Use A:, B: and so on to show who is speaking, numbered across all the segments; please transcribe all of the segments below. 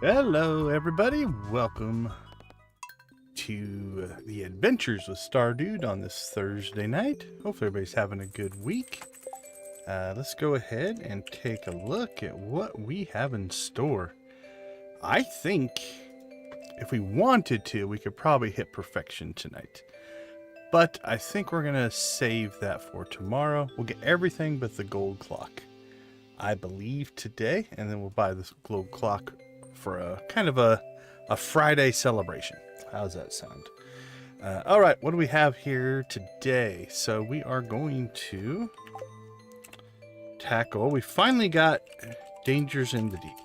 A: Hello everybody, welcome to the Adventures with Stardewd on this Thursday night. Hopefully everybody's having a good week. Let's go ahead and take a look at what we have in store. I think if we wanted to, we could probably hit perfection tonight. But I think we're going to save that for tomorrow. We'll get everything but the gold clock, I believe, today. And then we'll buy this gold clock for a kind of a Friday celebration. How's that sound? All right, what do we have here today? So we are going to tackle, we finally got Dangers in the Deep.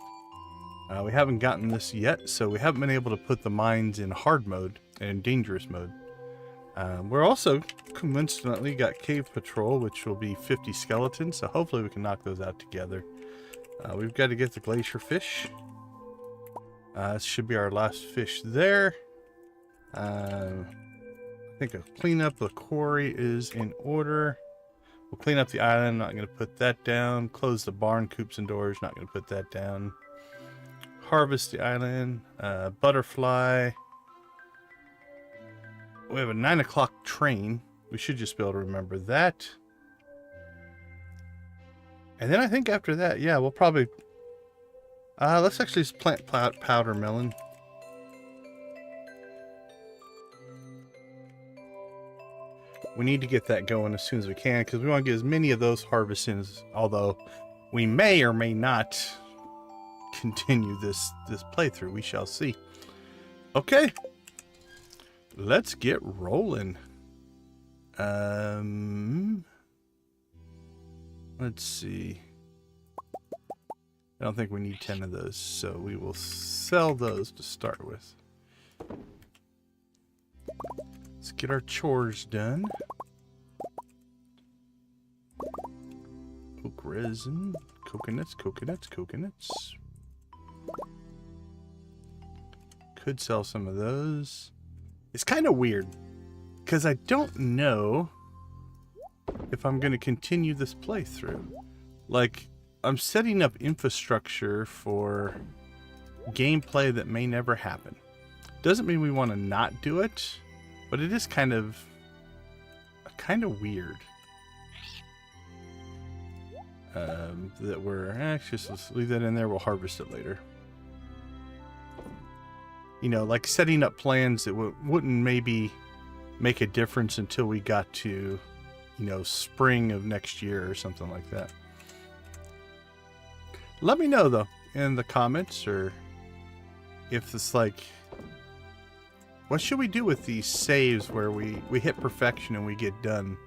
A: We haven't gotten this yet, so we haven't been able to put the mines in hard mode and dangerous mode. We're also coincidentally got Cave Patrol, which will be 50 skeletons, so hopefully we can knock those out together. We've got to get the Glacierfish. This should be our last fish there. I think a cleanup the quarry is in order. We'll clean up the island, not going to put that down. Close the barn, coops and doors, not going to put that down. Harvest the island. Butterfly. We have a 9 o'clock train. We should just be able to remember that. And then I think after that, yeah, we'll probably... let's actually just plant powder melon. We need to get that going as soon as we can because we want to get as many of those harvests in as, although we may or may not continue this playthrough. We shall see. Okay. Let's get rolling. Let's see. I don't think we need 10 of those, so we will sell those to start with. Let's get our chores done. Oak resin, coconuts. Could sell some of those. It's kind of weird, because I don't know if I'm going to continue this playthrough. Like, I'm setting up infrastructure for gameplay that may never happen. Doesn't mean we want to not do it, but it is kind of weird. That we're actually, let's leave that in there. We'll harvest it later. You know, like setting up plans that wouldn't maybe make a difference until we got to, you know, spring of next year or something like that. Let me know, though, in the comments, or if it's like, what should we do with these saves where we hit perfection and we get done?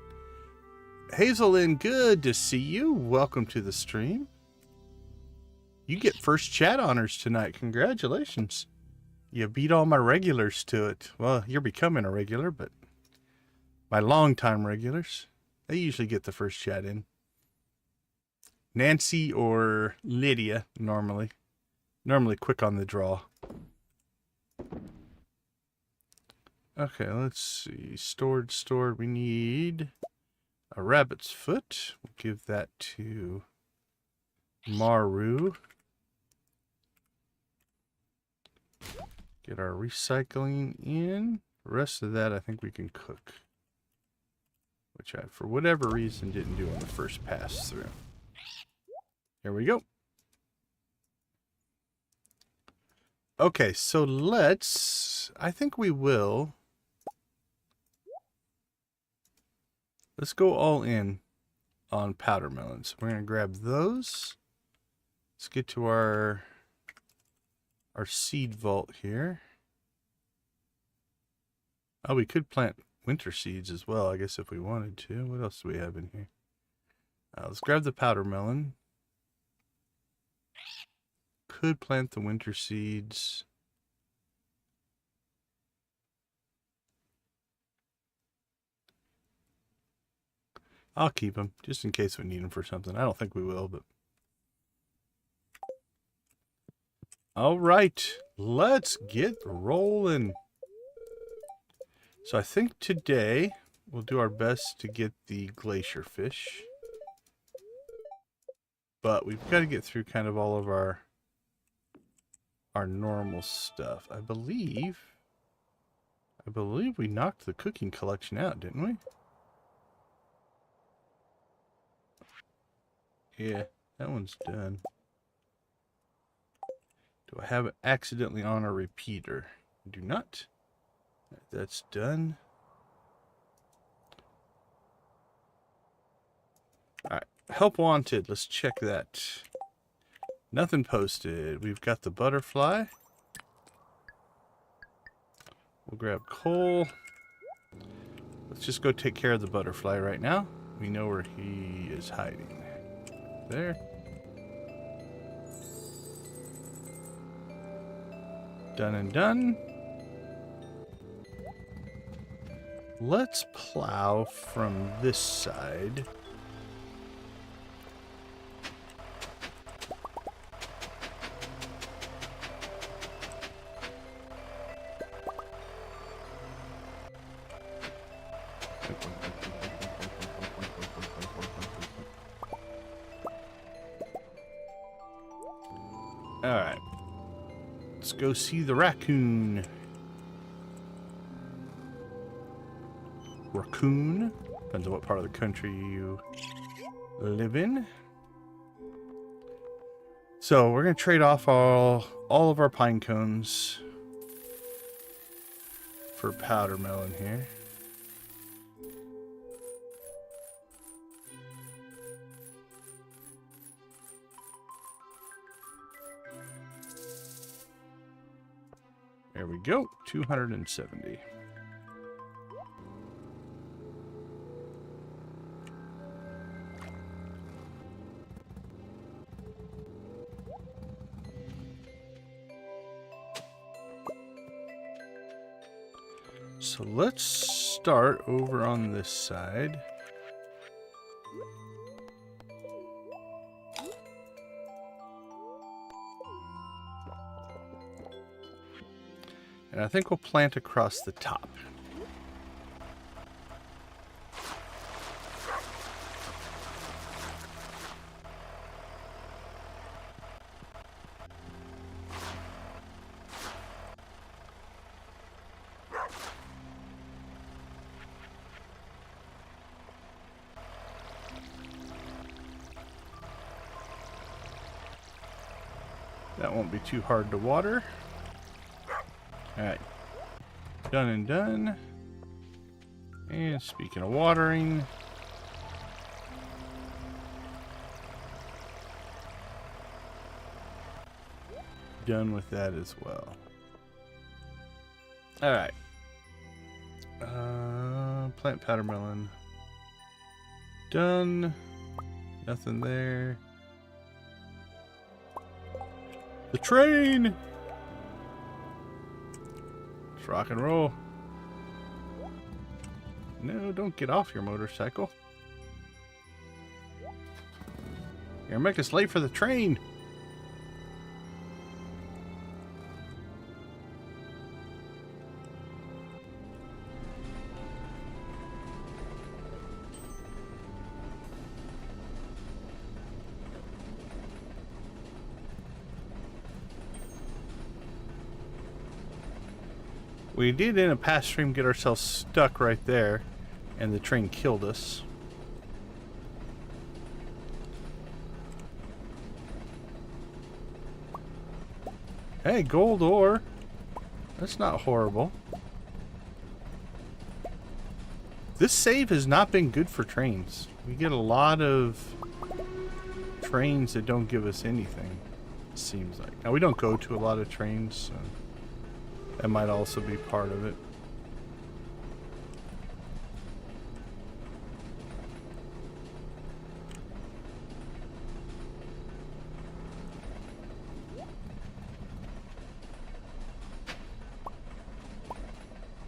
A: Hazelyn, good to see you. Welcome to the stream. You get first chat honors tonight. Congratulations. You beat all my regulars to it. Well, you're becoming a regular, but my longtime regulars, they usually get the first chat in. Nancy or Lydia, normally quick on the draw. Okay, let's see. Stored. We need a rabbit's foot. We'll give that to Maru. Get our recycling in. The rest of that I think we can cook, which I, for whatever reason, didn't do on the first pass through. Here we go. Okay, so I think we will. Let's go all in on powder melons. We're going to grab those. Let's get to our seed vault here. Oh, we could plant winter seeds as well, I guess, if we wanted to. What else do we have in here? Let's grab the powder melon. Could plant the winter seeds. I'll keep them just in case we need them for something. I don't think we will, but all right, let's get rolling. So I think today we'll do our best to get the Glacierfish. But we've got to get through kind of all of our our normal stuff. I believe we knocked the cooking collection out, didn't we? Yeah, that one's done. Do I have it accidentally on a repeater? I do not. That's done. Alright, help wanted. Let's check that. Nothing posted. We've got the butterfly. We'll grab coal. Let's just go take care of the butterfly right now. We know where he is hiding. There. Done and done. Let's plow from this side. Alright. Let's go see the raccoon. Raccoon? Depends on what part of the country you live in. So we're going to trade off all of our pine cones for powder melon here. There we go, 270. So let's start over on this side. And I think we'll plant across the top. That won't be too hard to water. Alright. Done and done. And speaking of watering, done with that as well. Alright. Plant powder melon. Done. Nothing there. The train! Let's rock and roll. No, don't get off your motorcycle. You're making us late for the train. We did in a past stream get ourselves stuck right there, and the train killed us. Hey, gold ore. That's not horrible. This save has not been good for trains. We get a lot of trains that don't give us anything, it seems like. Now, we don't go to a lot of trains, so that might also be part of it.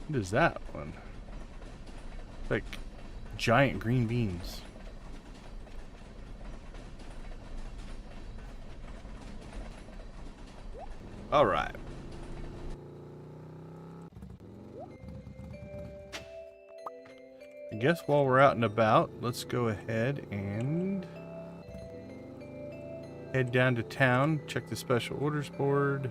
A: What is that one? Like giant green beans. All right. I guess while we're out and about, let's go ahead and head down to town, check the special orders board.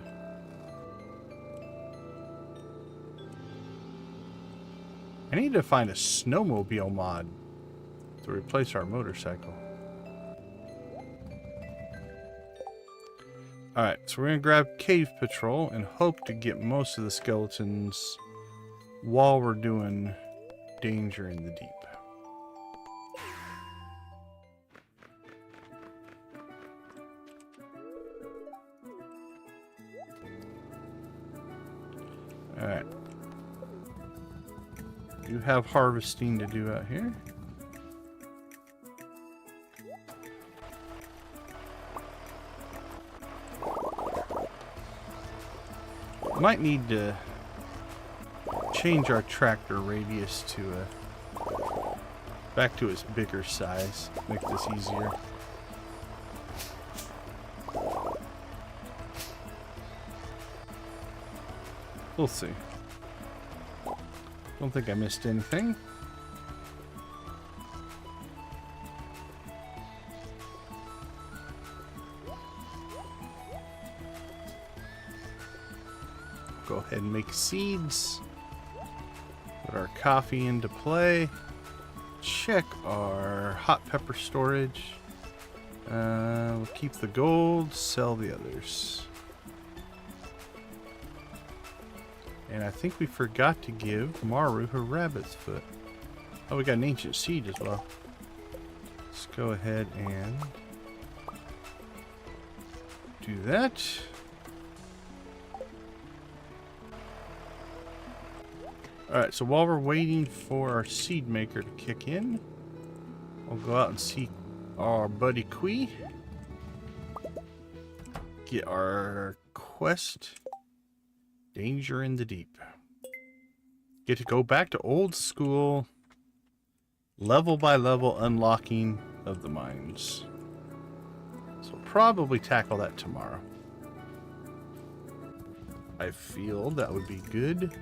A: I need to find a snowmobile mod to replace our motorcycle. Alright, so we're going to grab Cave Patrol and hope to get most of the skeletons while we're doing Danger in the Deep. Alright. You have harvesting to do out here. Might need to change our tractor radius to back to its bigger size. Make this easier. We'll see. Don't think I missed anything. Go ahead and make seeds. Put our coffee into play. Check our hot pepper storage. We'll keep the gold, sell the others. And I think we forgot to give Maru her rabbit's foot. Oh, we got an ancient seed as well. Let's go ahead and do that. Alright, so while we're waiting for our seed maker to kick in, I'll go out and see our buddy Quee. Get our quest, Danger in the Deep. Get to go back to old school, level by level unlocking of the mines. So we'll probably tackle that tomorrow. I feel that would be good.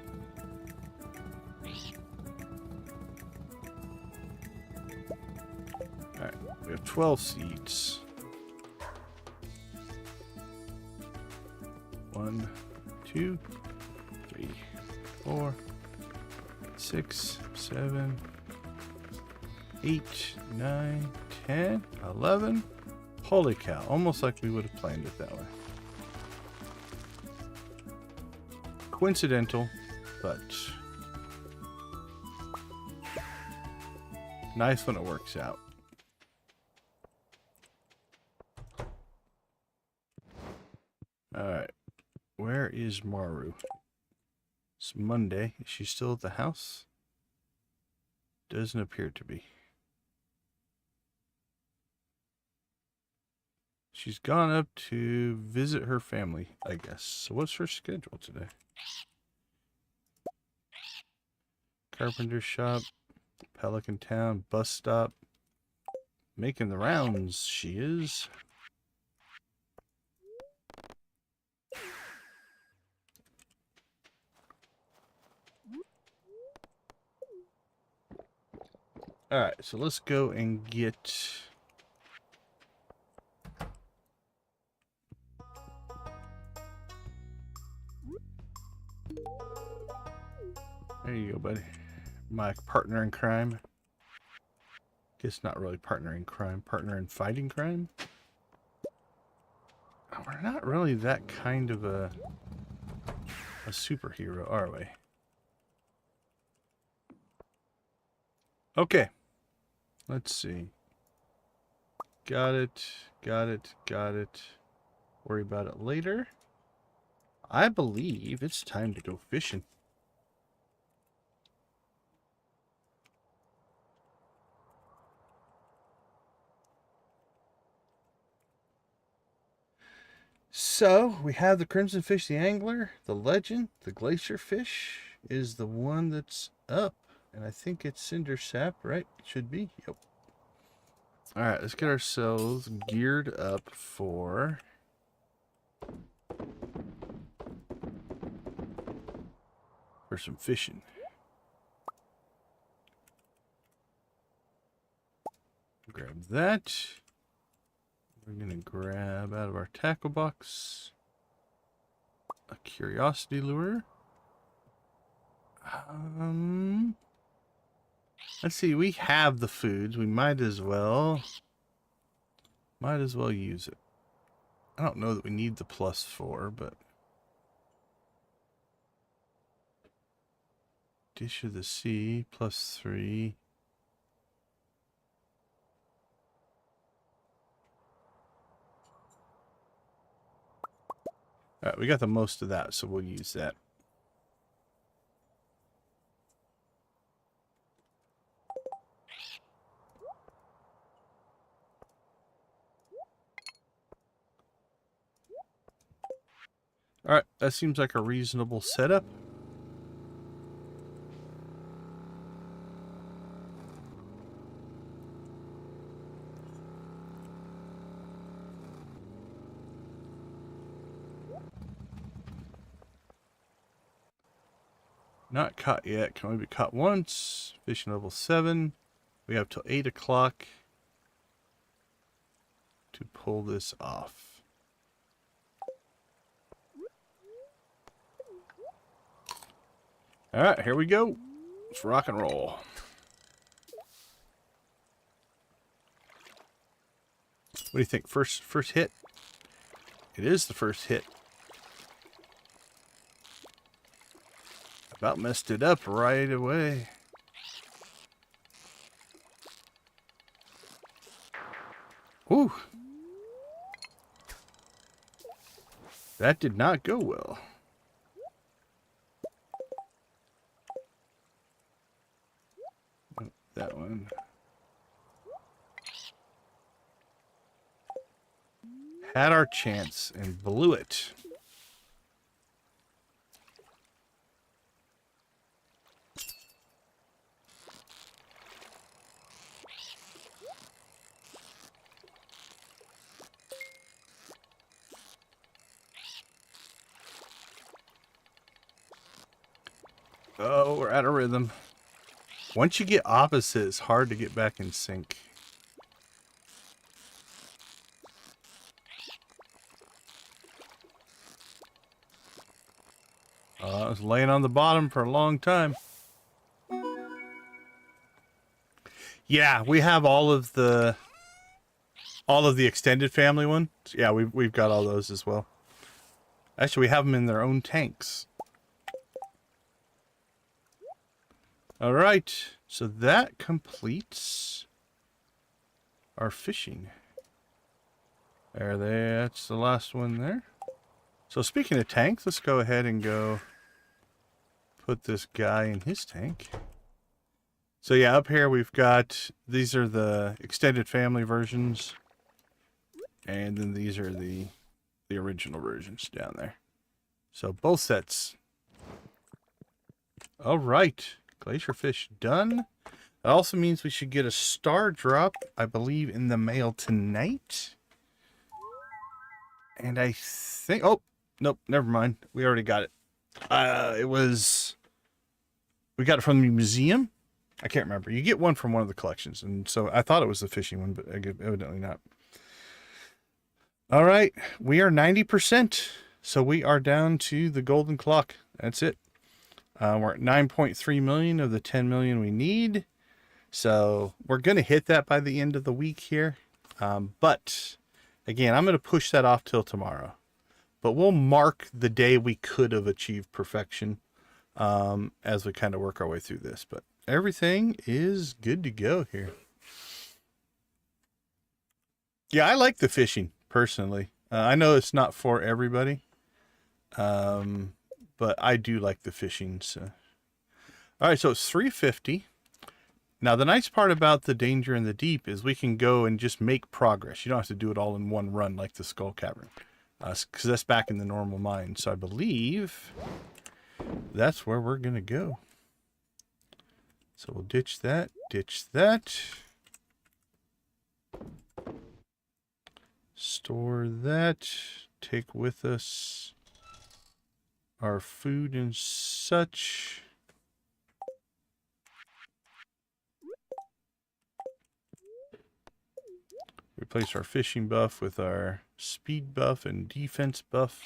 A: Alright, we have 12 seeds. 1, 2, 3, 4, 6, 7, 8, 9, 10, 11. Holy cow, almost like we would have planned it that way. Coincidental, but nice when it works out. Alright, where is Maru? It's Monday. Is she still at the house? Doesn't appear to be. She's gone up to visit her family, I guess. So what's her schedule today? Carpenter shop, Pelican Town, bus stop. Making the rounds, she is. Alright, so let's go and get... There you go, buddy. My partner in crime. Guess not really partner in crime. Partner in fighting crime? We're not really that kind of a superhero, are we? Okay. Let's see. Got it. Got it. Got it. Worry about it later. I believe it's time to go fishing. So, we have the Crimson Fish, the Angler, the Legend, the Glacierfish is the one that's up. And I think it's Cinder Sap, right? It should be. Yep. Alright, let's get ourselves geared up for... some fishing. Grab that. We're going to grab out of our tackle box a curiosity lure. Let's see, we have the foods. We might as well use it. I don't know that we need the +4, but Dish of the Sea +3. All right, we got the most of that, so we'll use that. All right, that seems like a reasonable setup. Not caught yet. Can only be caught once. Fishing level 7. We have till 8 o'clock to pull this off. All right, here we go. Let's rock and roll. What do you think? First hit? It is the first hit. About messed it up right away. Whew. That did not go well. That one. Had our chance and blew it. Oh, we're out of rhythm. Once you get opposite, it's hard to get back in sync. I was laying on the bottom for a long time. Yeah, we have all of the extended family ones. Yeah, we've got all those as well. Actually, we have them in their own tanks. All right, so that completes our fishing. There, that's the last one there. So speaking of tanks, let's go ahead and go put this guy in his tank. So yeah, up here we've got, these are the extended family versions. And then these are the original versions down there. So both sets. All right. Glacierfish done. That also means we should get a star drop, I believe, in the mail tonight. And I think... Oh, nope, never mind. We already got it. We got it from the museum. I can't remember. You get one from one of the collections. And so I thought it was the fishing one, but evidently not. All right. We are 90%. So we are down to the golden clock. That's it. We're at 9.3 million of the 10 million we need. So we're going to hit that by the end of the week here. But again, I'm going to push that off till tomorrow. But we'll mark the day we could have achieved perfection as we kind of work our way through this. But everything is good to go here. Yeah, I like the fishing, personally. I know it's not for everybody. But I do like the fishing. So. All right, so it's 350. Now, the nice part about the Danger in the Deep is we can go and just make progress. You don't have to do it all in one run like the Skull Cavern. Because that's back in the normal mine. So I believe that's where we're going to go. So we'll ditch that, store that, take with us our food and such. Replace our fishing buff with our speed buff and defense buff.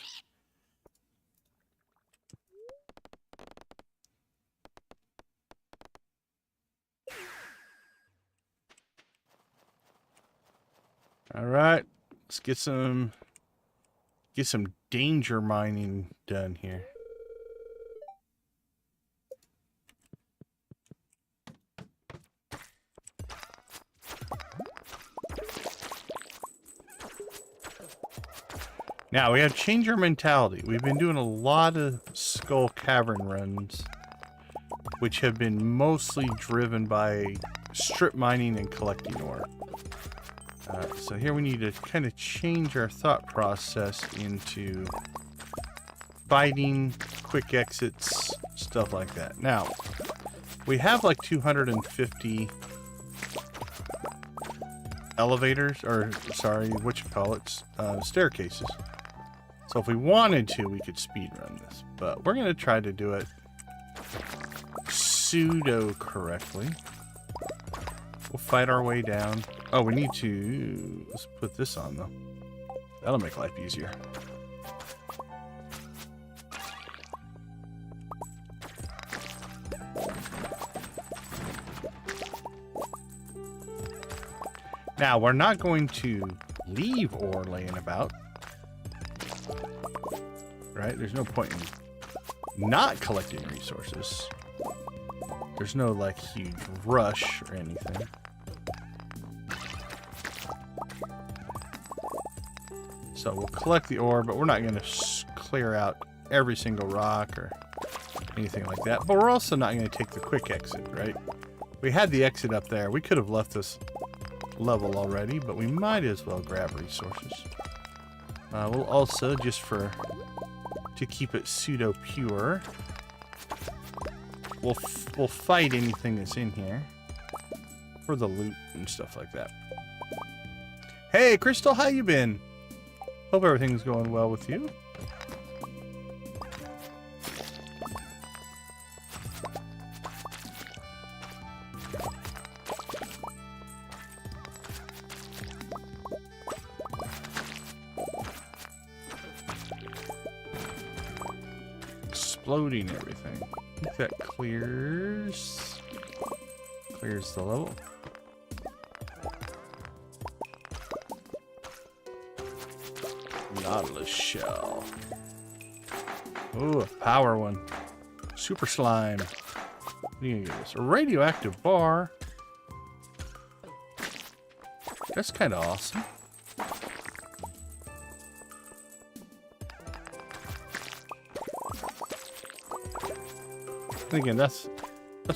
A: All right, let's get some danger mining done here. Now, we have to change our mentality. We've been doing a lot of Skull Cavern runs, which have been mostly driven by strip mining and collecting ore. So here we need to kind of change our thought process into fighting, quick exits, stuff like that. Now, we have like 250 elevators, or sorry, staircases. So if we wanted to, we could speed run this, but we're going to try to do it pseudo correctly. We'll fight our way down. Oh, we need to, let's put this on though. That'll make life easier. Now, we're not going to leave ore laying about. Right? There's no point in not collecting resources. There's no, like, huge rush or anything. So we'll collect the ore, but we're not going to clear out every single rock or anything like that. But we're also not going to take the quick exit, right? We had the exit up there. We could have left this level already, but we might as well grab resources. We'll also, just to keep it pseudo pure, we'll fight anything that's in here for the loot and stuff like that. Hey, Crystal, how you been? Hope everything's going well with you. Exploding everything. I think that clears the level. Nautilus shell. Ooh, a power one. Super slime. What are you gonna give us? A radioactive bar. That's kind of awesome. And again, that's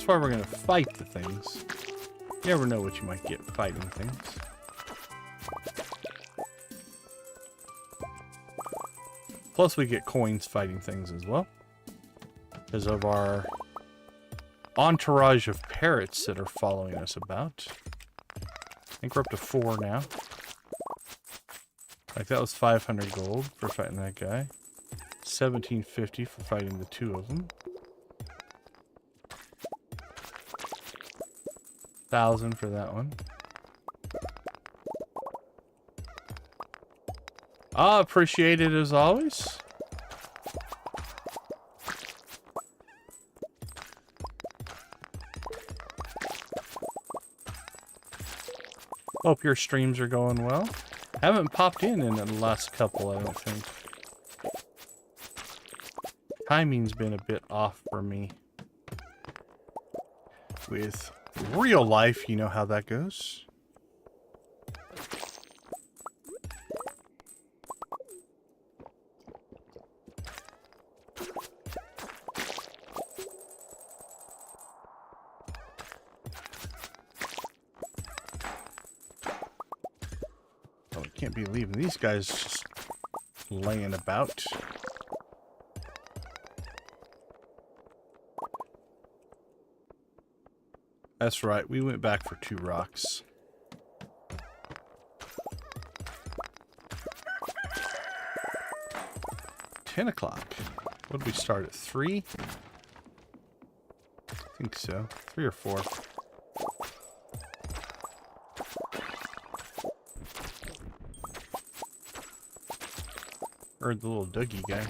A: why we're gonna fight the things. You never know what you might get fighting things. Plus, we get coins fighting things as well, because of our entourage of parrots that are following us about. I think we're up to 4 now. Like, that was 500 gold for fighting that guy. 1750 for fighting the 2 of them. 1,000 for that one. Appreciate it as always. Hope your streams are going well. Haven't popped in the last couple, I don't think. Timing's been a bit off for me. With real life, you know how that goes. Oh, I can't be leaving these guys just laying about. That's right, we went back for 2 rocks. $10:00. What did we start at? 3? I think so. 3 or 4. Or the little Dougie guy.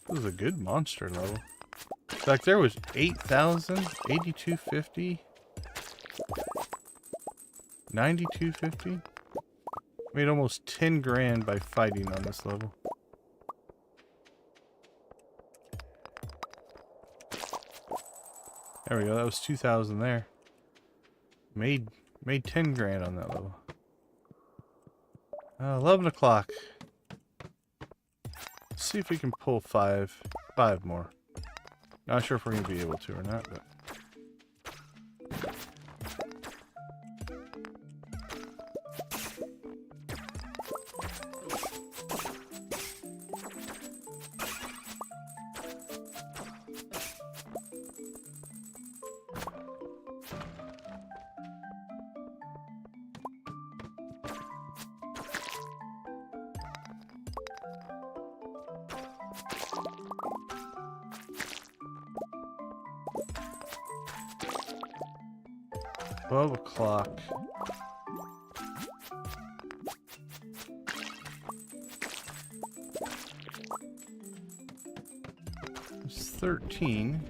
A: This is a good monster level. Like there was 8,000, 8,250, 9,250. Made almost 10 grand by fighting on this level. There we go. That was 2,000 there. Made 10 grand on that level. 11 o'clock. Let's see if we can pull five more. Not sure if we're going to be able to or not, but... o'clock. It's 13.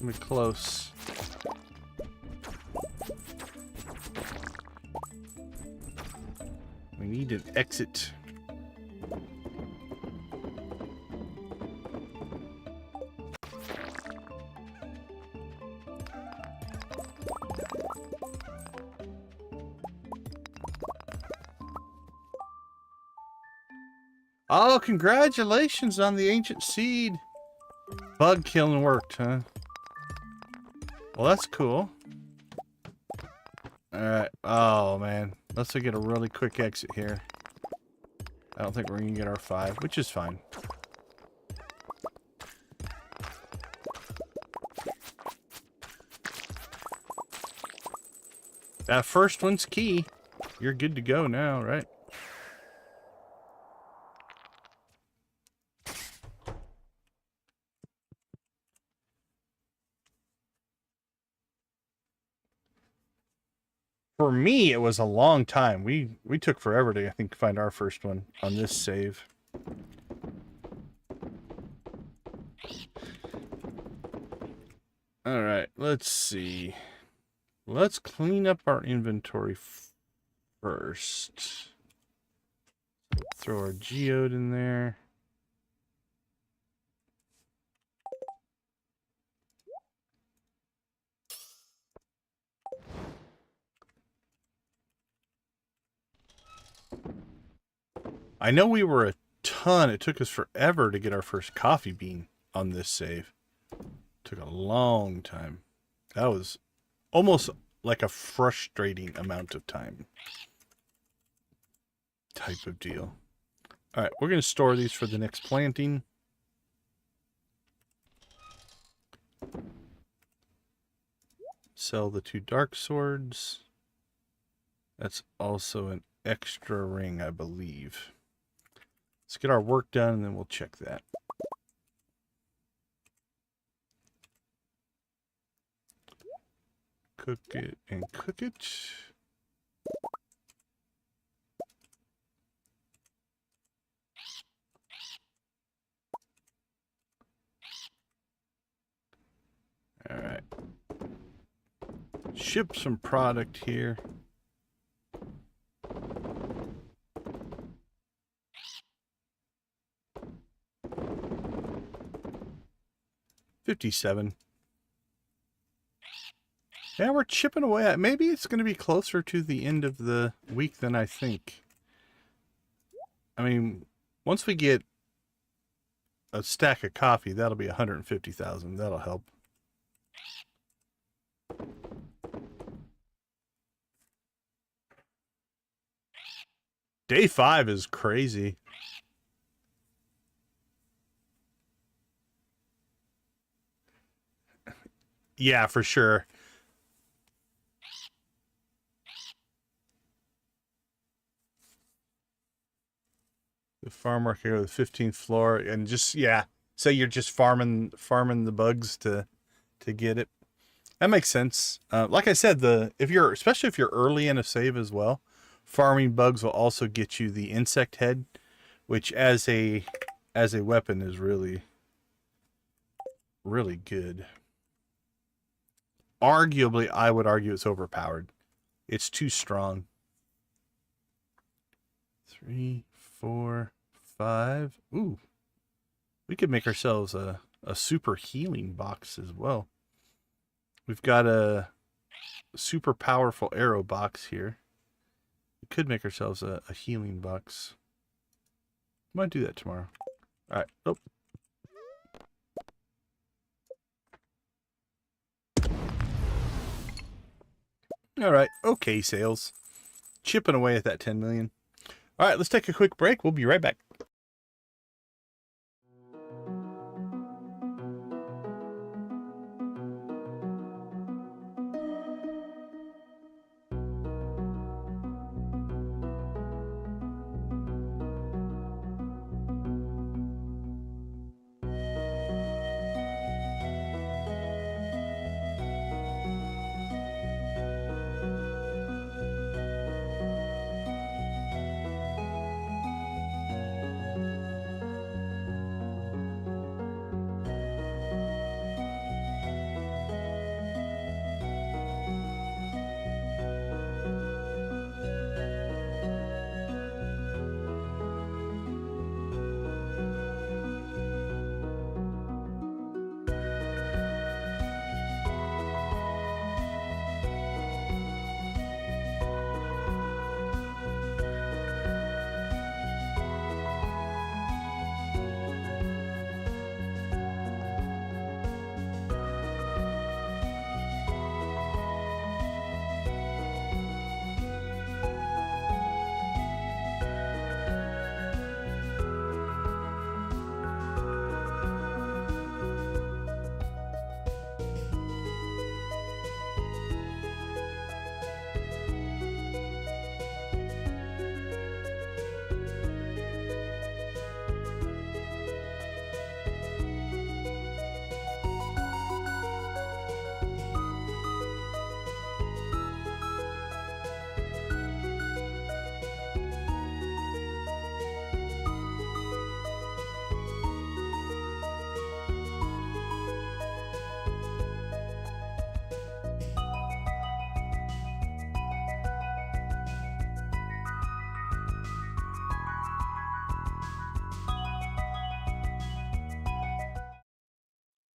A: We're close. We need an exit. Oh, congratulations on the ancient seed. Bug killing worked, huh? Well, that's cool. Alright. Oh, man. Let's get a really quick exit here. I don't think we're going to get our 5, which is fine. That first one's key. You're good to go now, right? For me, it was a long time. We took forever to, I think, find our first one on this save. All right, let's see. Let's clean up our inventory first. Throw our geode in there. I know we were a ton. It took us forever to get our first coffee bean on this save. Took a long time. That was almost like a frustrating amount of time. Type of deal. All right, we're going to store these for the next planting. Sell the 2 dark swords. That's also an extra ring, I believe. Let's get our work done, and then we'll check that. Cook it and cook it. All right. Ship some product here. $57. Yeah, we're chipping away at. Maybe it's going to be closer to the end of the week than I think. I mean, once we get a stack of coffee, that'll be 150,000. That'll help. Day 5 is crazy. Yeah, for sure. farm worker with the 15th floor, and just, yeah, say you're just farming the bugs to get it. That makes sense. Like I said, especially if you're early in a save as well, farming bugs will also get you the insect head, which as a weapon is really, really good. Arguably, I would argue it's overpowered. It's too strong. 3, 4, 5. Ooh. We could make ourselves a super healing box as well. We've got a super powerful arrow box here. We could make ourselves a healing box. Might do that tomorrow. Alright. Oh. Alright. Okay, sales. Chipping away at that 10 million. Alright, let's take a quick break. We'll be right back.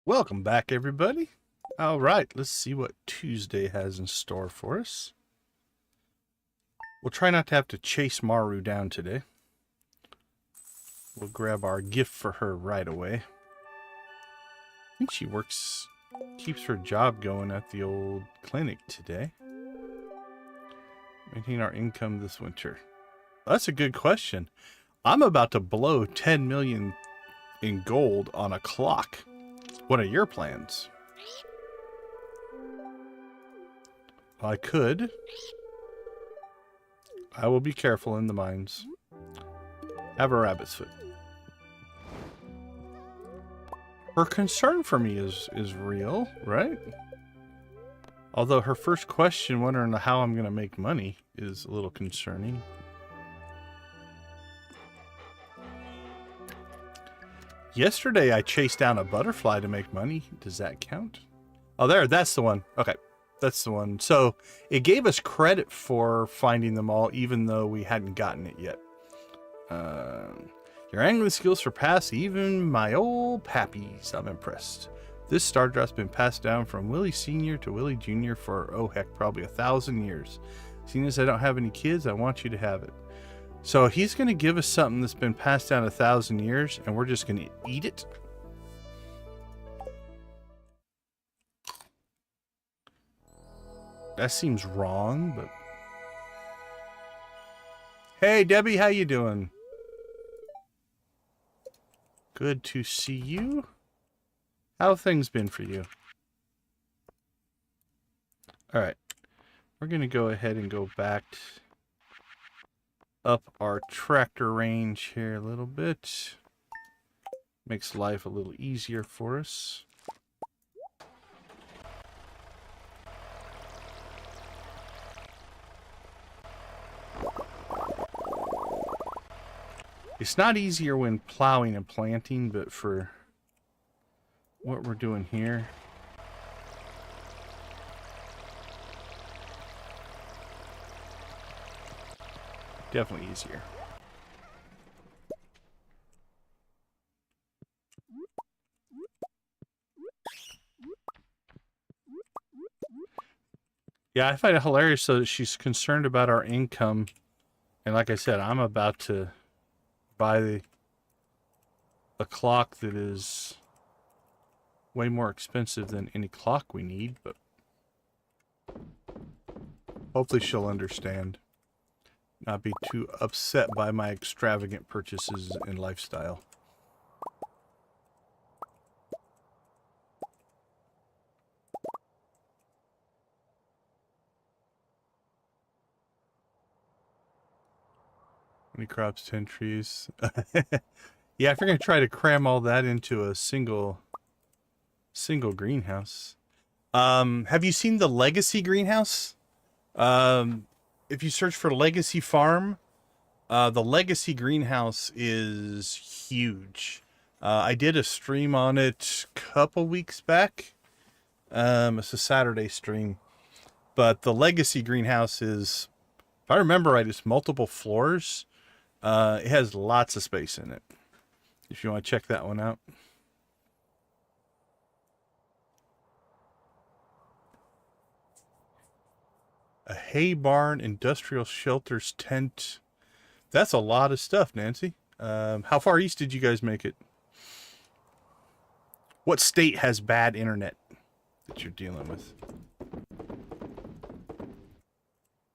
A: Welcome back, everybody. All right, let's see what Tuesday has in store for us. We'll try not to have to chase Maru down today. We'll grab our gift for her right away. I think she keeps her job going at the old clinic today. Maintain our income this winter. That's a good question. I'm about to blow 10 million in gold on a clock. What are your plans? I could. I will be careful in the mines. Have a rabbit's foot. Her concern for me is real, right? Although her first question, wondering how I'm going to make money, is a little concerning. Yesterday, I chased down a butterfly to make money. Does that count? Oh, that's the one. Okay, that's the one. So it gave us credit for finding them all, even though we hadn't gotten it yet. Your angling skills surpass even my old pappies. I'm impressed. This Stardewd's been passed down from Willie Sr. to Willie Jr. for, oh heck, probably 1,000 years. Seeing as I don't have any kids, I want you to have it. So he's going to give us something that's been passed down 1,000 years, and we're just going to eat it. That seems wrong, but... Hey, Debbie, how you doing? Good to see you. How have things been for you? All right. We're going to go ahead and go back up our tractor range here a little bit. Makes life a little easier for us. It's not easier when plowing and planting, but for what we're doing here, definitely easier. Yeah, I find it hilarious so that she's concerned about our income. And like I said, I'm about to buy a clock that is way more expensive than any clock we need, but hopefully she'll understand. Not be too upset by my extravagant purchases and lifestyle. Many crops, 10 trees. Yeah, if you're going to try to cram all that into a single greenhouse. Have you seen the Legacy greenhouse? If you search for Legacy Farm, the Legacy greenhouse is huge. I did a stream on it a couple weeks back. It's a Saturday stream. But the Legacy greenhouse is, if I remember right, it's multiple floors. It has lots of space in it. If you want to check that one out. A hay barn, industrial shelters, tent. That's a lot of stuff, Nancy. How far east did you guys make it? What state has bad internet that you're dealing with?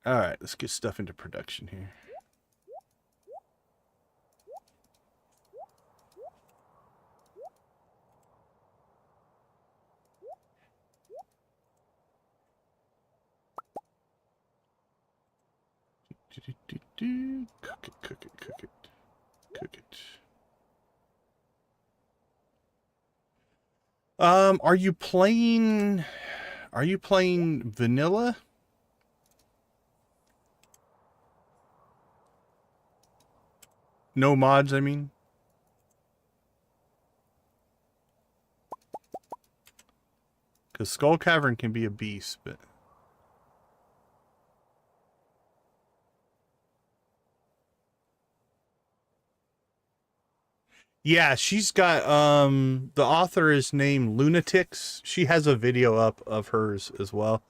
A: All right, let's get stuff into production here. Cook it, cook it, cook it, cook it. Are you playing vanilla? No mods, I mean. Because Skull Cavern can be a beast, but yeah, she's got the author is named Lunatics. She has a video up of hers as well.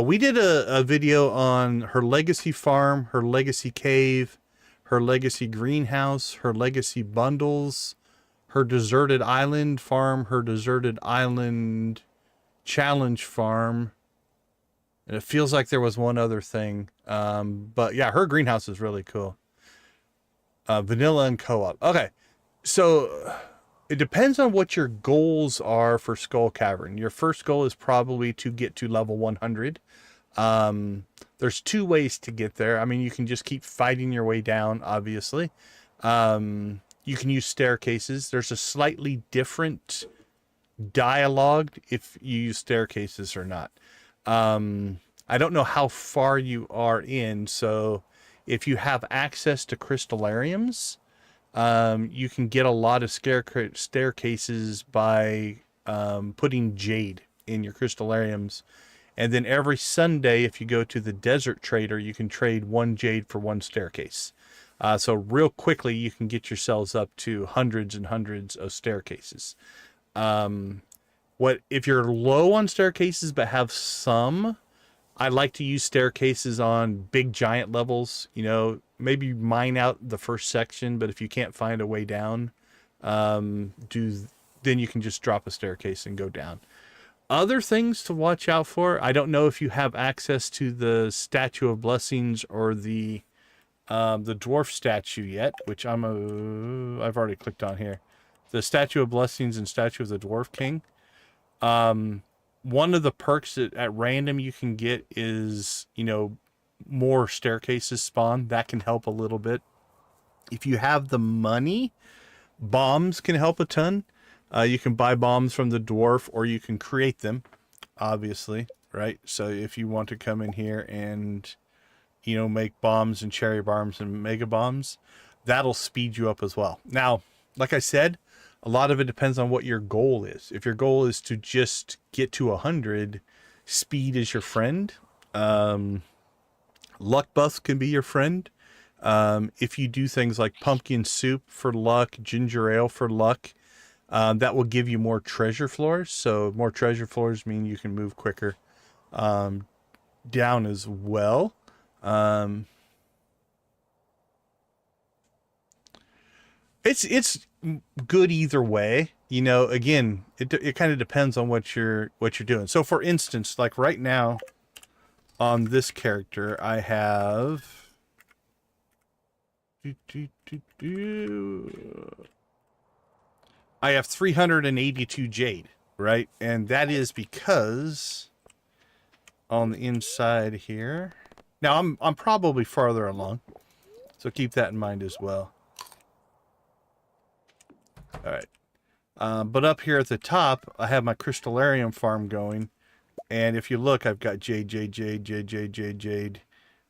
A: We did a video on her legacy farm, her legacy cave, her legacy greenhouse, her legacy bundles, her deserted island farm, her deserted island challenge farm. And it feels like there was one other thing. But yeah, her greenhouse is really cool. Vanilla and co-op. Okay. So it depends on what your goals are for Skull Cavern. Your first goal is probably to get to level 100. There's two ways to get there. I mean, you can just keep fighting your way down, obviously. You can use staircases. There's a slightly different dialogue if you use staircases or not. I don't know how far you are in, so if you have access to crystallariums, you can get a lot of staircases by putting jade in your crystallariums. And then every Sunday, if you go to the desert trader, you can trade one jade for one staircase. So real quickly, you can get yourselves up to hundreds and hundreds of staircases. If you're low on staircases but have some, I like to use staircases on big giant levels. You know, maybe mine out the first section, but if you can't find a way down, then you can just drop a staircase and go down. Other things to watch out for. I don't know if you have access to the Statue of Blessings or the dwarf statue yet, which I've already clicked on here. The Statue of Blessings and Statue of the Dwarf King. One of the perks that at random you can get is, you know, more staircases spawn. That can help a little bit. If you have the money, bombs can help a ton. You can buy bombs from the dwarf, or you can create them, obviously, right? So if you want to come in here and, you know, make bombs and cherry bombs and mega bombs, that'll speed you up as well. Now, like I said, a lot of it depends on what your goal is. If your goal is to just get to 100, speed is your friend. Luck buffs can be your friend. If you do things like pumpkin soup for luck, ginger ale for luck, that will give you more treasure floors. So more treasure floors mean you can move quicker down as well. It's good either way. You know, again, it kind of depends on what you're doing. So for instance, like right now on this character, I have I have 382 jade, right? And that is because on the inside here. Now I'm probably farther along, so keep that in mind as well. All right. But up here at the top, I have my crystallarium farm going. And if you look, I've got jade.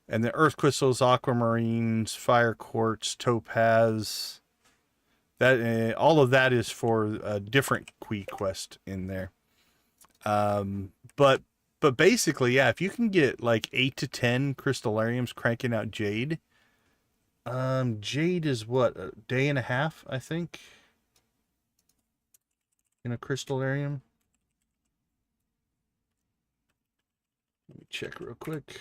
A: And the earth crystals, aquamarines, fire quartz, topaz. That all of that is for a different quest in there. But basically, yeah, if you can get like 8 to 10 crystallariums cranking out jade. Jade is what, a day and a half, I think, in a crystallarium. Let me check real quick.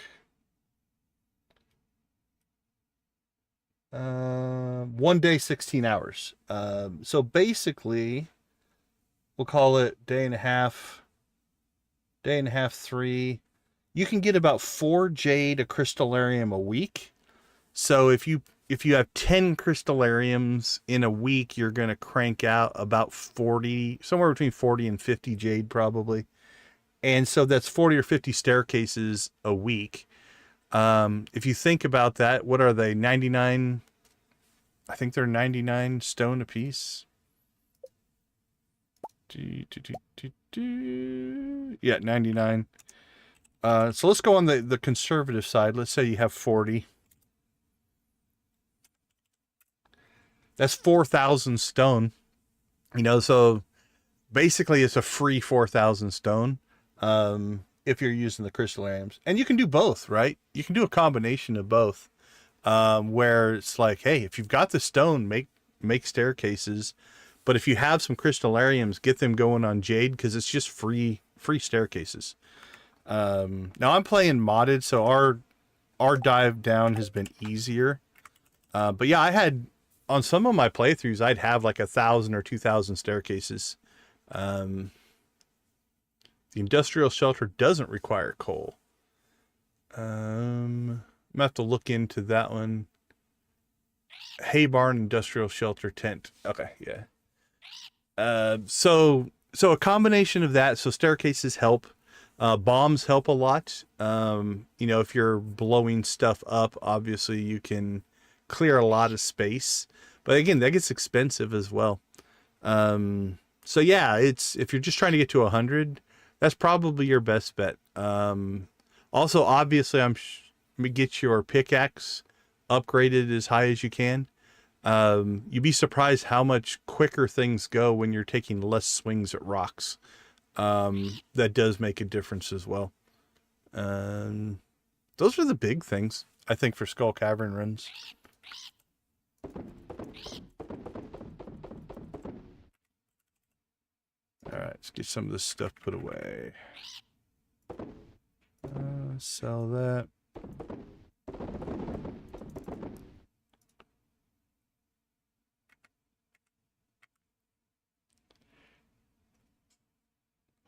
A: 1 day, 16 hours. So basically, we'll call it day and a half, 3. You can get about 4 jade a crystallarium a week. So if you have 10 crystallariums in a week, you're going to crank out about 40, somewhere between 40 and 50 jade probably. And so that's 40 or 50 staircases a week. If you think about that, what are they? 99? I think they're 99 stone a piece. Yeah, 99. So let's go on the conservative side. Let's say you have 40. That's 4,000 stone. You know, so basically it's a free 4,000 stone. If you're using the crystallariums, and you can do both, right? You can do a combination of both, where it's like, hey, if you've got the stone, make staircases, but if you have some crystallariums, get them going on jade, because it's just free staircases. Now I'm playing modded, so our dive down has been easier, but yeah, I had on some of my playthroughs, I'd have like 1,000 or 2,000 staircases. The industrial shelter doesn't require coal. I'm gonna have to look into that one. Hay barn, industrial shelter, tent. Okay, yeah. So a combination of that. So staircases help. Bombs help a lot. You know, if you're blowing stuff up, obviously you can clear a lot of space. But again, that gets expensive as well. So yeah, if you're just trying to get to 100, that's probably your best bet. Also, obviously, get your pickaxe upgraded as high as you can. You'd be surprised how much quicker things go when you're taking less swings at rocks. That does make a difference as well. Those are the big things, I think, for Skull Cavern runs. Alright, let's get some of this stuff put away. Sell that.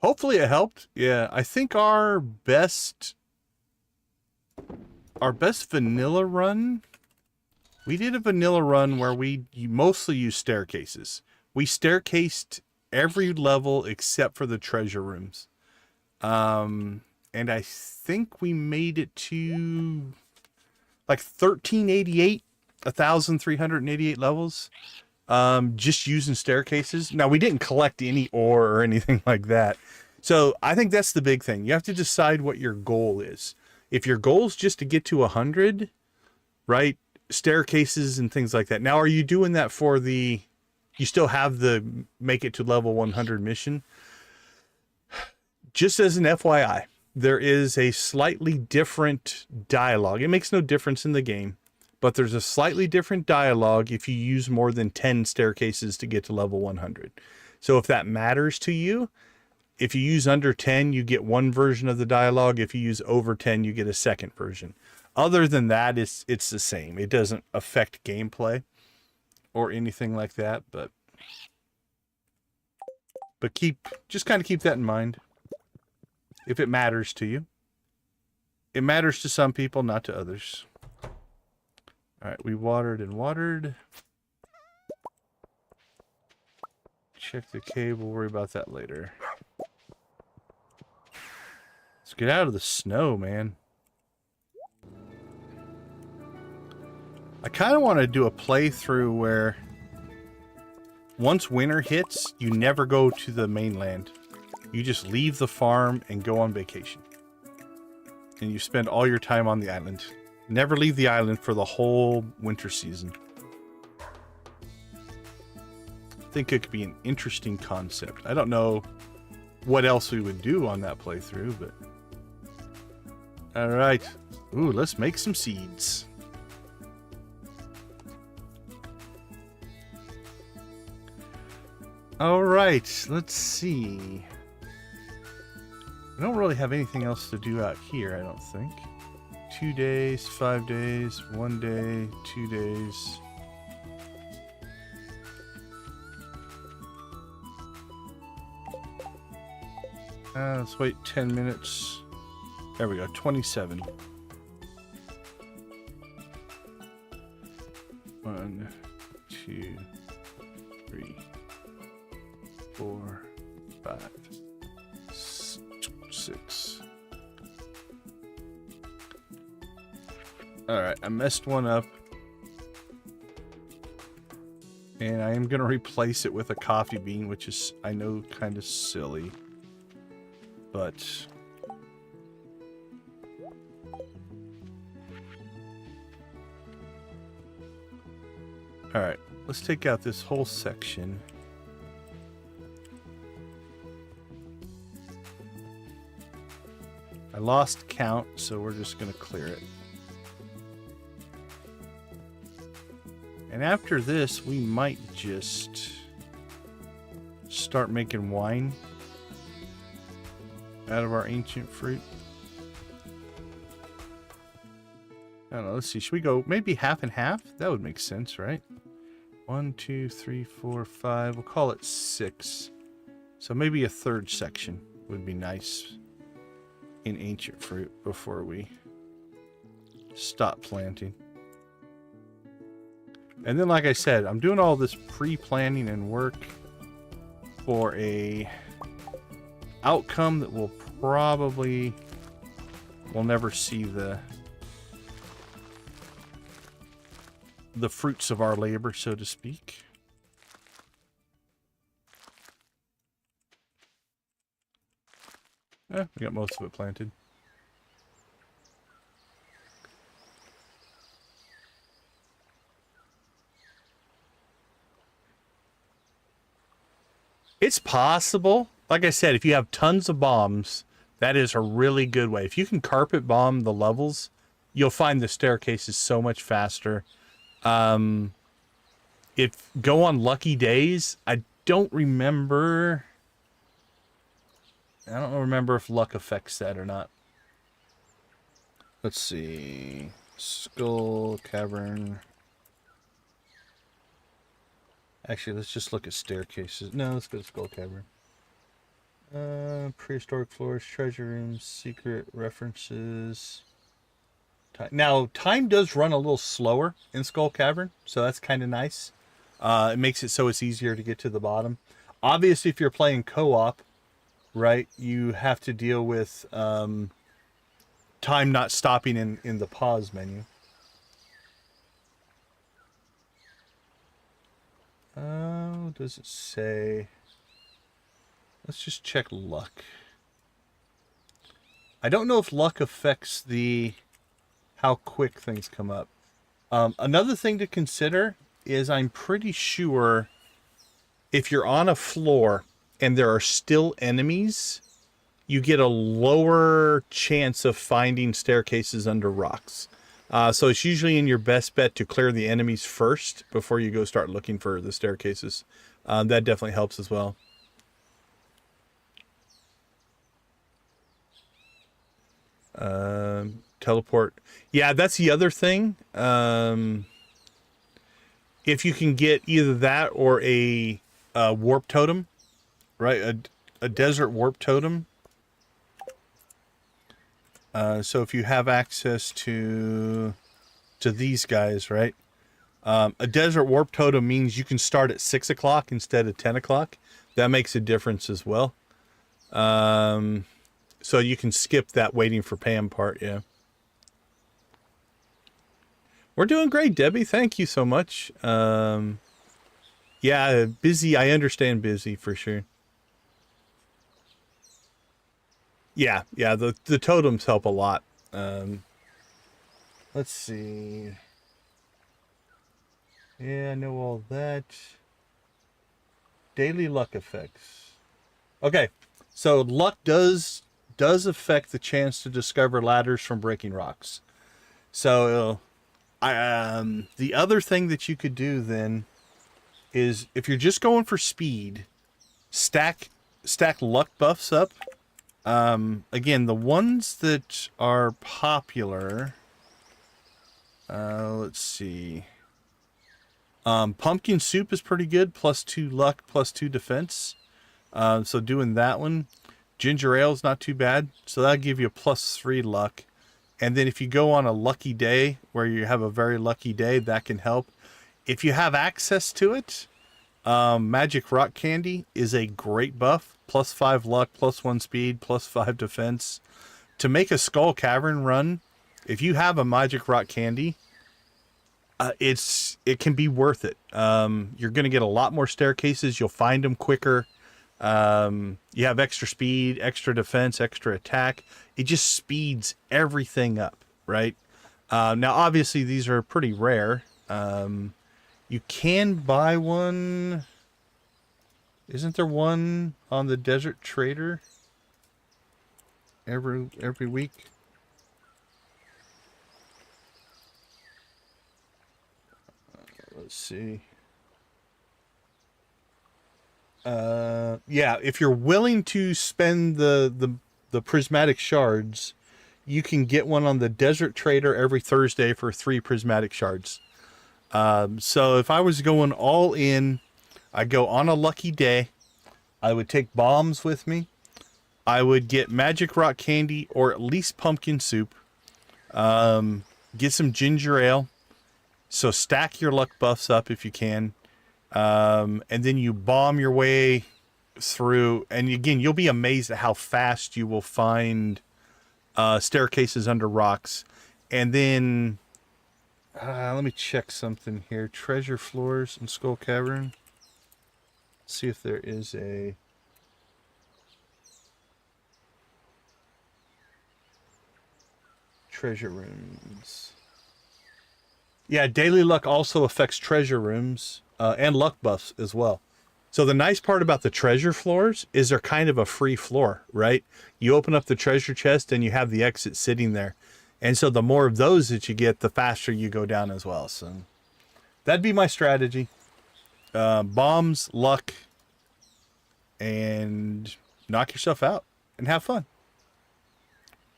A: Hopefully it helped. Yeah, I think our best vanilla run, we did a vanilla run where we mostly used staircases. We staircased every level except for the treasure rooms. And I think we made it to like 1388, 1,388 levels, just using staircases. Now, we didn't collect any ore or anything like that. So I think that's the big thing. You have to decide what your goal is. If your goal is just to get to 100, right? Staircases and things like that. Now, are you doing that for the... You still have the make it to level 100 mission? Just as an FYI, there is a slightly different dialogue. It makes no difference in the game, but there's a slightly different dialogue if you use more than 10 staircases to get to level 100. So if that matters to you, if you use under 10, you get one version of the dialogue. If you use over 10, you get a second version. Other than that, it's the same. It doesn't affect gameplay or anything like that, but just kind of keep that in mind. If it matters to you. It matters to some people, not to others. Alright, we watered and watered. Check the cave, we'll worry about that later. Let's get out of the snow, man. I kind of want to do a playthrough where once winter hits, you never go to the mainland. You just leave the farm and go on vacation. And you spend all your time on the island. Never leave the island for the whole winter season. I think it could be an interesting concept. I don't know what else we would do on that playthrough, but... Alright. Ooh, let's make some seeds. Alright, let's see. I don't really have anything else to do out here, I don't think. 2 days, 5 days, 1 day, 2 days. Let's wait 10 minutes. There we go, 27. 1, 2, 3, 4, 5, 6. Alright, I messed one up. And I am going to replace it with a coffee bean, which is, I know, kind of silly. But... Alright, let's take out this whole section. I lost count, so we're just going to clear it. And after this, we might just start making wine out of our ancient fruit. I don't know, let's see. Should we go maybe half and half? That would make sense, right? 1, 2, 3, 4, 5. We'll call it 6. So maybe a third section would be nice in ancient fruit before we stop planting. And then, like I said, I'm doing all this pre-planning and work for a outcome that will probably will never see the fruits of our labor, so to speak. We got most of it planted. It's possible. Like I said, if you have tons of bombs, that is a really good way. If you can carpet bomb the levels, you'll find the staircases so much faster. If go on lucky days, I don't remember if luck affects that or not. Let's see. Skull Cavern. Actually, let's just look at staircases. No, let's go to Skull Cavern. Prehistoric floors, treasure rooms, secret references. Now, time does run a little slower in Skull Cavern, so that's kind of nice. It makes it so it's easier to get to the bottom. Obviously, if you're playing co-op, right, you have to deal with time not stopping in the pause menu. Oh, does it say? Let's just check luck. I don't know if luck affects how quick things come up. Another thing to consider is I'm pretty sure if you're on a floor and there are still enemies, you get a lower chance of finding staircases under rocks. So it's usually in your best bet to clear the enemies first before you go start looking for the staircases. That definitely helps as well. Teleport. Yeah, that's the other thing. If you can get either that or a warp totem, right? A desert warp totem. So if you have access to these guys, right? A desert warp totem means you can start at 6 o'clock instead of 10 o'clock. That makes a difference as well. So you can skip that waiting for Pam part, yeah. We're doing great, Debbie. Thank you so much. Yeah, busy. I understand busy for sure. Yeah, the totems help a lot. Let's see. Yeah, I know all that. Daily luck effects. Okay, so luck does affect the chance to discover ladders from breaking rocks. So, the other thing that you could do then is if you're just going for speed, stack luck buffs up. Again, the ones that are popular. Let's see. Pumpkin soup is pretty good. +2 luck, +2 defense. So doing that one. Ginger ale is not too bad. So that'll give you a +3 luck. And then if you go on a lucky day where you have a very lucky day, that can help. If you have access to it, Magic Rock Candy is a great buff. +5 luck, +1 speed, +5 defense. To make a Skull Cavern run, if you have a Magic Rock Candy, it can be worth it. You're going to get a lot more staircases. You'll find them quicker. You have extra speed, extra defense, extra attack. It just speeds everything up, right? Now, obviously, these are pretty rare. You can buy one. Isn't there one on the Desert Trader every week? Let's see. Yeah, if you're willing to spend the prismatic shards, you can get one on the Desert Trader every Thursday for 3 prismatic shards. So if I was going all in, I'd go on a lucky day. I would take bombs with me. I would get Magic Rock Candy or at least pumpkin soup. Get some ginger ale. So stack your luck buffs up if you can. And then you bomb your way through. And again, you'll be amazed at how fast you will find staircases under rocks. And then, let me check something here. Treasure floors in Skull Cavern. See if there is a... treasure rooms. Yeah, daily luck also affects treasure rooms and luck buffs as well. So the nice part about the treasure floors is they're kind of a free floor, right? You open up the treasure chest and you have the exit sitting there. And so the more of those that you get, the faster you go down as well. So that'd be my strategy. Bombs, luck, and knock yourself out and have fun.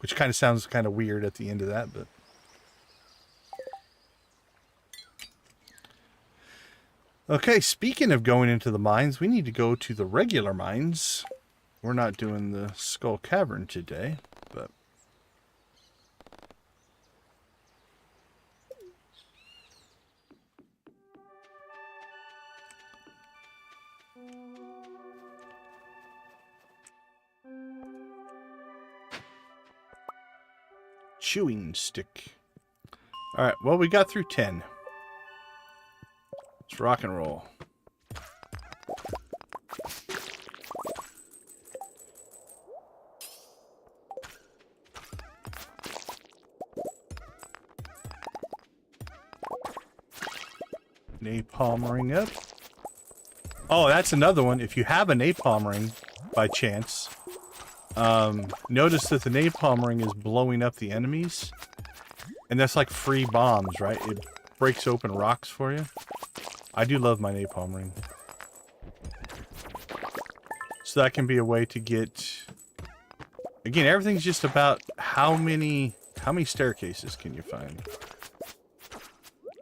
A: Which kind of sounds kind of weird at the end of that, but... Okay, speaking of going into the mines, we need to go to the regular mines. We're not doing the Skull Cavern today, but... Chewing stick. Alright, well, we got through 10. Let's rock and roll. Napalm ring up. Oh, that's another one. If you have a napalm ring, by chance, notice that the napalm ring is blowing up the enemies. And that's like free bombs, right? It breaks open rocks for you. I do love my napalm ring. So that can be a way to get... Again, everything's just about how many staircases can you find.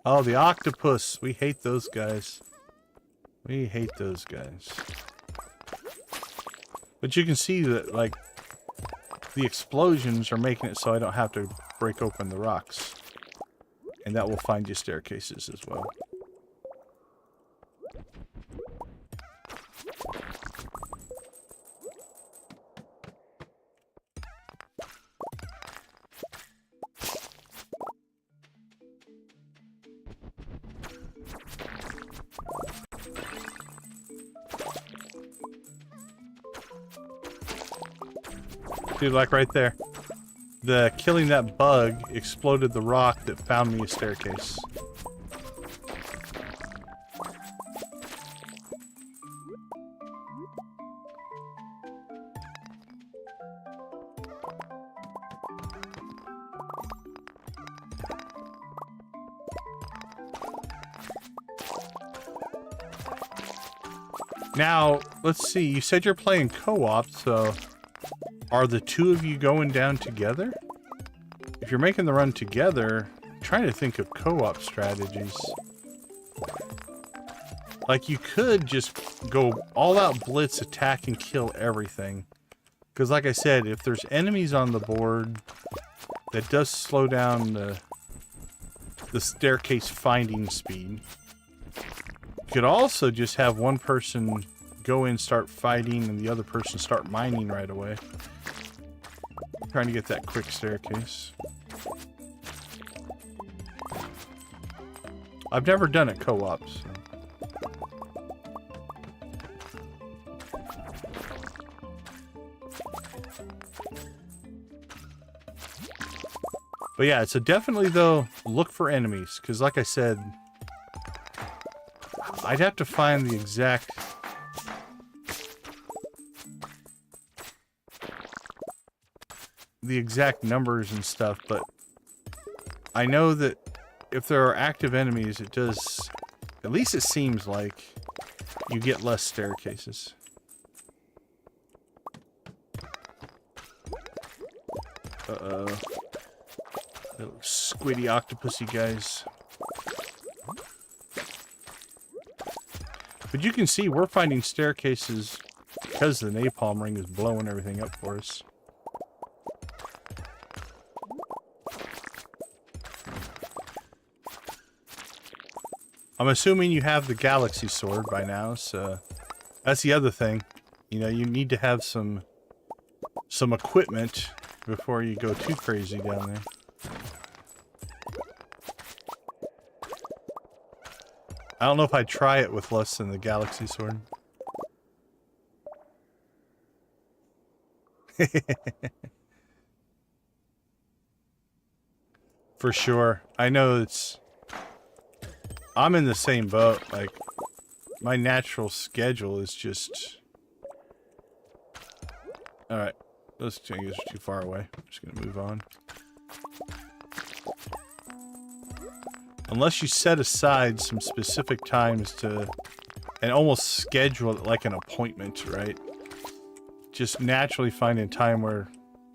A: Oh, the octopus. We hate those guys. We hate those guys. But you can see that, like, the explosions are making it so I don't have to break open the rocks. And that will find you staircases as well. Dude, like right there. The killing that bug exploded the rock that found me a staircase. Now, let's see. You said you're playing co-op, so... Are the two of you going down together? If you're making the run together, I'm trying to think of co-op strategies. Like, you could just go all-out blitz, attack, and kill everything. Because, like I said, if there's enemies on the board, that does slow down the staircase finding speed. You could also just have one person go in, start fighting, and the other person start mining right away. Trying to get that quick staircase. I've never done it co-op, so. But yeah, so definitely though, look for enemies, because like I said, I'd have to find the exact... numbers and stuff, but I know that if there are active enemies, it does, at least it seems like, you get less staircases. Uh-oh. Little squiddy octopusy guys. But you can see we're finding staircases because the napalm ring is blowing everything up for us. I'm assuming you have the galaxy sword by now, so that's the other thing. You know, you need to have some equipment before you go too crazy down there. I don't know if I'd try it with less than the galaxy sword. For sure. I know it's... I'm in the same boat. Like, my natural schedule is just... Alright. Those things are too far away. I'm just gonna move on. Unless you set aside some specific times to... And almost schedule it like an appointment, right? Just naturally finding time where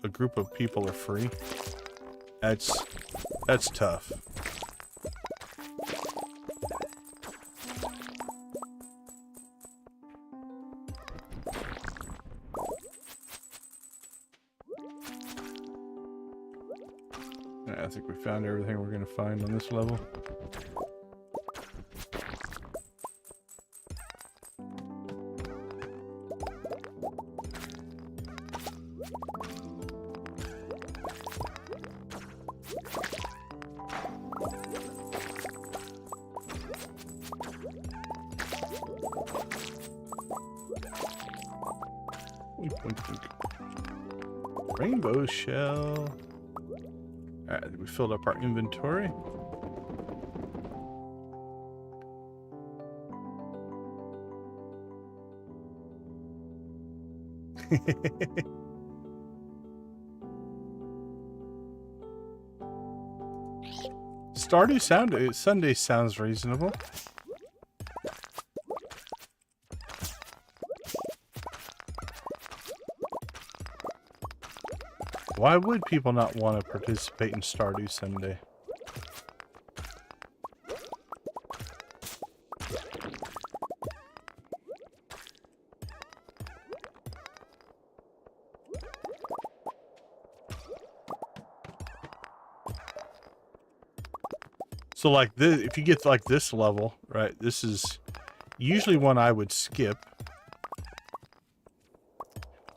A: a group of people are free. That's tough. I think we found everything we're going to find on this level. Rainbow shell. Alright, we filled up our inventory. Stardew Sunday sounds reasonable. Why would people not want to participate in Stardew Sunday? So like this, if you get to like this level, right, this is usually one I would skip.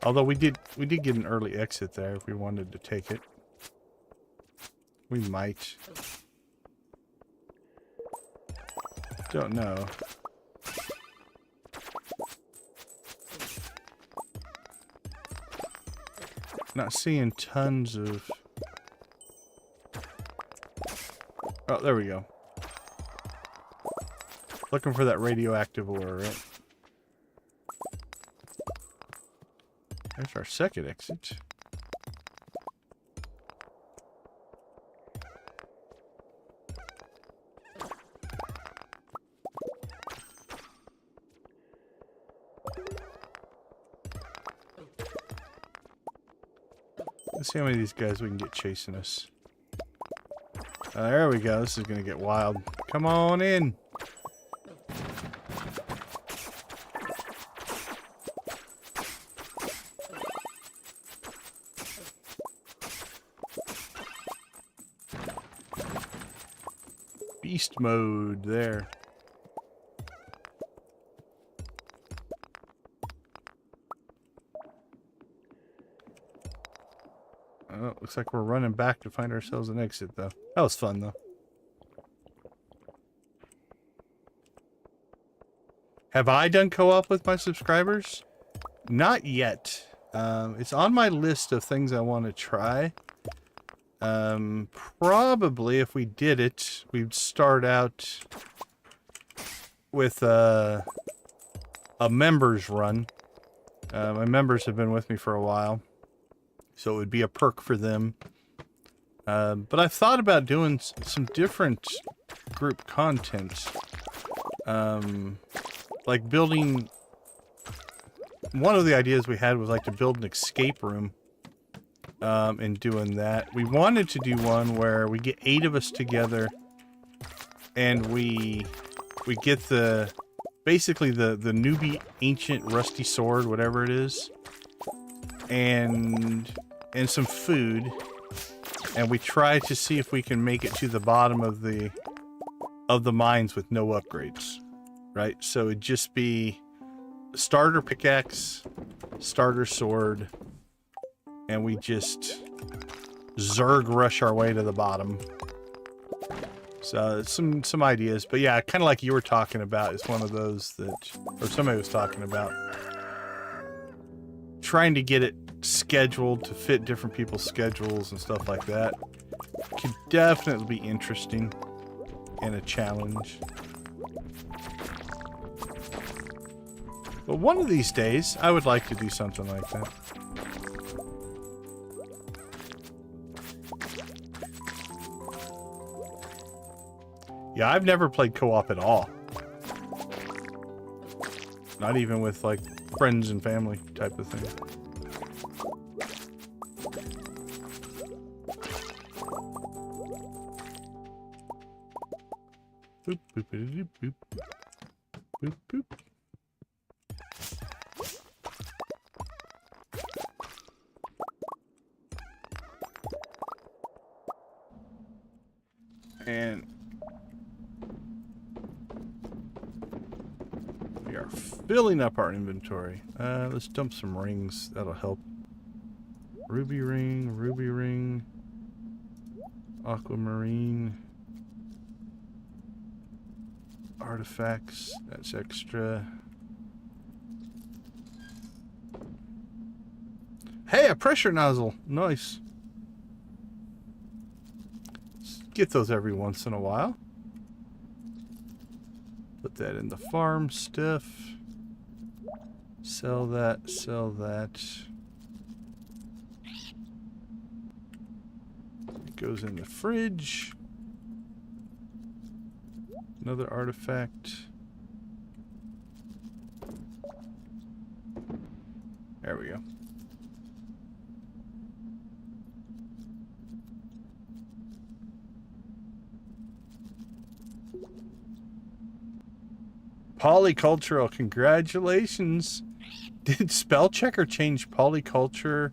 A: Although we did get an early exit there if we wanted to take it. We might. Don't know. Not seeing tons of... Oh, there we go. Looking for that radioactive ore, right? There's our second exit. Let's see how many of these guys we can get chasing us. There we go. This is going to get wild. Come on in. Beast mode there. Oh, looks like we're running back to find ourselves an exit, though. That was fun, though. Have I done co-op with my subscribers? Not yet. It's on my list of things I want to try. Probably if we did it, we'd start out with a members run. My members have been with me for a while, so it would be a perk for them. But I've thought about doing some different group content. Like building... One of the ideas we had was like to build an escape room. And doing that. We wanted to do one where we get 8 of us together and we get the... Basically the newbie ancient rusty sword, whatever it is. And some food. And we try to see if we can make it to the bottom of the mines with no upgrades. Right? So it'd just be starter pickaxe, starter sword, and we just Zerg rush our way to the bottom. So some ideas, but yeah, kind of like you were talking about, it's one of those that, or somebody was talking about, trying to get it scheduled to fit different people's schedules and stuff like that. Could definitely be interesting and a challenge. But one of these days, I would like to do something like that. Yeah, I've never played co-op at all. Not even with, like, friends and family type of thing. Boop, boop, boop, boop, boop, boop. And we are filling up our inventory. Let's dump some rings. That'll help. Ruby ring, aquamarine, artifacts. That's extra. Hey, a pressure nozzle. Nice. Get those every once in a while. Put that in the farm stuff. Sell that, sell that. It goes in the fridge. Another artifact. There we go. Polycultural, congratulations. Did spell checker change polyculture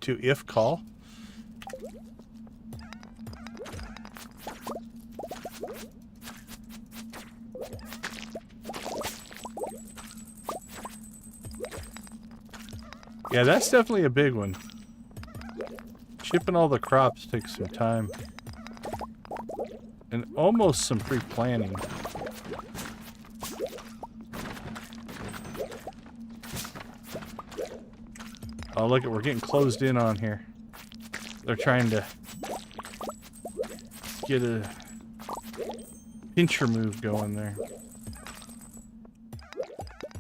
A: to if call? Yeah, that's definitely a big one. Shipping all the crops takes some time. And almost some pre-planning. Oh, look, we're getting closed in on here. They're trying to get a pincher move going there.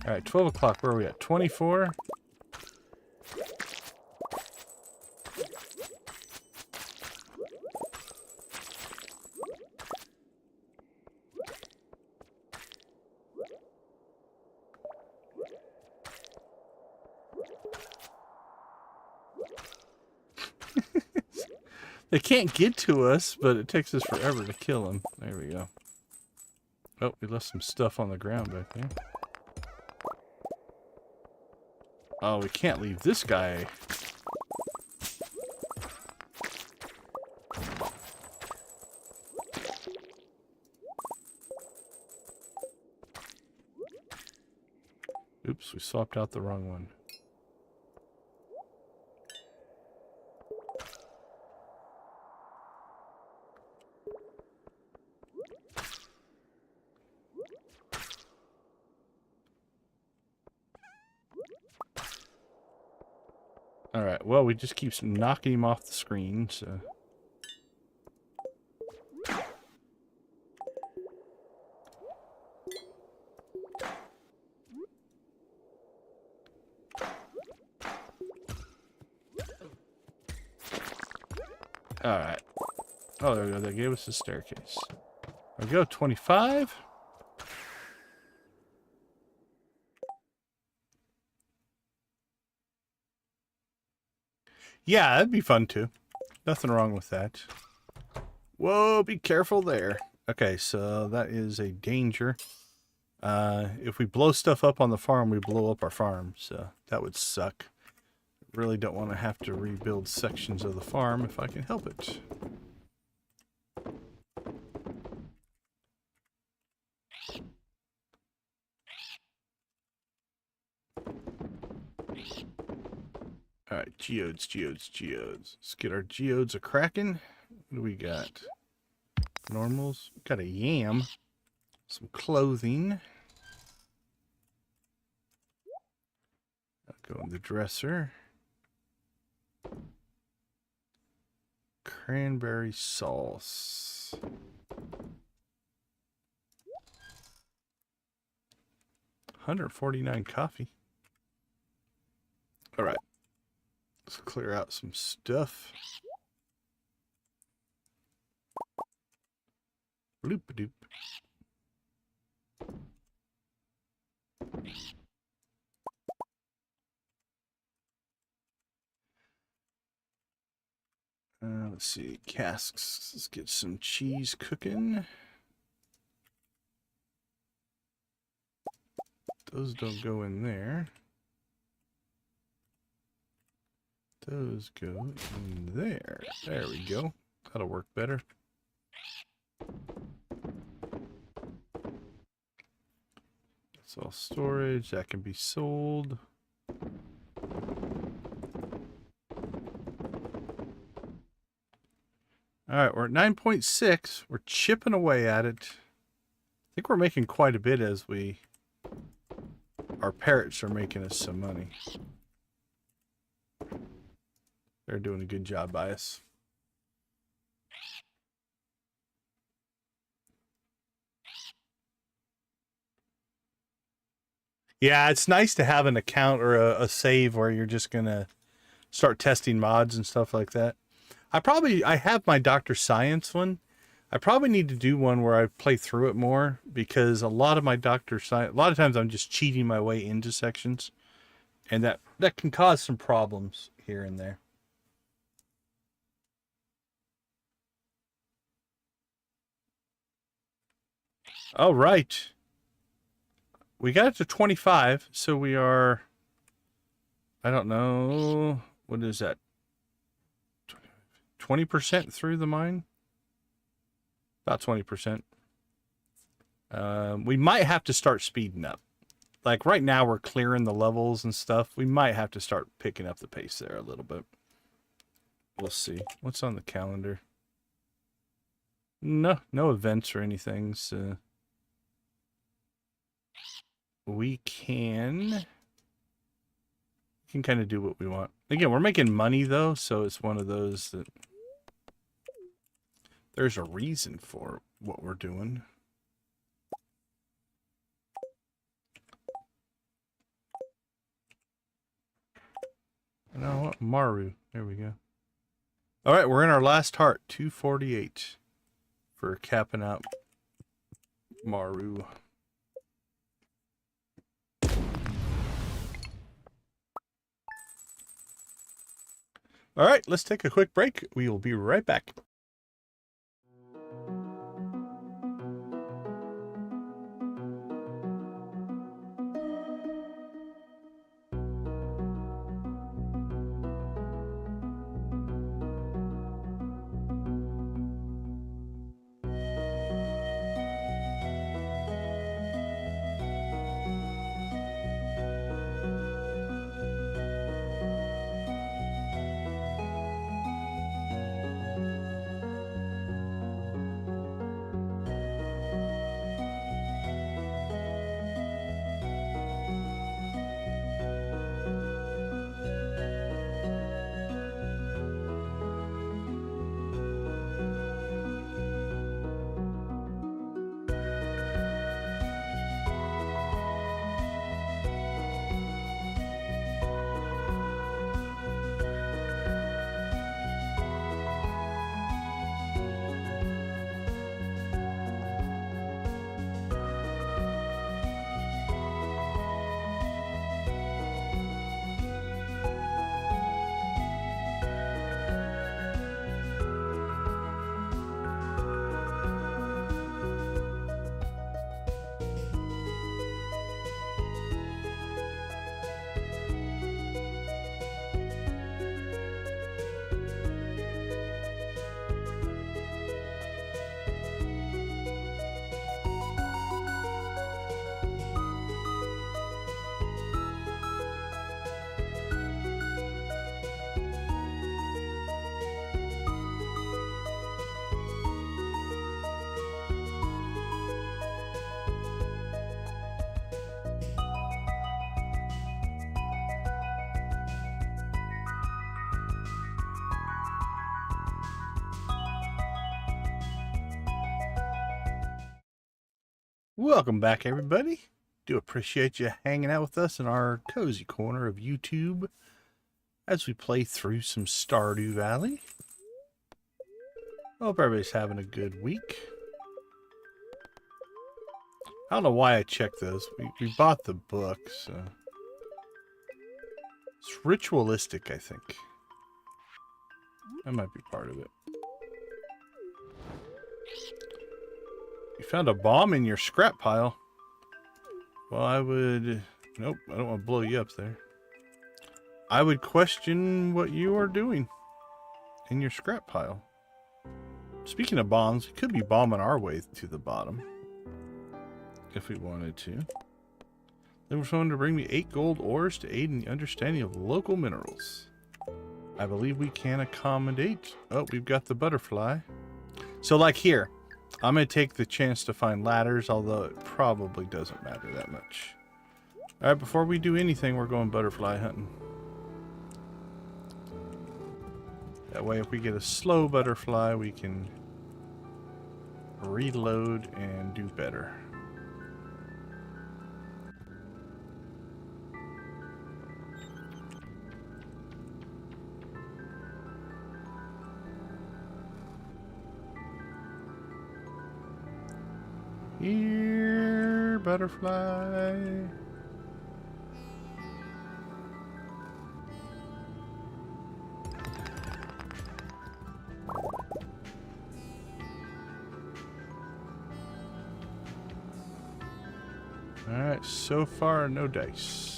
A: Alright, 12 o'clock. Where are we at? 24? They can't get to us, but it takes us forever to kill them. There we go. Oh, we left some stuff on the ground back there. Oh, we can't leave this guy. Oops, we swapped out the wrong one. Alright, well, we just keep knocking him off the screen, so... Alright. Oh, there we go. They gave us a staircase. There we go, 25. Yeah, that'd be fun too. Nothing wrong with that. Whoa, be careful there. Okay, so that is a danger. If we blow stuff up on the farm, we blow up our farm, so that would suck. Really don't want to have to rebuild sections of the farm if I can help it. Alright, geodes, geodes, geodes. Let's get our geodes a-cracking. What do we got? Normals. Got a yam. Some clothing. That'll go in the dresser. Cranberry sauce. $149 coffee. Alright. Let's clear out some stuff. Bloop-a-doop. Let's see. Casks. Let's get some cheese cooking. Those don't go in there. Those go in there. There we go. That'll work better. That's all storage. That can be sold. Alright, we're at 9.6. We're chipping away at it. I think we're making quite a bit as our parrots are making us some money. They're doing a good job by us. Yeah, it's nice to have an account or a save where you're just gonna start testing mods and stuff like that. I have my Dr. Science one. I probably need to do one where I play through it more, because a lot of my a lot of times I'm just cheating my way into sections, and that can cause some problems here and there. All right. We got it to 25, so we are, I don't know, what is that? 20% through the mine? About 20%. We might have to start speeding up. Like right now we're clearing the levels and stuff. We might have to start picking up the pace there a little bit. We'll see. What's on the calendar? No events or anything, so we can kind of do what we want. Again, we're making money though, so it's one of those that there's a reason for what we're doing. No, Maru. There we go. All right, we're in our last heart, 248 for capping out Maru. All right, let's take a quick break. We will be right back. Welcome back, everybody. Do appreciate you hanging out with us in our cozy corner of YouTube as we play through some Stardew Valley. Hope everybody's having a good week. I don't know why I checked those. We bought the book, so it's ritualistic, I think. That might be part of it. You found a bomb in your scrap pile. Well, I would... Nope, I don't want to blow you up there. I would question what you are doing in your scrap pile. Speaking of bombs, we could be bombing our way to the bottom. If we wanted to. Then we're going to bring me 8 gold ores to aid in the understanding of local minerals. I believe we can accommodate... Oh, we've got the butterfly. So like here... I'm going to take the chance to find ladders, although it probably doesn't matter that much. Alright, before we do anything, we're going butterfly hunting. That way, if we get a slow butterfly, we can reload and do better. Here, butterfly. Alright, so far no dice.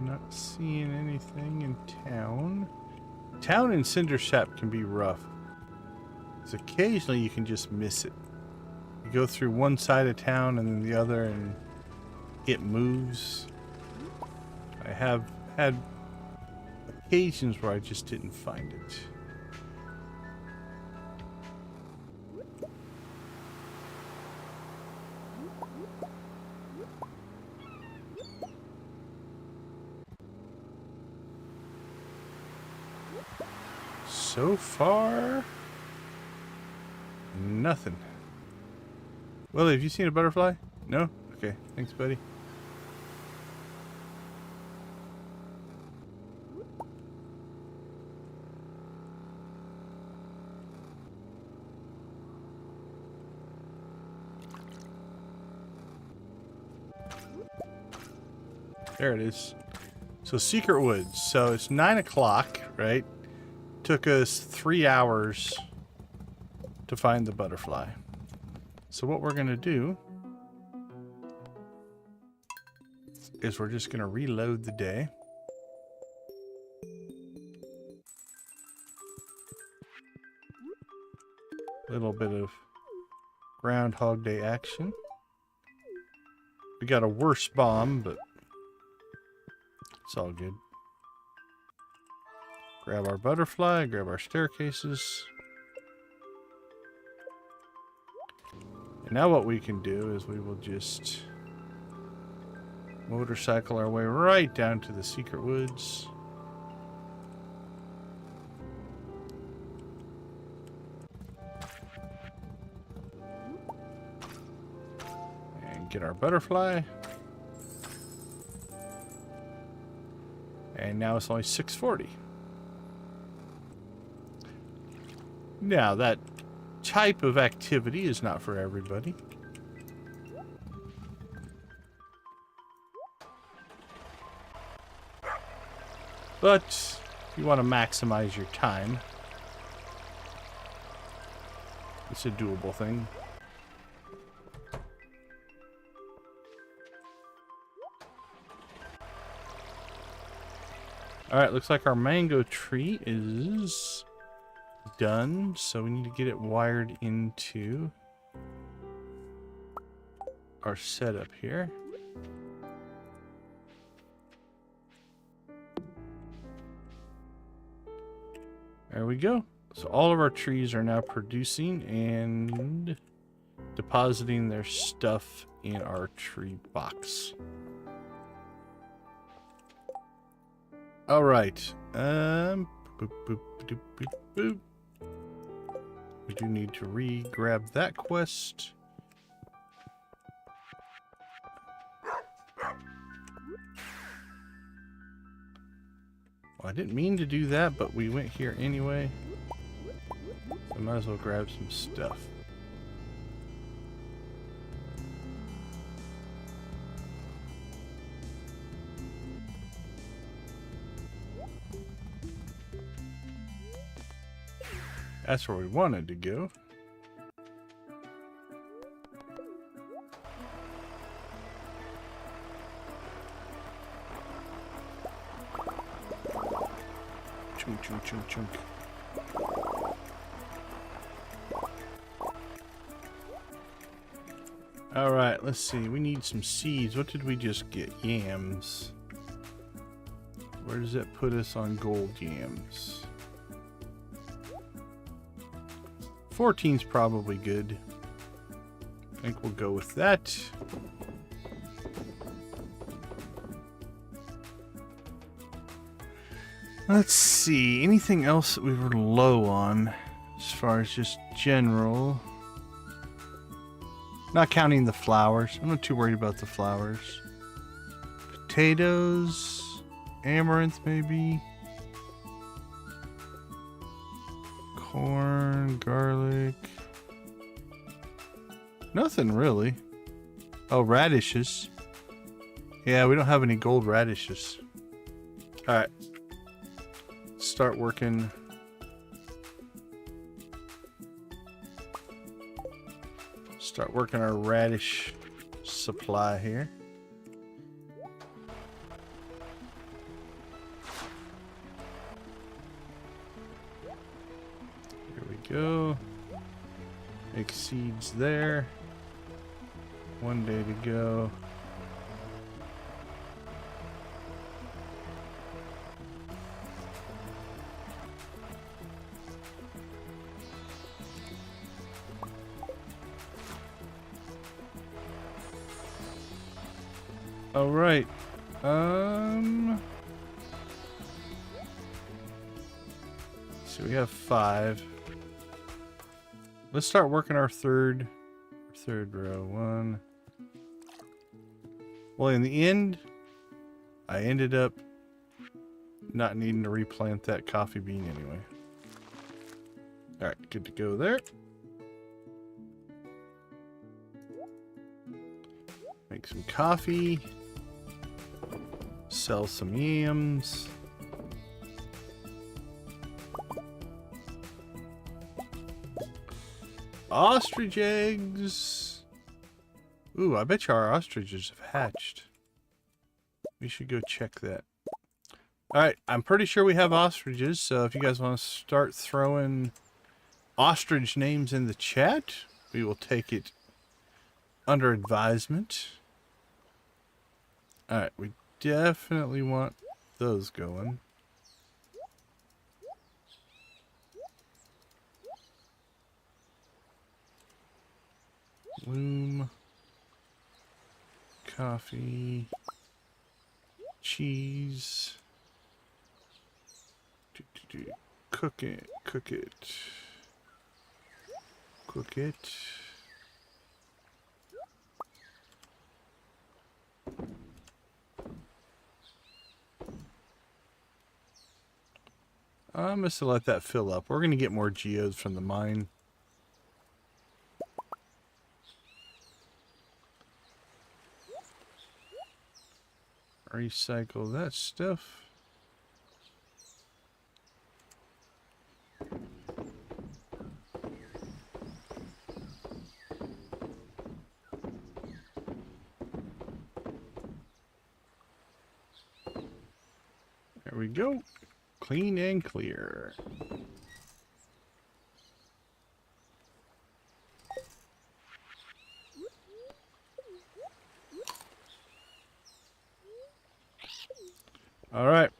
A: Not seeing anything in town. Town and Cindersap can be rough, because occasionally you can just miss it. You go through one side of town and then the other and it moves. I have had occasions where I just didn't find it. So far, nothing. Willie, have you seen a butterfly? No? Okay, thanks, buddy. There it is. So Secret Woods. So it's 9 o'clock, right? Took us 3 hours to find the butterfly. So what we're gonna do is we're just gonna reload the day. Little bit of Groundhog Day action. We got a worse bomb, but it's all good. Grab our butterfly, grab our staircases. And now what we can do is we will just motorcycle our way right down to the Secret Woods. And get our butterfly. And now it's only 6:40. Now, that type of activity is not for everybody. But if you want to maximize your time, it's a doable thing. Alright, looks like our mango tree is done, so we need to get it wired into our setup here. There we go. So all of our trees are now producing and depositing their stuff in our tree box. All right. Boop, boop, boop, boop, boop. We do need to re-grab that quest. Well, I didn't mean to do that, but we went here anyway. So I might as well grab some stuff. That's where we wanted to go. Chunk, chunk, chunk, chunk. All right, let's see. We need some seeds. What did we just get? Yams. Where does that put us on gold yams? 14's probably good. I think we'll go with that. Let's see. Anything else that we were low on as far as just general? Not counting the flowers. I'm not too worried about the flowers. Potatoes, amaranth maybe. Corn, garlic. Nothing really. Oh, radishes. Yeah, we don't have any gold radishes. Alright. Start working. Start working our radish supply here. Here we go. Make seeds there. 1 day to go. All right. So we have 5. Let's start working our third row. 1. Well, in the end, I ended up not needing to replant that coffee bean anyway. All right, good to go there. Make some coffee. Sell some yams. Ostrich eggs. Ooh, I bet you our ostriches have hatched. We should go check that. Alright, I'm pretty sure we have ostriches, so if you guys want to start throwing ostrich names in the chat, we will take it under advisement. Alright, we definitely want those going. Loom. Coffee. Cheese. Cook it. Cook it. Cook it. I must have let that fill up. We're going to get more geodes from the mine. Recycle that stuff. There we go. Clean and clear. All right.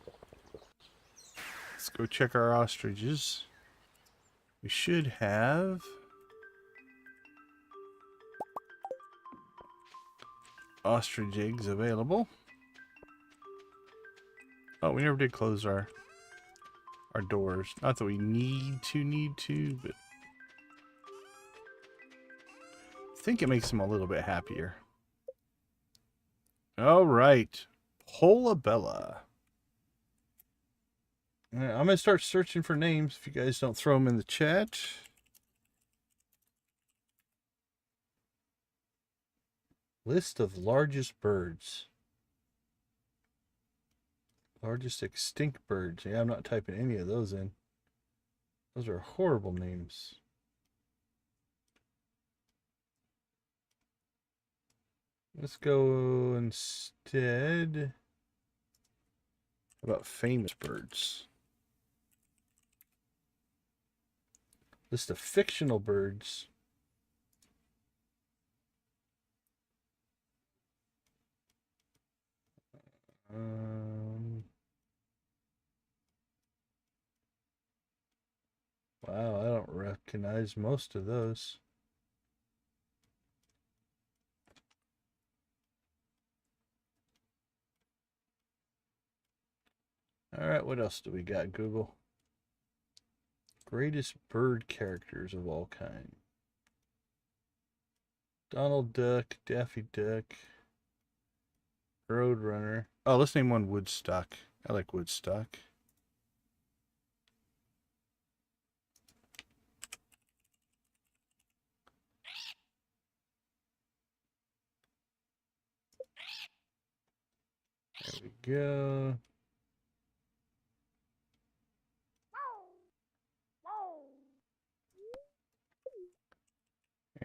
A: Let's go check our ostriches. We should have ostrich eggs available. Oh, we never did close our doors. Not that we need to, but I think it makes them a little bit happier. All right. Polabella. I'm going to start searching for names if you guys don't throw them in the chat. List of largest birds. Largest extinct birds. Yeah, I'm not typing any of those in. Those are horrible names. Let's go instead. How about famous birds? List of fictional birds. Wow, I don't recognize most of those. All right, what else do we got, Google? Greatest bird characters of all kind. Donald Duck, Daffy Duck, Roadrunner. Oh, let's name one Woodstock. I like Woodstock. There we go.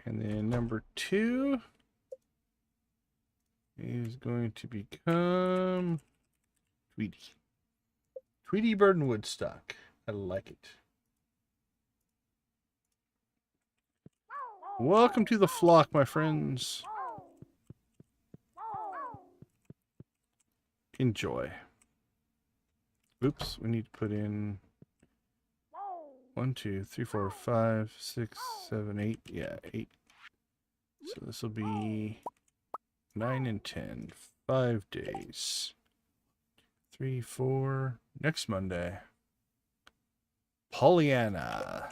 A: And then number 2 is going to become Tweety. Tweety Bird and Woodstock. I like it. Welcome to the flock, my friends. Enjoy. Oops, we need to put in 1, 2, 3, 4, 5, 6, 7, 8. Yeah, 8. So this will be 9 and 10. 5 days. 3, 4. Next Monday. Pollyanna.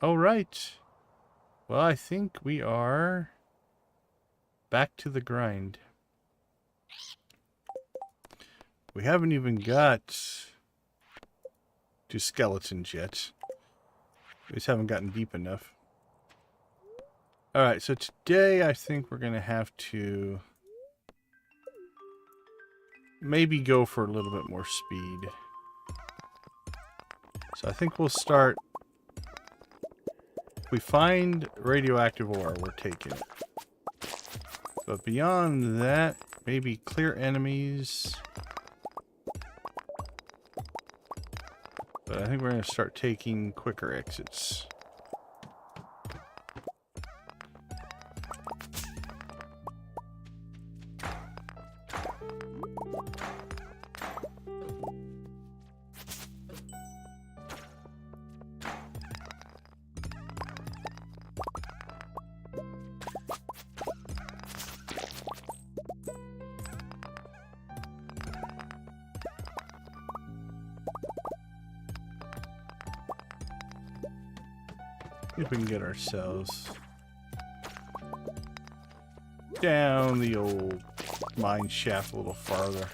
A: All right. Well, I think we are back to the grind. We haven't even got to skeletons yet. We just haven't gotten deep enough. Alright, so today I think we're going to have to maybe go for a little bit more speed. So I think we'll start. If we find radioactive ore, we're taking it. But beyond that, maybe clear enemies. But I think we're going to start taking quicker exits. See if we can get ourselves down the old mine shaft a little farther.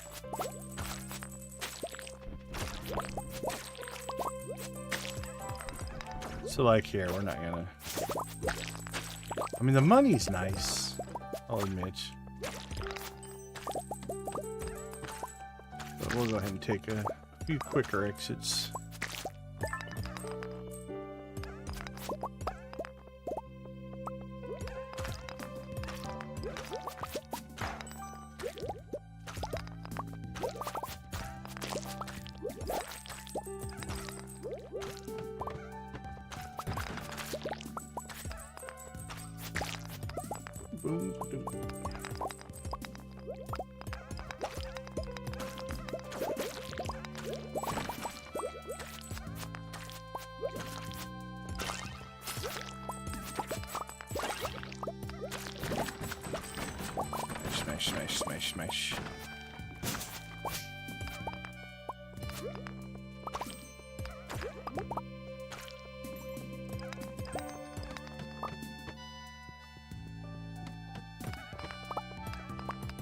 A: So like here, we're not gonna... I mean, the money's nice, I'll admit. But we'll go ahead and take a few quicker exits. Boom, boom. Smash, smash, smash, smash.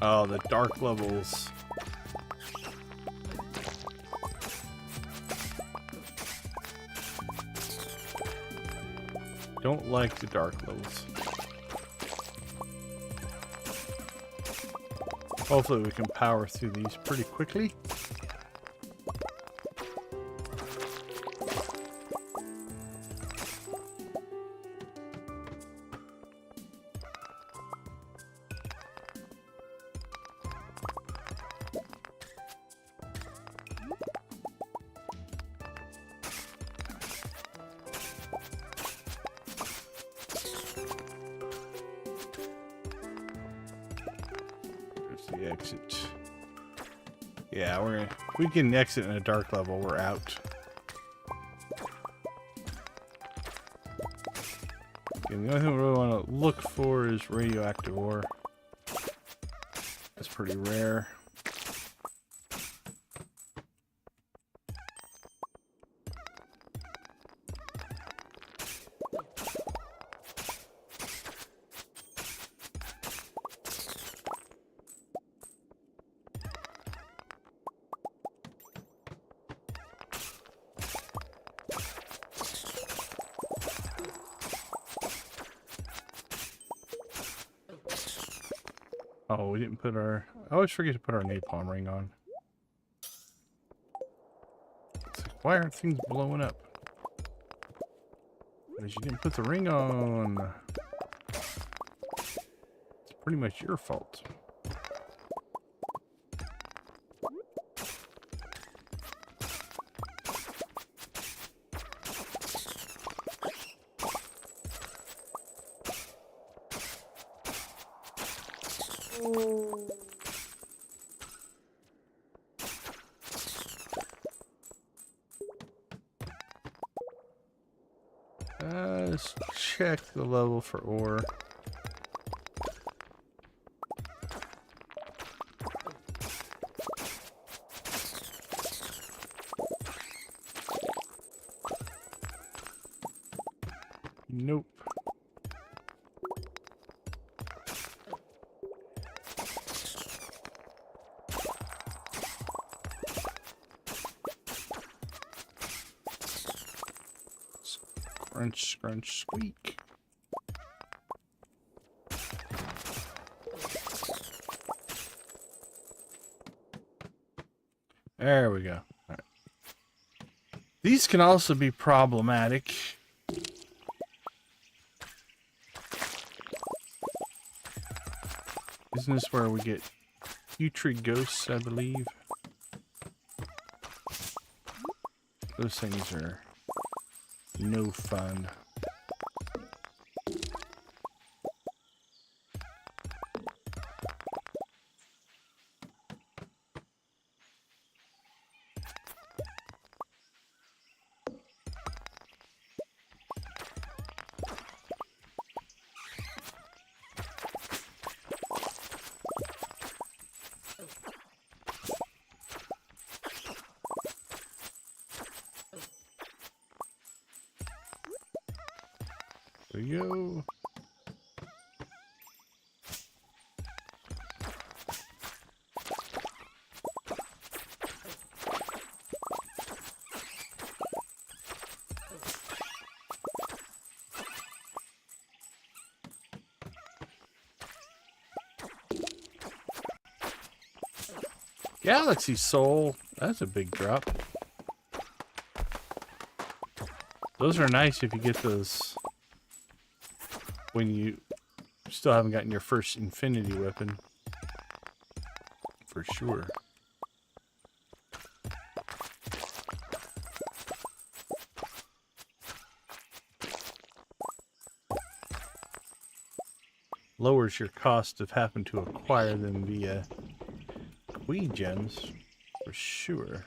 A: Oh, the dark levels. Don't like the dark levels. Hopefully we can power through these pretty quickly. The exit. Yeah, if we can exit in a dark level, we're out. Get thing. The only thing we really want to look for is radioactive ore. That's pretty rare. Oh, we didn't put our... I always forget to put our napalm ring on. It's like, why aren't things blowing up? Because you didn't put the ring on. It's pretty much your fault. Let's check the level for ore. Nope. Crunch, scrunch, squeak. There we go. All right. These can also be problematic. Isn't this where we get putrid ghosts, I believe? Those things are no fun. There we go. Galaxy Soul. That's a big drop. Those are nice if you get those when you still haven't gotten your first infinity weapon. For sure. Lowers your cost of having to acquire them via Queen gems, for sure.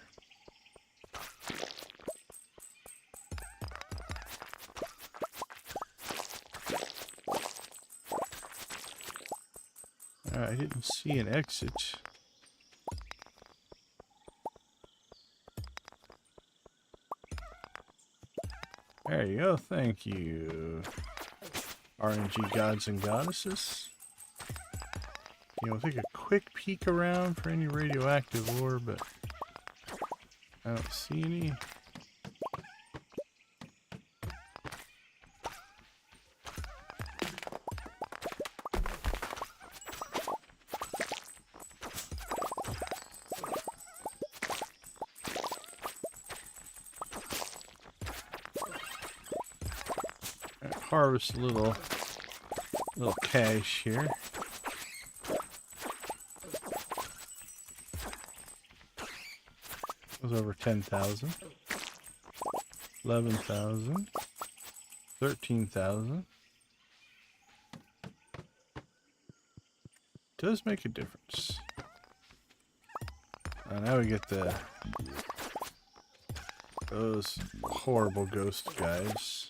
A: I didn't see an exit. There you go, thank you. RNG gods and goddesses. You know, take a quick peek around for any radioactive ore, but I don't see any. Harvest a little cash here. It was over 10,000, 11,000, 13,000. Does make a difference. Now we get those horrible ghost guys.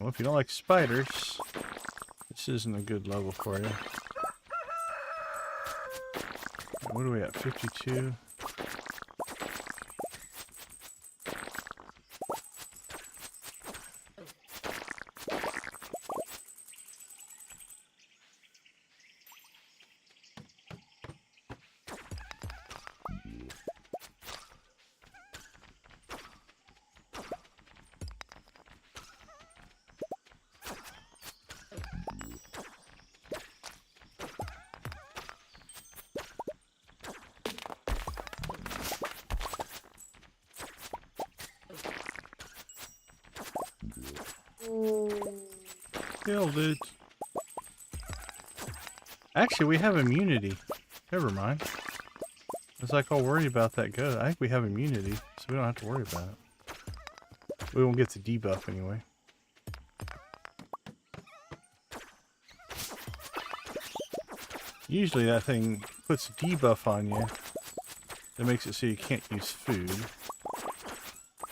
A: Well, if you don't like spiders, this isn't a good level for you. What are we at? 52? Killed it. Actually, we have immunity. Never mind. It's like I'll worry about that goat. I think we have immunity, so we don't have to worry about it. We won't get the debuff anyway. Usually that thing puts a debuff on you that makes it so you can't use food.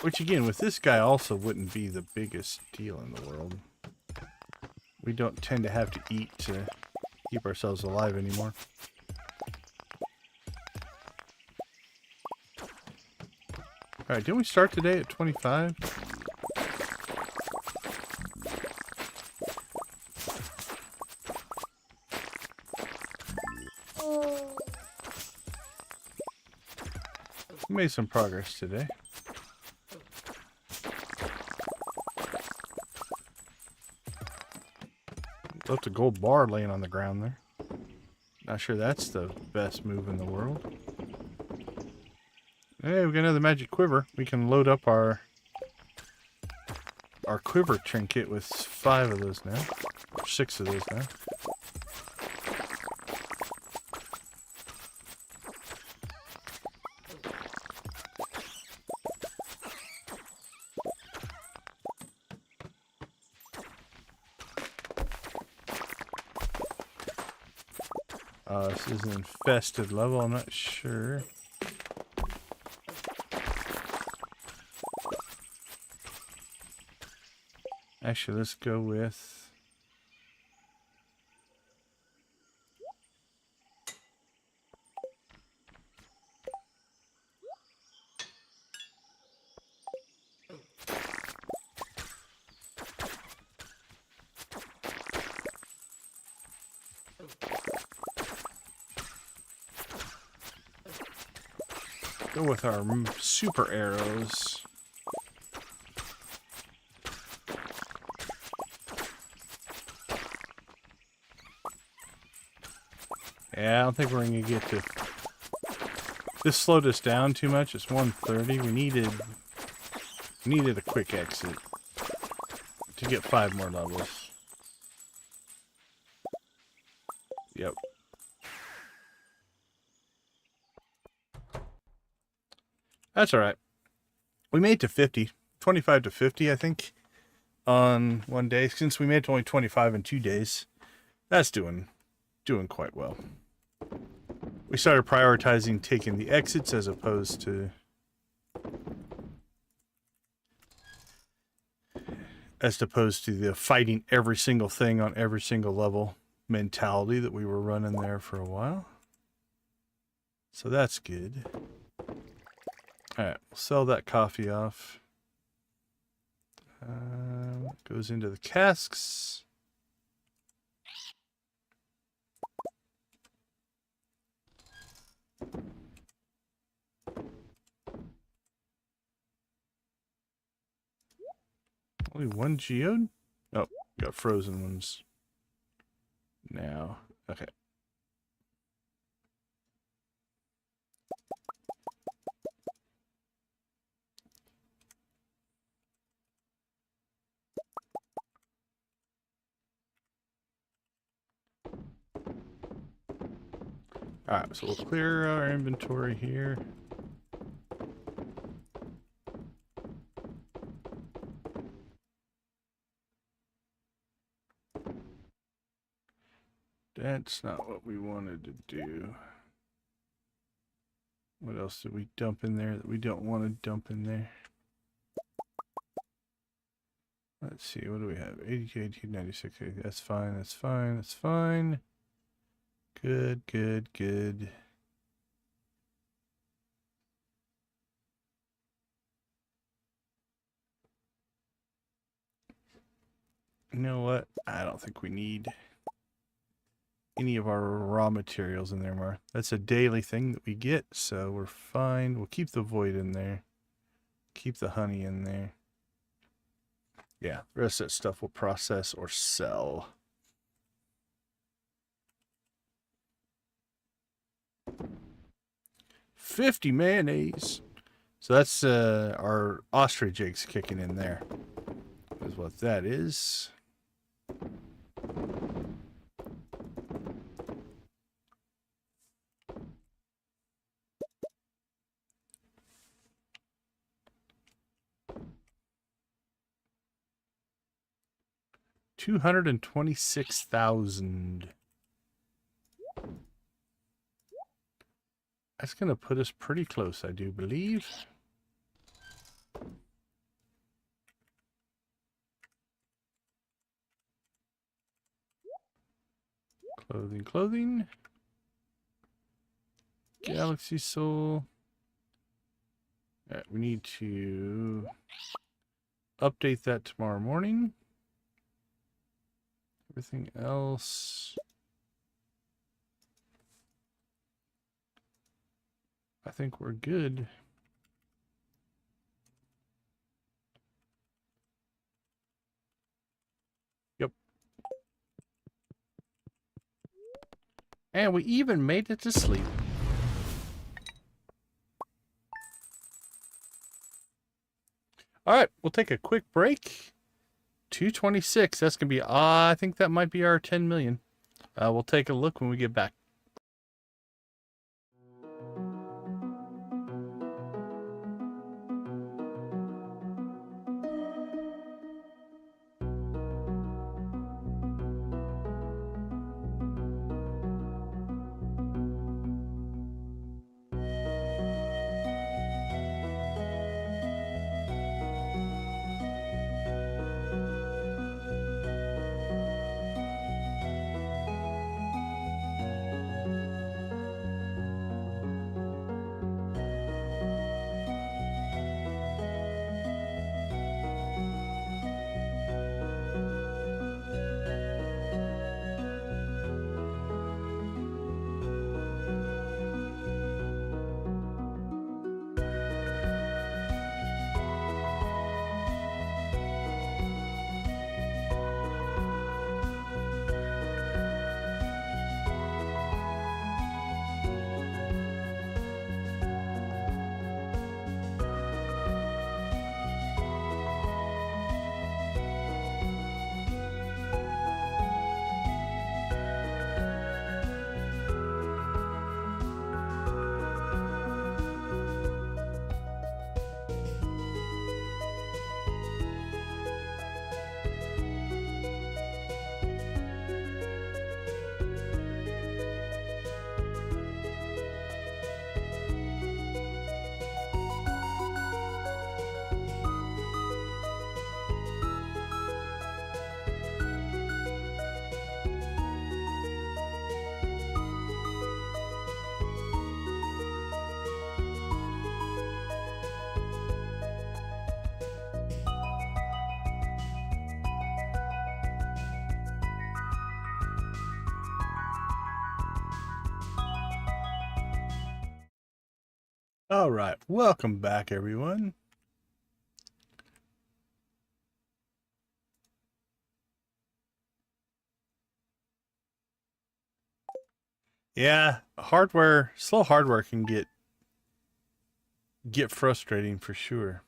A: Which again, with this guy also wouldn't be the biggest deal in the world. We don't tend to have to eat to keep ourselves alive anymore. Alright, didn't we start today at 25? We made some progress today. Left a gold bar laying on the ground there. Not sure that's the best move in the world. Hey, we got another magic quiver. We can load up our quiver trinket with 5 of those now. Or 6 of those now. This is an infested level, I'm not sure. Actually, let's go with... go with our super arrows. Yeah, I don't think we're going to get to... This slowed us down too much. It's 1:30. We needed a quick exit to get 5 more levels. Yep. That's alright. We made it to 50. 25 to 50, I think, on one day. Since we made it to only 25 in 2 days, that's doing quite well. We started prioritizing taking the exits as opposed to the fighting every single thing on every single level mentality that we were running there for a while. So that's good. Alright, we'll sell that coffee off. Goes into the casks. Only 1 geode? Oh, got frozen ones now. Okay. Alright, so we'll clear our inventory here. That's not what we wanted to do. What else did we dump in there that we don't want to dump in there? Let's see, what do we have? 82, 82, 96, 80. That's fine, that's fine, that's fine. Good, good, good. You know what? I don't think we need any of our raw materials in there more. That's a daily thing that we get, so we're fine. We'll keep the void in there. Keep the honey in there. Yeah, the rest of that stuff we'll process or sell. $50 mayonnaise. So that's our ostrich eggs kicking in there. Is what that is. $226,000. That's going to put us pretty close, I do believe. Clothing, clothing. Galaxy Soul. All right, we need to update that tomorrow morning. Everything else, I think we're good. Yep. And we even made it to sleep. All right, we'll take a quick break. 226. That's going to be, I think that might be our 10 million. We'll take a look when we get back. All right, welcome back, everyone. Yeah, slow hardware can get frustrating for sure.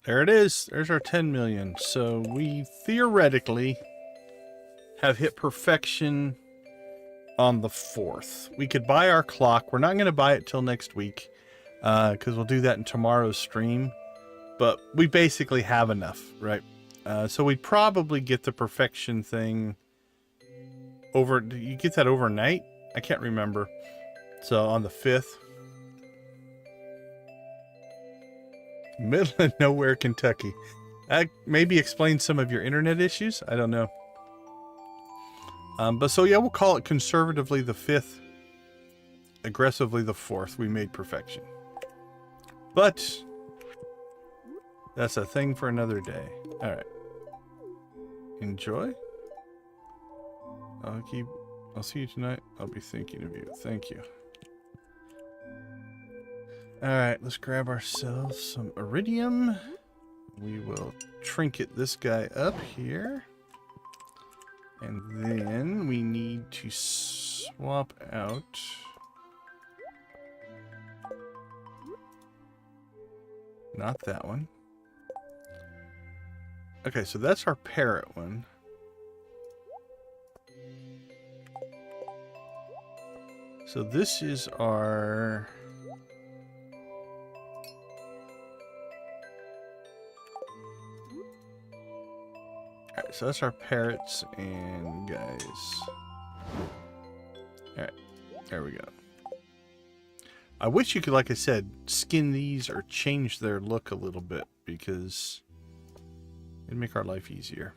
A: There it is. There's our 10 million. So we theoretically have hit perfection on the 4th. We could buy our clock. We're not going to buy it till next week because we'll do that in tomorrow's stream. But we basically have enough, right? So we'd probably get the perfection thing over. Do you get that overnight? I can't remember. So on the 5th. Middle of nowhere, Kentucky. That maybe explains some of your internet issues. I don't know. But so yeah, we'll call it conservatively the 5th, aggressively the 4th. We made perfection. But that's a thing for another day. All right. Enjoy. I'll see you tonight. I'll be thinking of you. Thank you. All right, let's grab ourselves some iridium. We will trinket this guy up here. And then we need to swap out. Not that one. Okay, so that's our parrot one. So this is our... Alright, so that's our parrots and guys. Alright, there we go. I wish you could, like I said, skin these or change their look a little bit, because it'd make our life easier.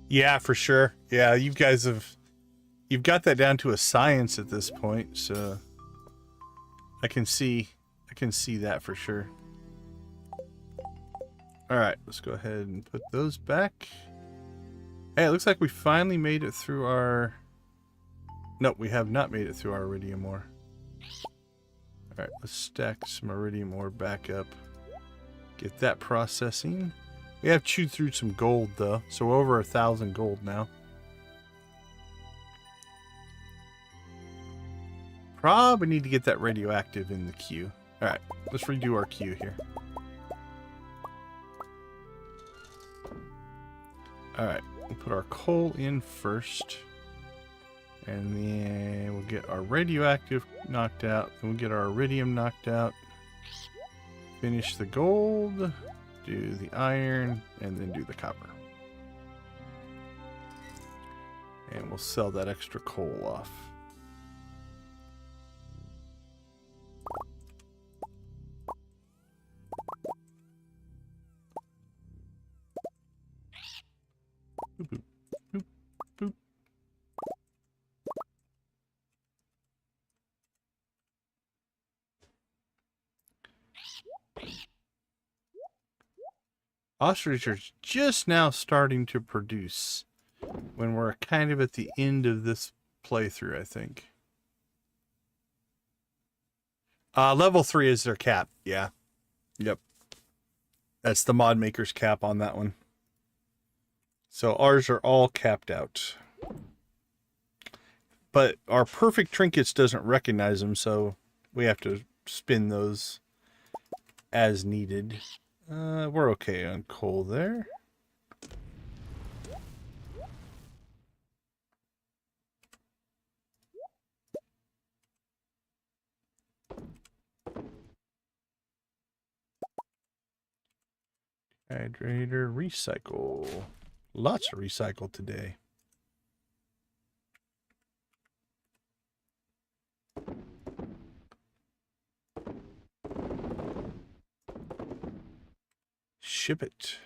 A: Yeah, for sure. Yeah, you guys you've got that down to a science at this point, so I can see that for sure. All right, let's go ahead and put those back. Hey, it looks like we finally made it through our... Nope, we have not made it through our iridium ore. All right, let's stack some iridium ore back up. Get that processing. We have chewed through some gold, though, so we're over 1,000 gold now. Probably need to get that radioactive in the queue. All right, let's redo our queue here. All right, we'll put our coal in first. And then we'll get our radioactive knocked out. Then we'll get our iridium knocked out. Finish the gold. Do the iron, and then do the copper. And we'll sell that extra coal off. Boop, boop, boop, boop. Ostrich are just now starting to produce when we're kind of at the end of this playthrough, I think. Level 3 is their cap. Yeah. Yep. That's the mod maker's cap on that one. So ours are all capped out. But our perfect trinkets doesn't recognize them, so we have to spin those as needed. We're okay on coal there. Hydrator, recycle. Lots of recycle today. Ship it.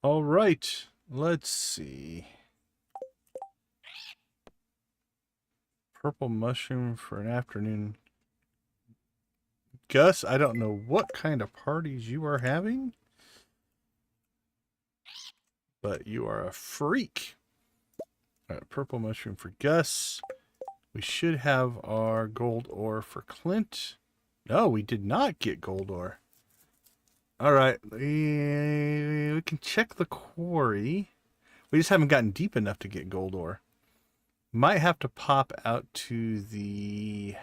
A: All right, let's see. Purple mushroom for an afternoon. Gus, I don't know what kind of parties you are having, but you are a freak. All right, purple mushroom for Gus. We should have our gold ore for Clint. No, we did not get gold ore. All right, we can check the quarry. We just haven't gotten deep enough to get gold ore. Might have to pop out to the...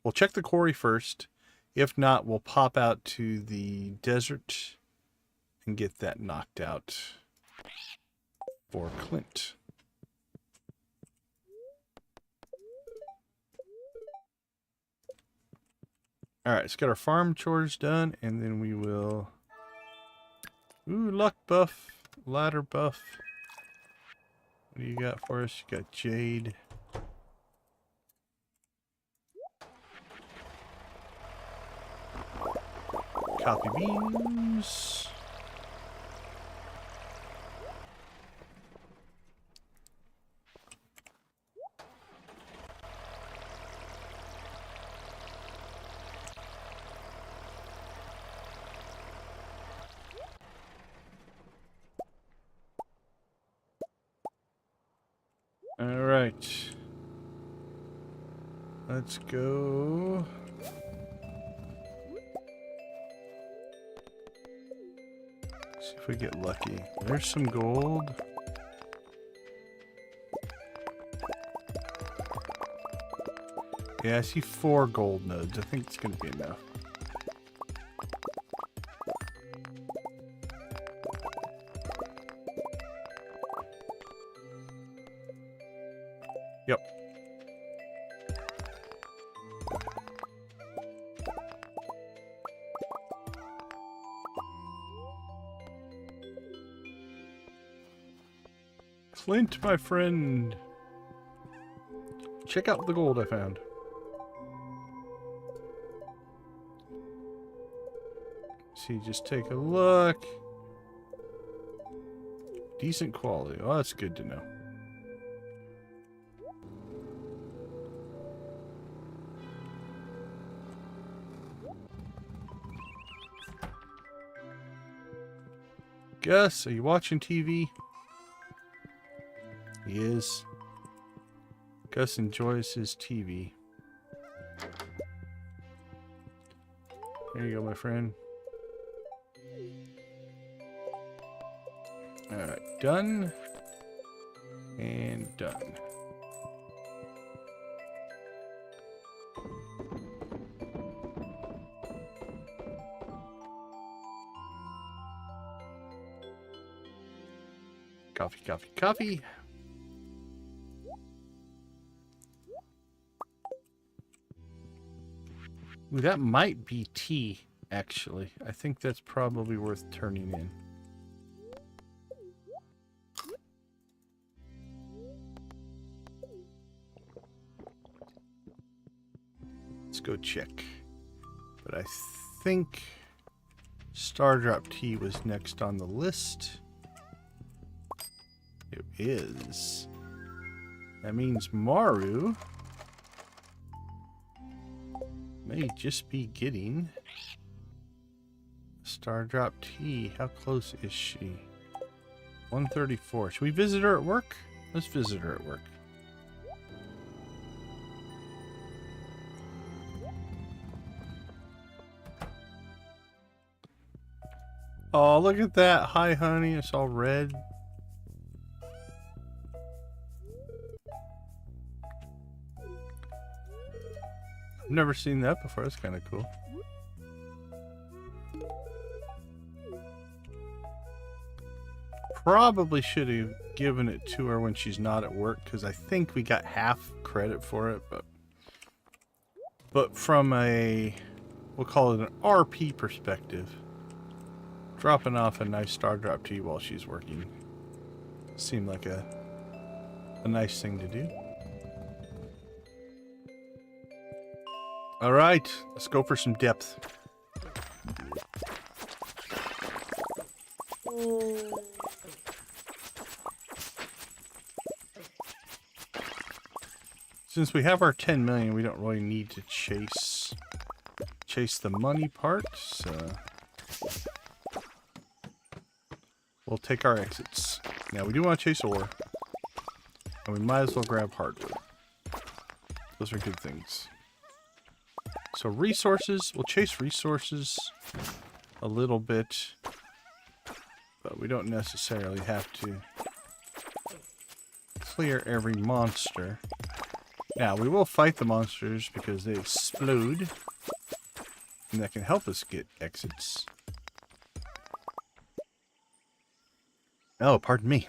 A: We'll check the quarry first. If not, we'll pop out to the desert and get that knocked out for Clint. All right, let's get our farm chores done, and then we will Ooh, luck buff, ladder buff. What do you got for us? You got jade. Copy beans. All right. Let's go. See if we get lucky. There's some gold. Yeah, I see 4 gold nodes. I think it's going to be enough. Yep. Clint, my friend. Check out the gold I found. See, just take a look. Decent quality. Oh, that's good to know. Gus, are you watching TV? He is. Gus enjoys his TV. There you go, my friend. Alright, done. And done. Coffee, coffee, coffee. Ooh, that might be tea, actually. I think that's probably worth turning in. Let's go check. But I think Stardewd tea was next on the list. It is. That means Maru may just be getting Stardewd tea. How close is she? 134. Should we visit her at work? Let's visit her at work. Oh, look at that. Hi, honey. It's all red. I've never seen that before. That's kind of cool. Probably should have given it to her when she's not at work, because I think we got half credit for it, but from a, we'll call it an RP perspective, dropping off a nice Stardewd tea while she's working seemed like a nice thing to do. All right, let's go for some depth. Since we have our 10 million, we don't really need to chase the money part, so we'll take our exits. Now, we do want to chase ore, and we might as well grab hardwood. Those are good things. So resources, we'll chase resources a little bit, but we don't necessarily have to clear every monster. Now, we will fight the monsters because they explode, and that can help us get exits. Oh, pardon me.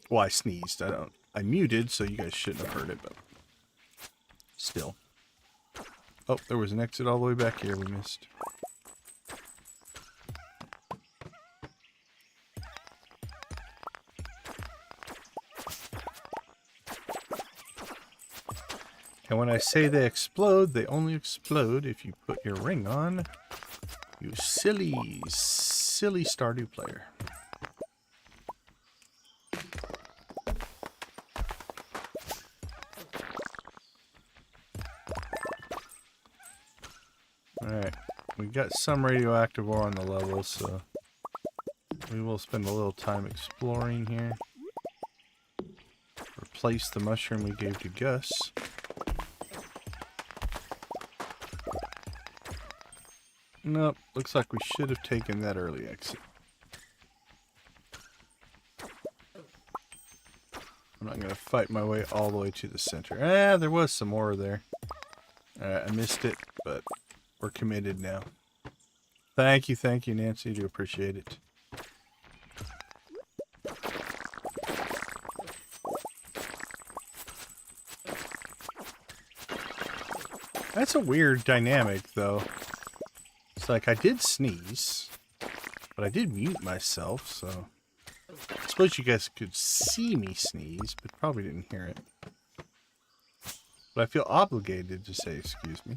A: Well, I sneezed. I muted, so you guys shouldn't have heard it, but still. Oh, there was an exit all the way back here we missed. And when I say they explode, they only explode if you put your ring on. You silly, silly Stardew player. Alright, we got some radioactive ore on the level, so we will spend a little time exploring here. Replace the mushroom we gave to Gus. Nope, looks like we should have taken that early exit. I'm not going to fight my way all the way to the center. Ah, there was some more there. I missed it, but we're committed now. Thank you, Nancy. I do appreciate it. That's a weird dynamic, though. It's like I did sneeze, but I did mute myself, so I suppose you guys could see me sneeze, but probably didn't hear it. But I feel obligated to say excuse me.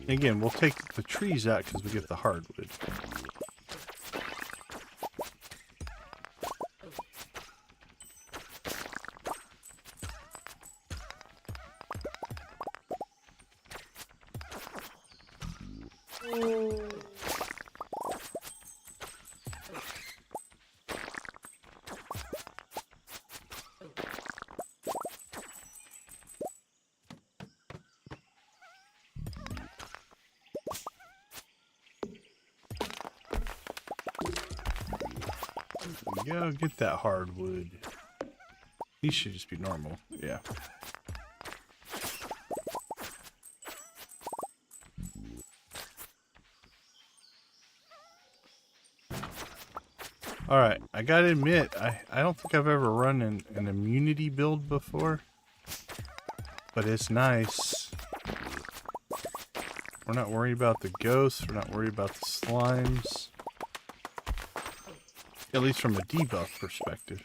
A: Again, we'll take the trees out because we get the hardwood. Go get that hardwood. These should just be normal. Yeah. Alright, I gotta admit, I don't think I've ever run an immunity build before. But it's nice. We're not worried about the ghosts, we're not worried about the slimes. At least from a debuff perspective.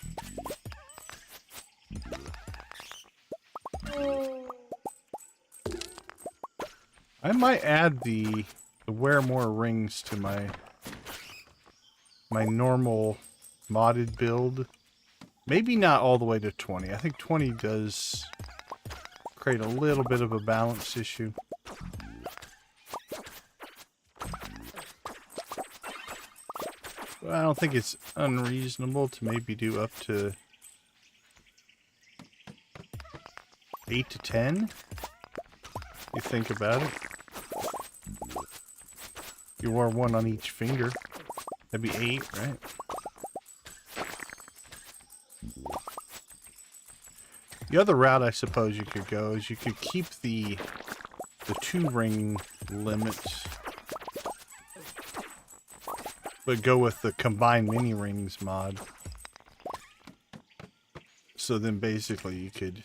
A: I might add the wear more rings to my normal modded build. Maybe not all the way to 20. I think 20 does create a little bit of a balance issue. I don't think it's unreasonable to maybe do up to 8 to 10. You think about it. You wore one on each finger. That'd be 8, right? The other route I suppose you could go is you could keep the 2-ring limit, but go with the combined mini rings mod. So then basically you could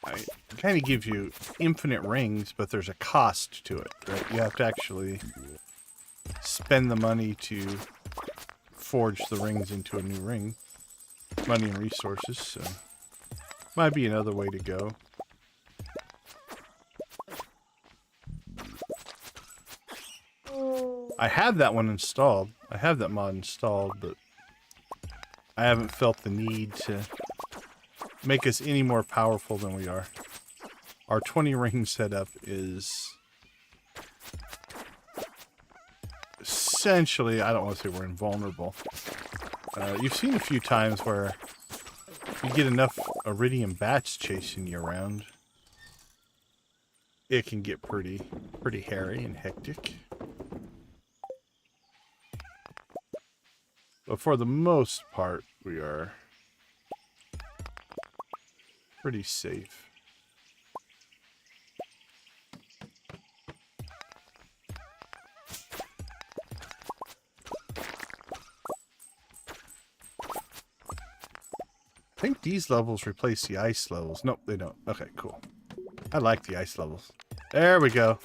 A: it kind of gives you infinite rings, but there's a cost to it, right? You have to actually spend the money to forge the rings into a new ring. Money and resources, so might be another way to go. I have that one installed. I have that mod installed, but I haven't felt the need to make us any more powerful than we are. Our 20 ring setup is essentially, I don't want to say we're invulnerable. You've seen a few times where you get enough iridium bats chasing you around. It can get pretty hairy and hectic. But for the most part, we are pretty safe. I think these levels replace the ice levels. Nope, they don't. Okay, cool. I like the ice levels. There we go.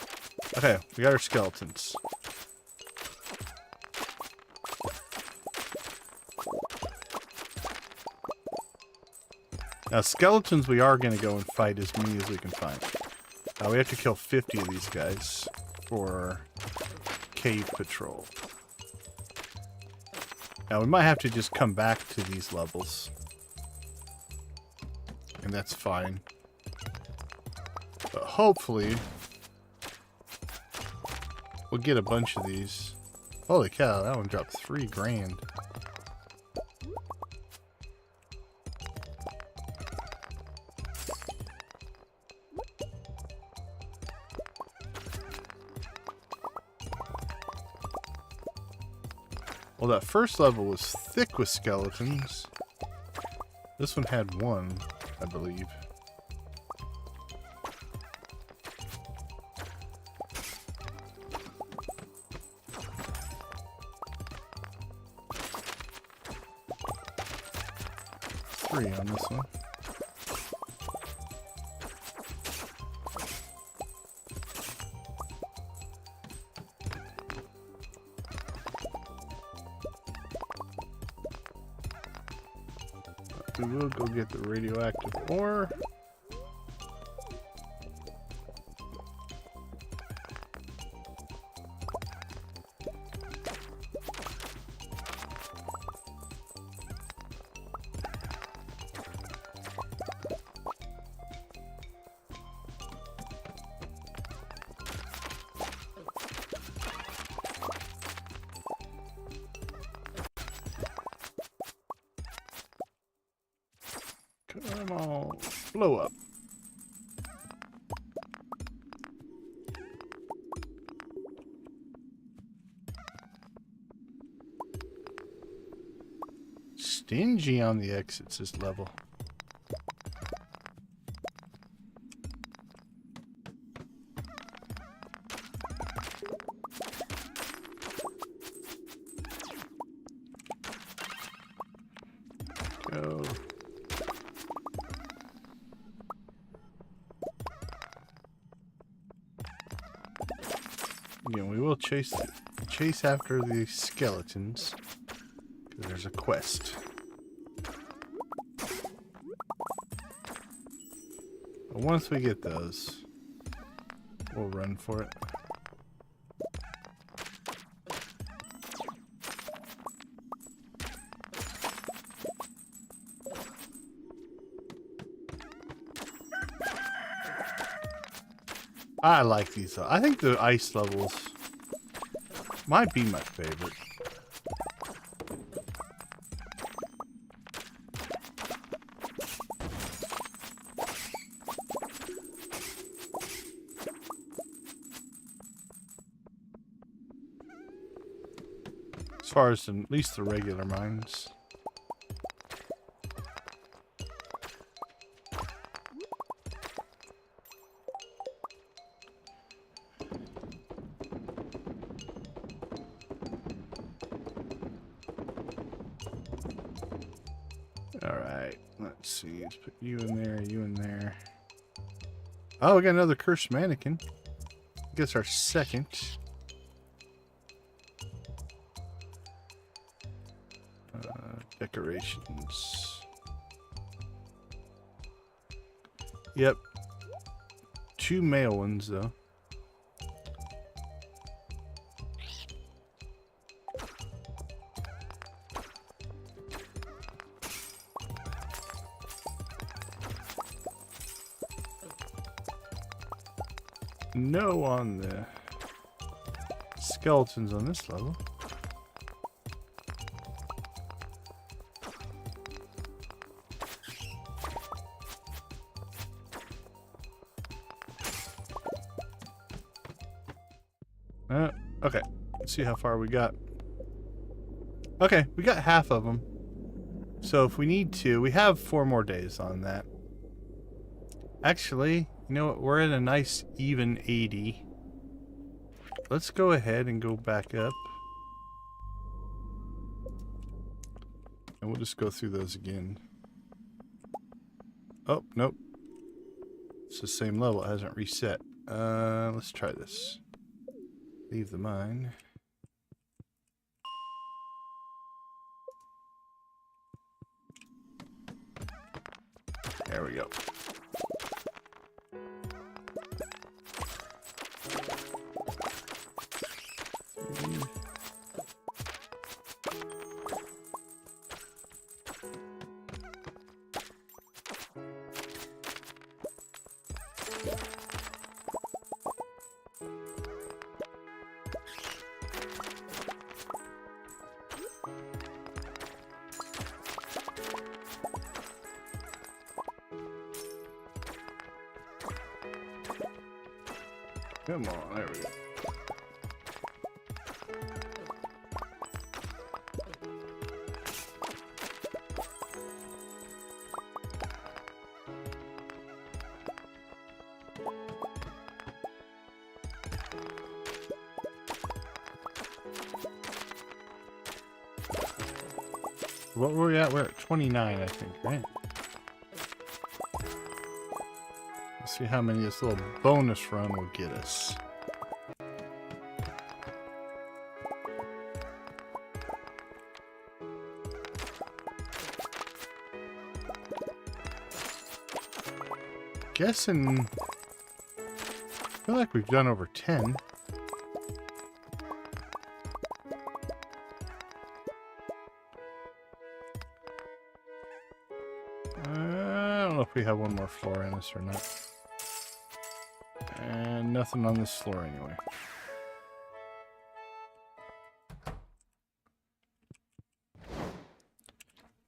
A: Okay, we got our skeletons. Now, skeletons we are going to go and fight as many as we can find. We have to kill 50 of these guys for cave patrol. Now, we might have to just come back to these levels. And that's fine. But hopefully, we'll get a bunch of these. Holy cow, that one dropped 3 grand. Well, that first level was thick with skeletons. This one had 1, I believe. Three on this one. We will go get the radioactive ore. Come on, blow up. Stingy on the exits this level. Go. Again, we will chase after the skeletons because there's a quest. But once we get those, we'll run for it. I like these though. I think the ice levels might be my favorite. As far as at least the regular mines. Alright, let's see. Let's put you in there, you in there. Oh, we got another cursed mannequin. I guess our second. Decorations. Yep. 2 male ones, though. No on the skeletons on this level. Okay, let's see how far we got. Okay, we got half of them. So if we need to, we have 4 more days on that. Actually, you know what? We're at a nice even 80. Let's go ahead and go back up. And we'll just go through those again. Oh, nope. It's the same level. It hasn't reset. Let's try this. Leave the mine. There we go. Come on, there we go. What were we at? We're at 29, I think, right? Let's see how many this little bonus run will get us. Guessing, I feel like we've done over 10. I don't know if we have one more floor in us or not. And nothing on this floor anyway.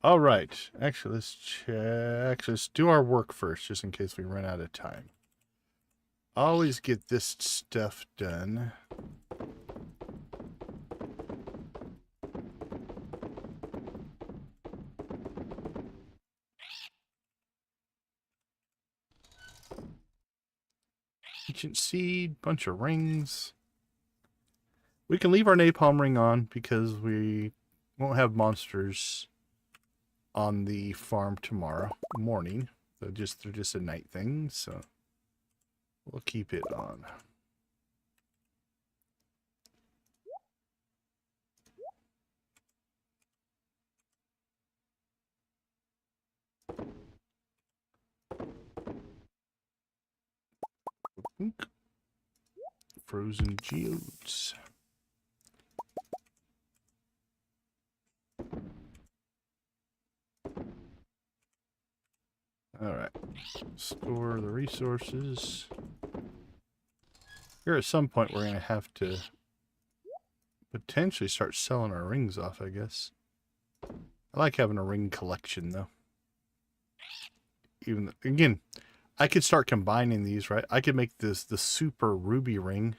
A: All right. Actually, let's check. Let's do our work first, just in case we run out of time. Always get this stuff done. Ancient seed, bunch of rings. We can leave our napalm ring on because we won't have monsters on the farm tomorrow morning. They're just a night thing, so we'll keep it on. Frozen geodes. All right. Store the resources. Here at some point we're going to have to potentially start selling our rings off, I guess. I like having a ring collection, though. Even again, I could start combining these, right? I could make this the super ruby ring.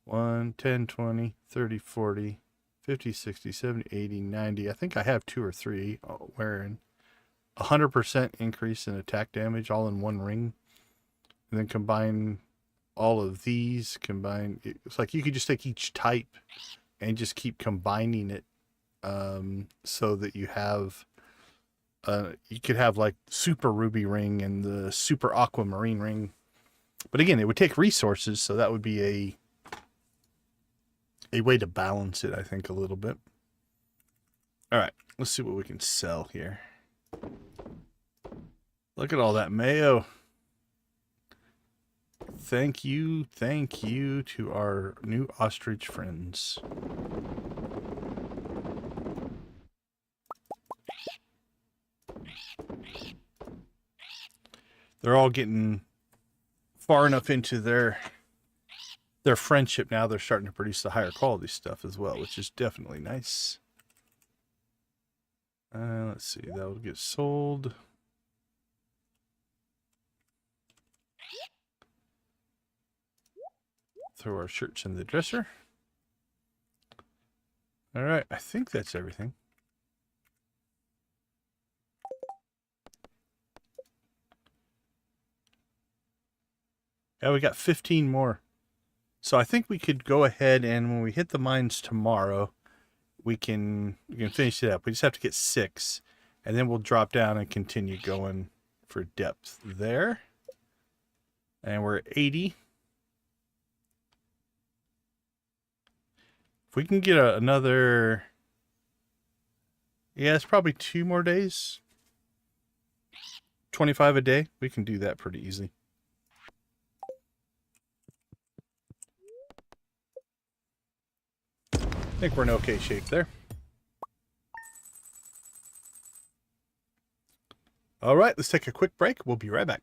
A: 1, 10, 20, 30, 40, 50, 60, 70, 80, 90. I think I have 2 or 3 wearing 100% increase in attack damage all in one ring. And then combine all of these. It's like you could just take each type and just keep combining it so that you have... you could have like super ruby ring and the super aquamarine ring, but again, it would take resources, so that would be a way to balance it, I think, a little bit. All right, let's see what we can sell here. Look at all that mayo. Thank you to our new ostrich friends. They're all getting far enough into their friendship now. They're starting to produce the higher quality stuff as well, which is definitely nice. Let's see. That will get sold. Throw our shirts in the dresser. All right. I think that's everything. Yeah, we got 15 more. So I think we could go ahead and when we hit the mines tomorrow, we can finish it up. We just have to get 6, and then we'll drop down and continue going for depth there. And we're at 80. If we can get another... Yeah, it's probably 2 more days. 25 a day. We can do that pretty easily. I think we're in okay shape there. All right, let's take a quick break. We'll be right back.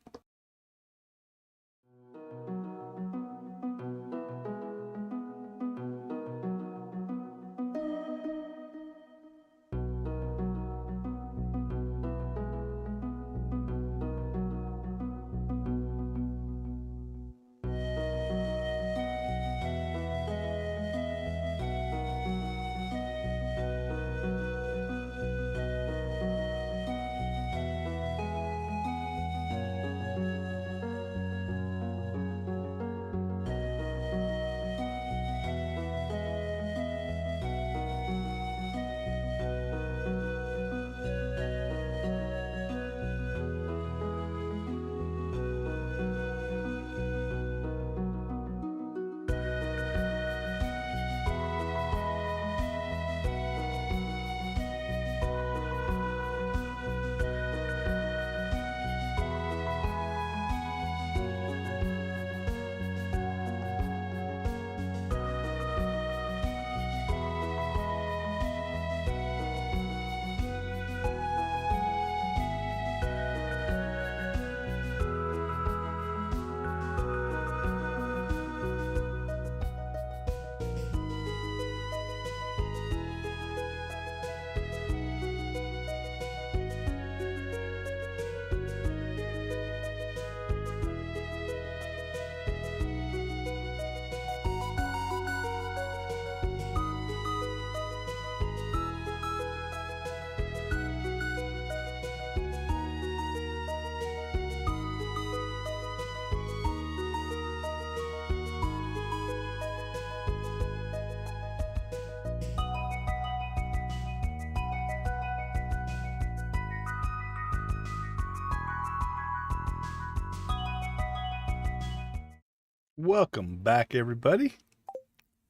A: Welcome back, everybody.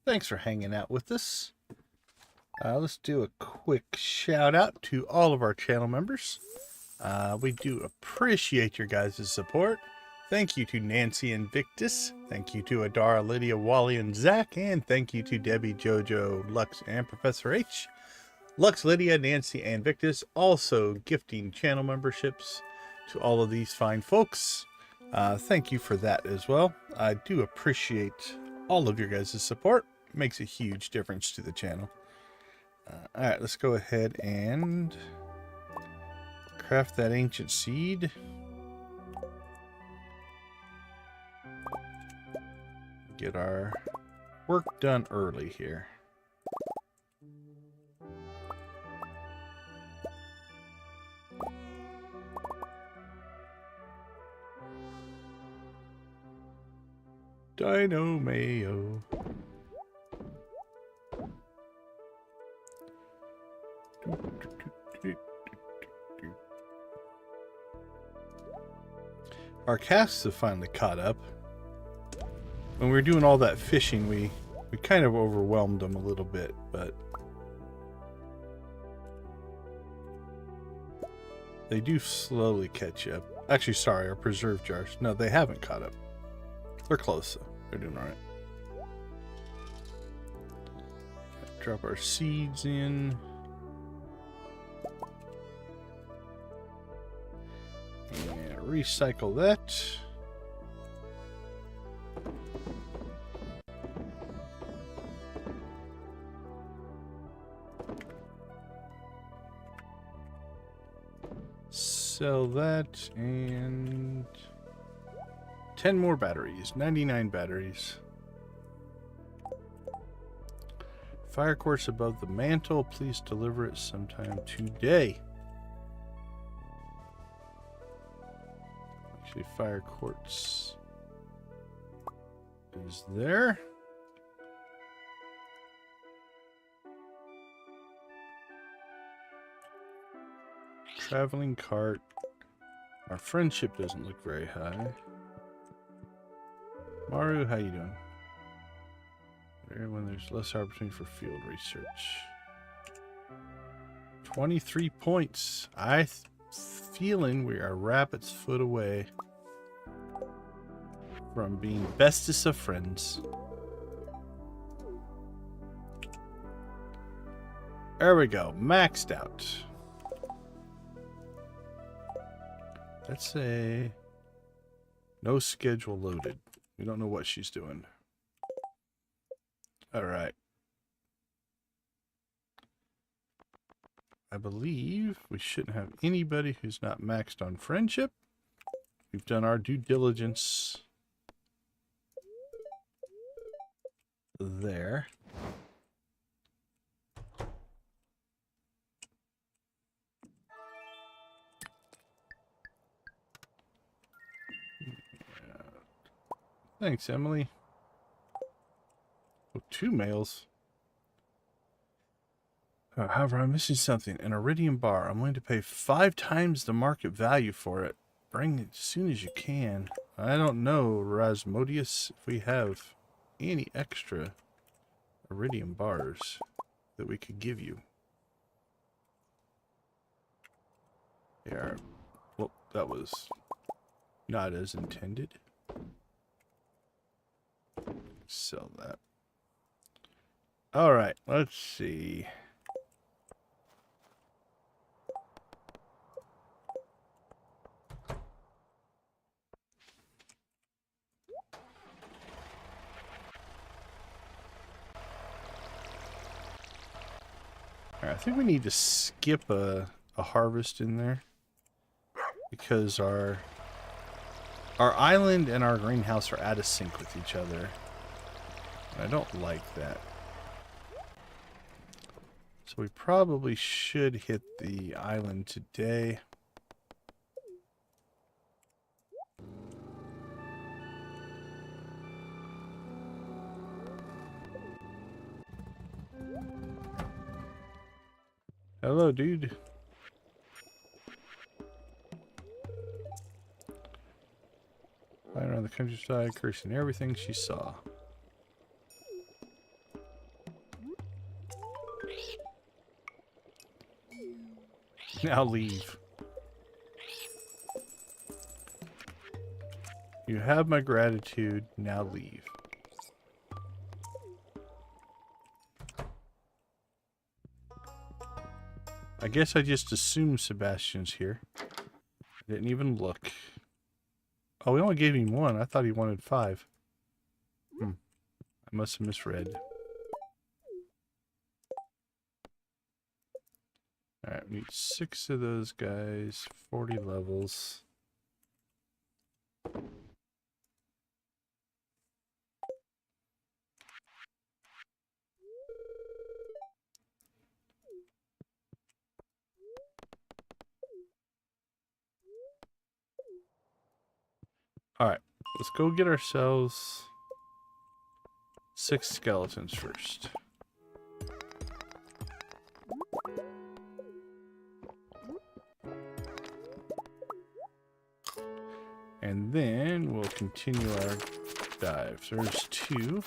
A: Thanks for hanging out with us. Let's do a quick shout out to all of our channel members. We do appreciate your guys' support. Thank you to Nancy and Victus. Thank you to Adara, Lydia, Wally, and Zach. And thank you to Debbie, Jojo, Lux, and Professor H. Lux, Lydia, Nancy, and Victus also gifting channel memberships to all of these fine folks. Thank you for that as well. I do appreciate all of your guys' support. It makes a huge difference to the channel. Alright, let's go ahead and craft that ancient seed. Get our work done early here. Dino Mayo. Our casts have finally caught up. When we were doing all that fishing, we kind of overwhelmed them a little bit, but they do slowly catch up. Actually, sorry, our preserve jars. No, they haven't caught up. They're close, though. They're doing all right. Drop our seeds in. And recycle that. Sell that and 10 more batteries, 99 batteries. Fire quartz above the mantle. Please deliver it sometime today. Actually, fire quartz is there. Traveling cart. Our friendship doesn't look very high. Maru, how you doing? Rare when there's less opportunity for field research. 23 points. Feeling we are rabbit's foot away from being bestest of friends. There we go. Maxed out. Let's say no schedule loaded. We don't know what she's doing. All right. I believe we shouldn't have anybody who's not maxed on friendship. We've done our due diligence there. Thanks, Emily. Oh, 2 males. However, I'm missing something. An iridium bar. I'm willing to pay 5 times the market value for it. Bring it as soon as you can. I don't know, Rasmodius, if we have any extra iridium bars that we could give you. They are... Well, that was not as intended. Sell that. Alright, let's see. I think we need to skip a harvest in there because our island and our greenhouse are out of sync with each other. I don't like that. So we probably should hit the island today. Hello, dude. Flying around the countryside, cursing everything she saw. Now leave. You have my gratitude. Now leave. I guess I just assumed Sebastian's here. Didn't even look. Oh, we only gave him 1. I thought he wanted 5. I must have misread. Alright, we need 6 of those guys. 40 levels. Alright, let's go get ourselves 6 skeletons first. And then we'll continue our dive. So there's 2.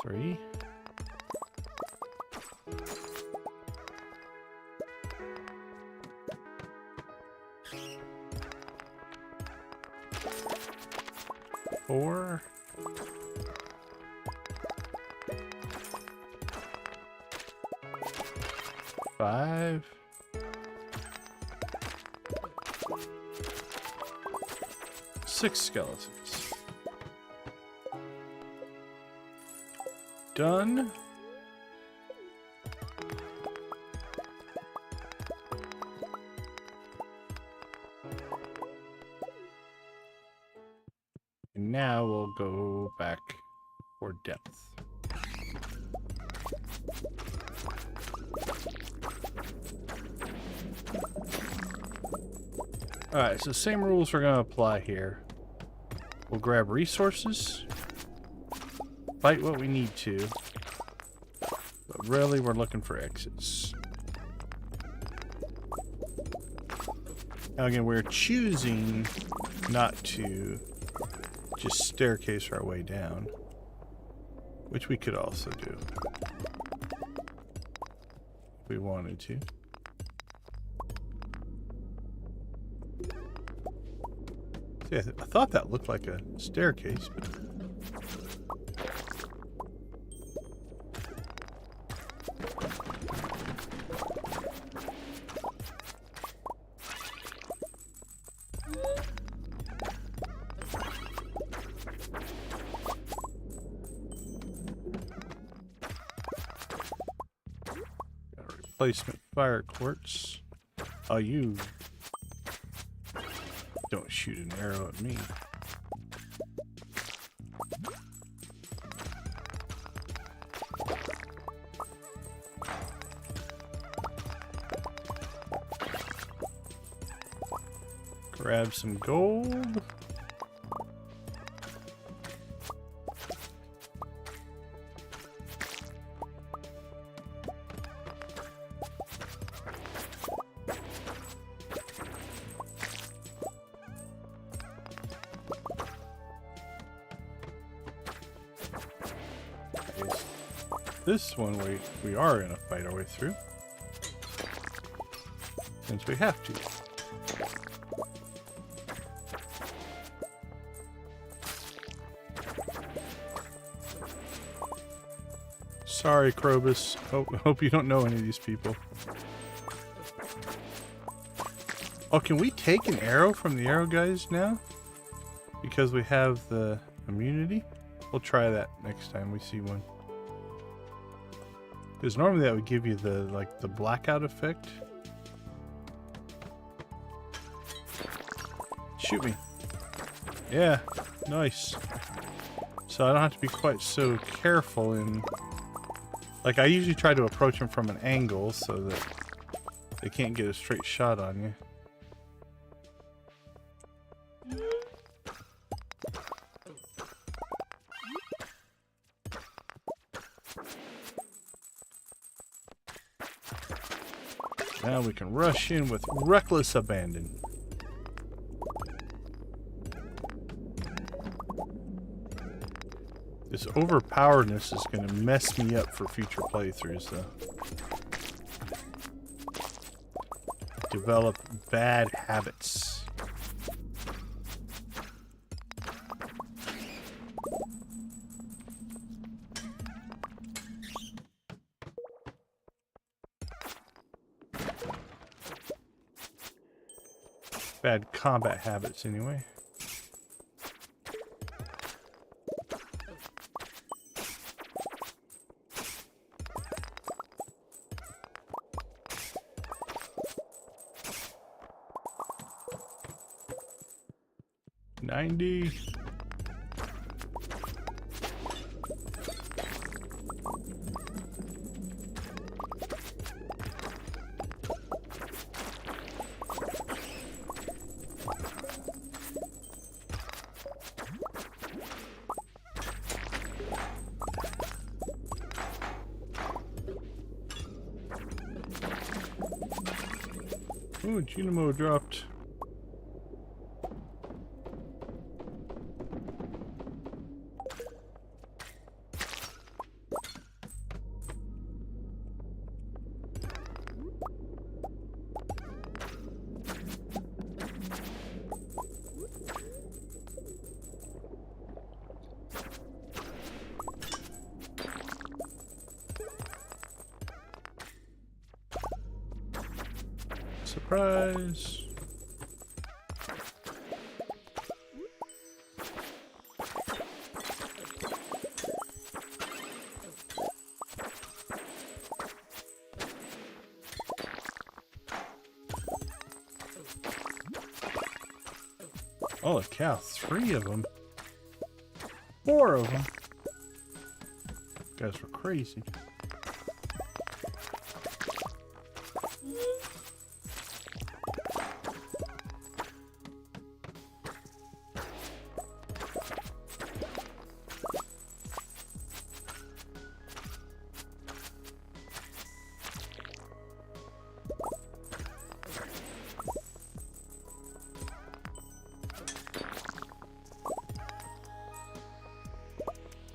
A: 3. 4. 5. 6 skeletons. Done. And now we'll go back for depth. Alright, so same rules are going to apply here. We'll grab resources, fight what we need to, but really we're looking for exits. Now again, we're choosing not to just staircase our way down, which we could also do if we wanted to. See, I thought that looked like a staircase, but replacement fire quartz. Oh, you don't shoot an arrow at me. Grab some gold. This one we are going to fight our way through, since we have to. Sorry, Krobus. Hope you don't know any of these people. Oh, can we take an arrow from the arrow guys now? Because we have the immunity? We'll try that next time we see one. Because normally that would give you the blackout effect. Shoot me. Yeah, nice. So I don't have to be quite so careful in... Like, I usually try to approach them from an angle so that they can't get a straight shot on you. Now we can rush in with reckless abandon. This overpoweredness is going to mess me up for future playthroughs, though. Develop bad habits. Bad combat habits, anyway. Ooh, Junimos dropped. Surprise! Holy cow, 3 of them. 4 of them. You guys were crazy.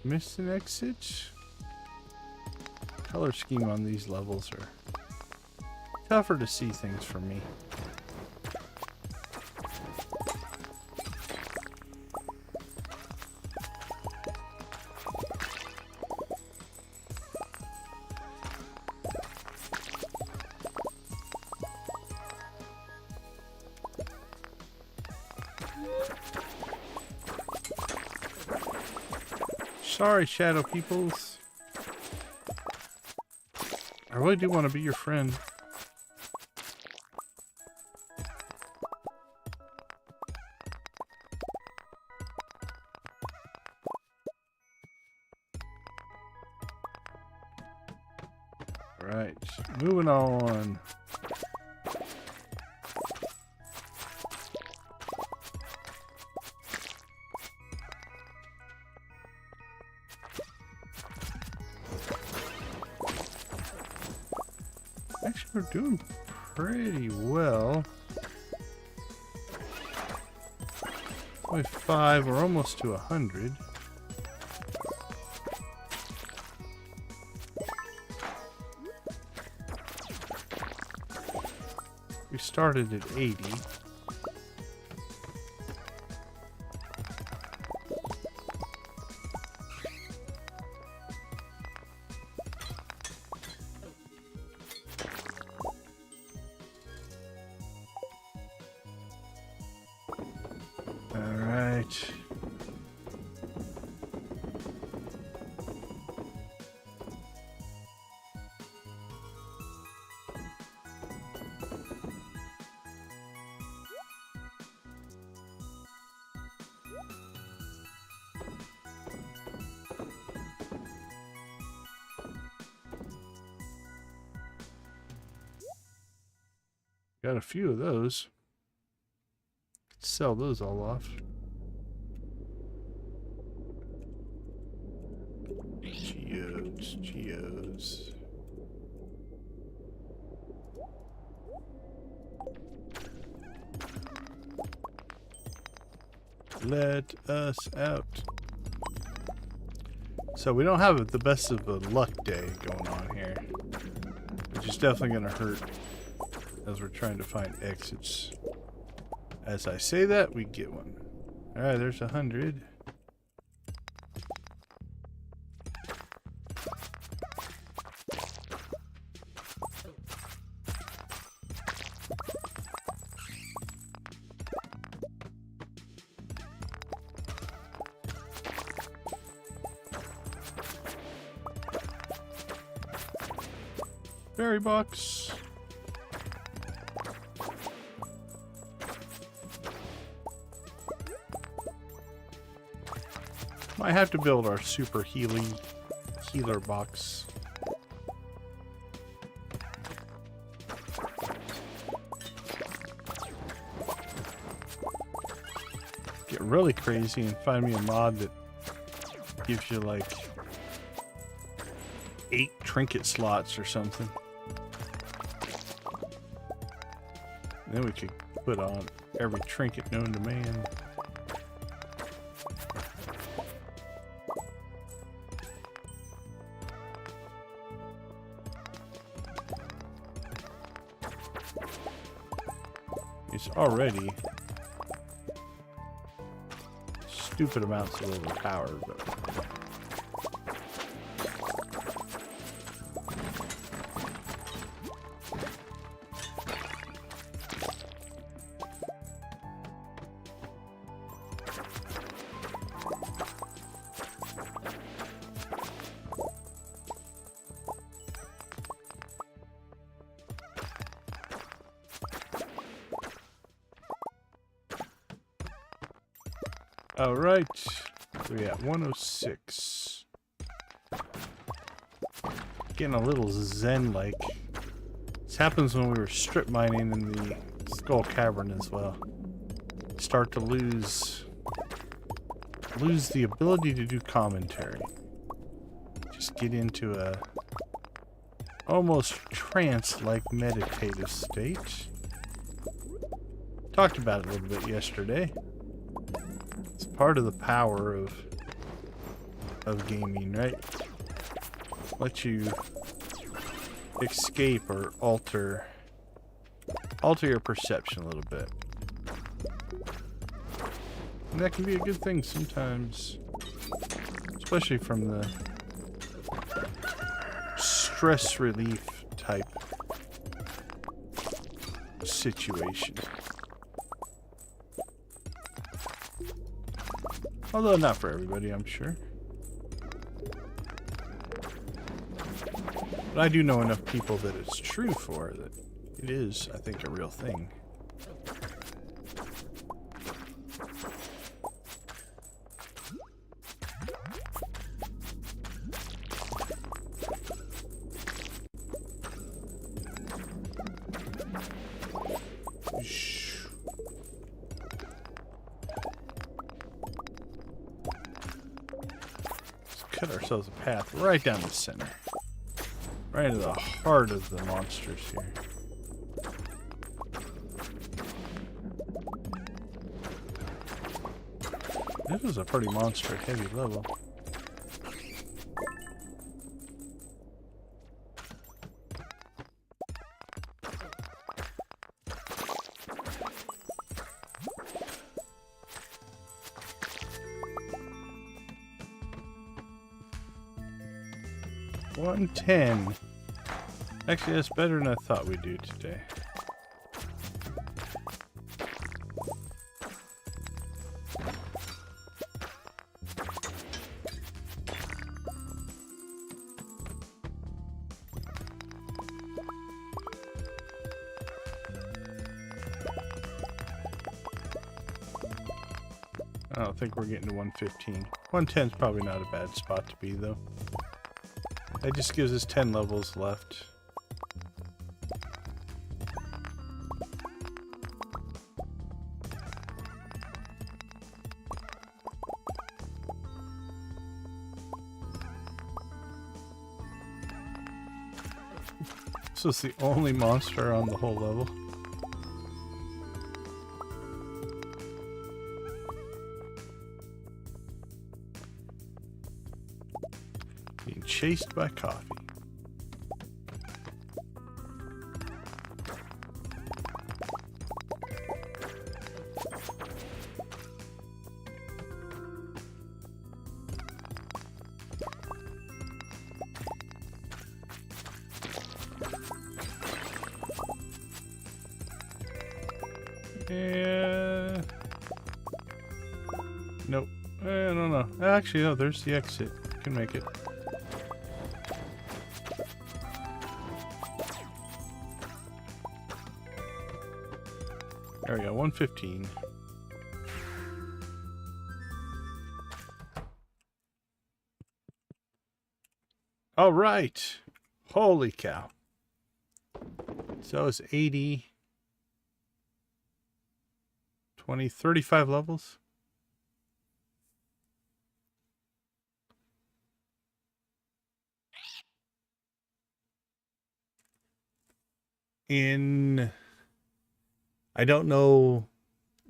A: Miss an exit? Color scheme on these levels are tougher to see things for me. Sorry, shadow peoples. I really do want to be your friend. Right, moving on. Actually, we're doing pretty well. Only 5, we're almost to 100. We started at 80. Got a few of those. Sell those all off. Geos. Let us out. So we don't have the best of a luck day going on here, which is definitely going to hurt as we're trying to find exits. As I say that, we get one. Alright, there's 100. Berry box. Might have to build our super healer box. Get really crazy and find me a mod that gives you like 8 trinket slots or something. And then we could put on every trinket known to man. It's already stupid amounts of overpowered, but all right, so we at 106. Getting a little zen-like. This happens when we were strip mining in the Skull Cavern as well. Start to lose the ability to do commentary. Just get into a almost trance-like meditative state. Talked about it a little bit yesterday. Part of the power of of gaming, right? Let you escape or alter your perception a little bit. And that can be a good thing sometimes, especially from the stress relief type situation. Although not for everybody, I'm sure. But I do know enough people that it's true for, that it is, I think, a real thing. Cut ourselves a path right down the center. Right into the heart of the monsters here. This is a pretty monster heavy level. $110. Actually, that's better than I thought we'd do today. I don't think we're getting to 115. 110 is probably not a bad spot to be, though. That just gives us 10 levels left. This is the only monster on the whole level. Being chased by coffee. Nope. I don't know. Actually, no, there's the exit. Can make it. There we go, 115. All right. Holy cow. So it's 80, 20, 35 levels. I don't know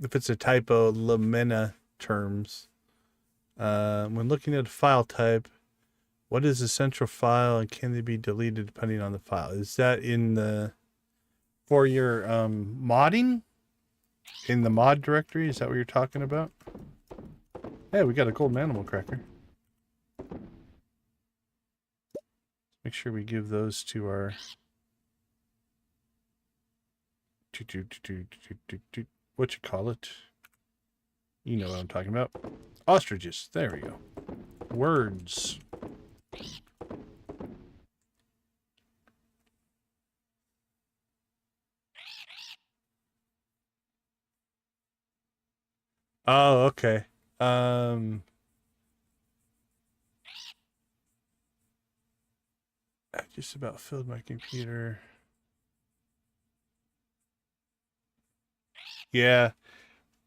A: if it's a typo, Lamena terms. When looking at a file type, what is the central file and can they be deleted depending on the file? Is that in the, for your modding? In the mod directory? Is that what you're talking about? Hey, we got a golden animal cracker. Make sure we give those to our... what you call it? You know what I'm talking about. Ostriches. There we go. Words. Oh, okay. I just about filled my computer. Yeah.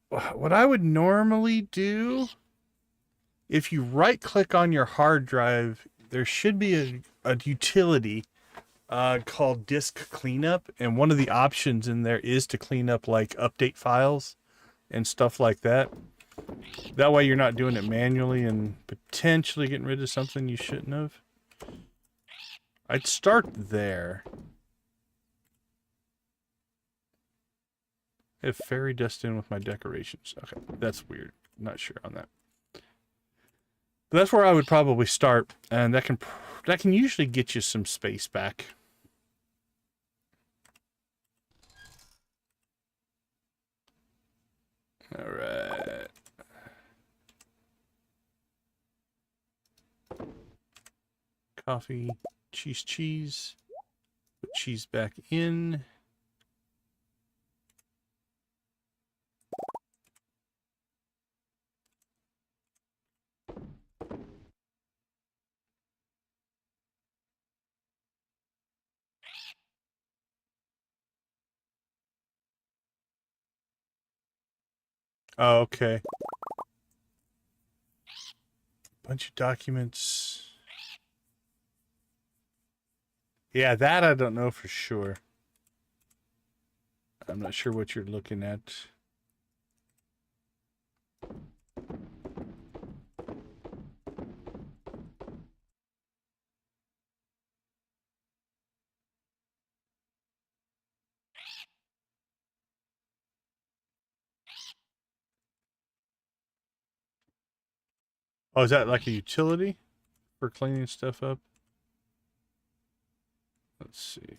A: What I would normally do, if you right click on your hard drive, there should be a utility called disk cleanup. And one of the options in there is to clean up like update files and stuff like that. That way you're not doing it manually and potentially getting rid of something you shouldn't have. I'd start there. I have fairy dust in with my decorations. Okay, that's weird. Not sure on that. But that's where I would probably start, and that can usually get you some space back. All right. Coffee, cheese. Put cheese back in. Oh, okay. Bunch of documents. Yeah, that I don't know for sure. I'm not sure what you're looking at. Oh, is that like a utility for cleaning stuff up? Let's see.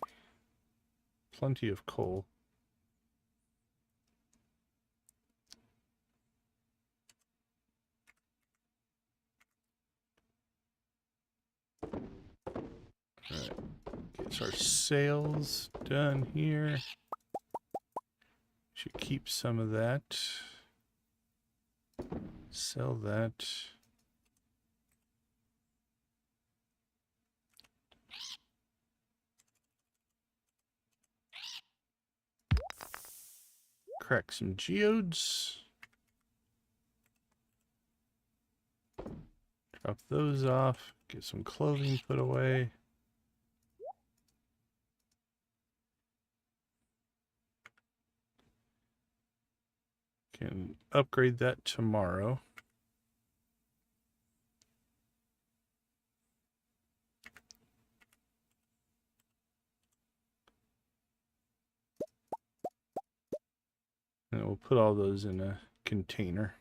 A: Plenty of coal. Alright. Gets our sales done here. Should keep some of that. Sell that. Crack some geodes. Drop those off. Get some clothing put away. Can upgrade that tomorrow. And we'll put all those in a container.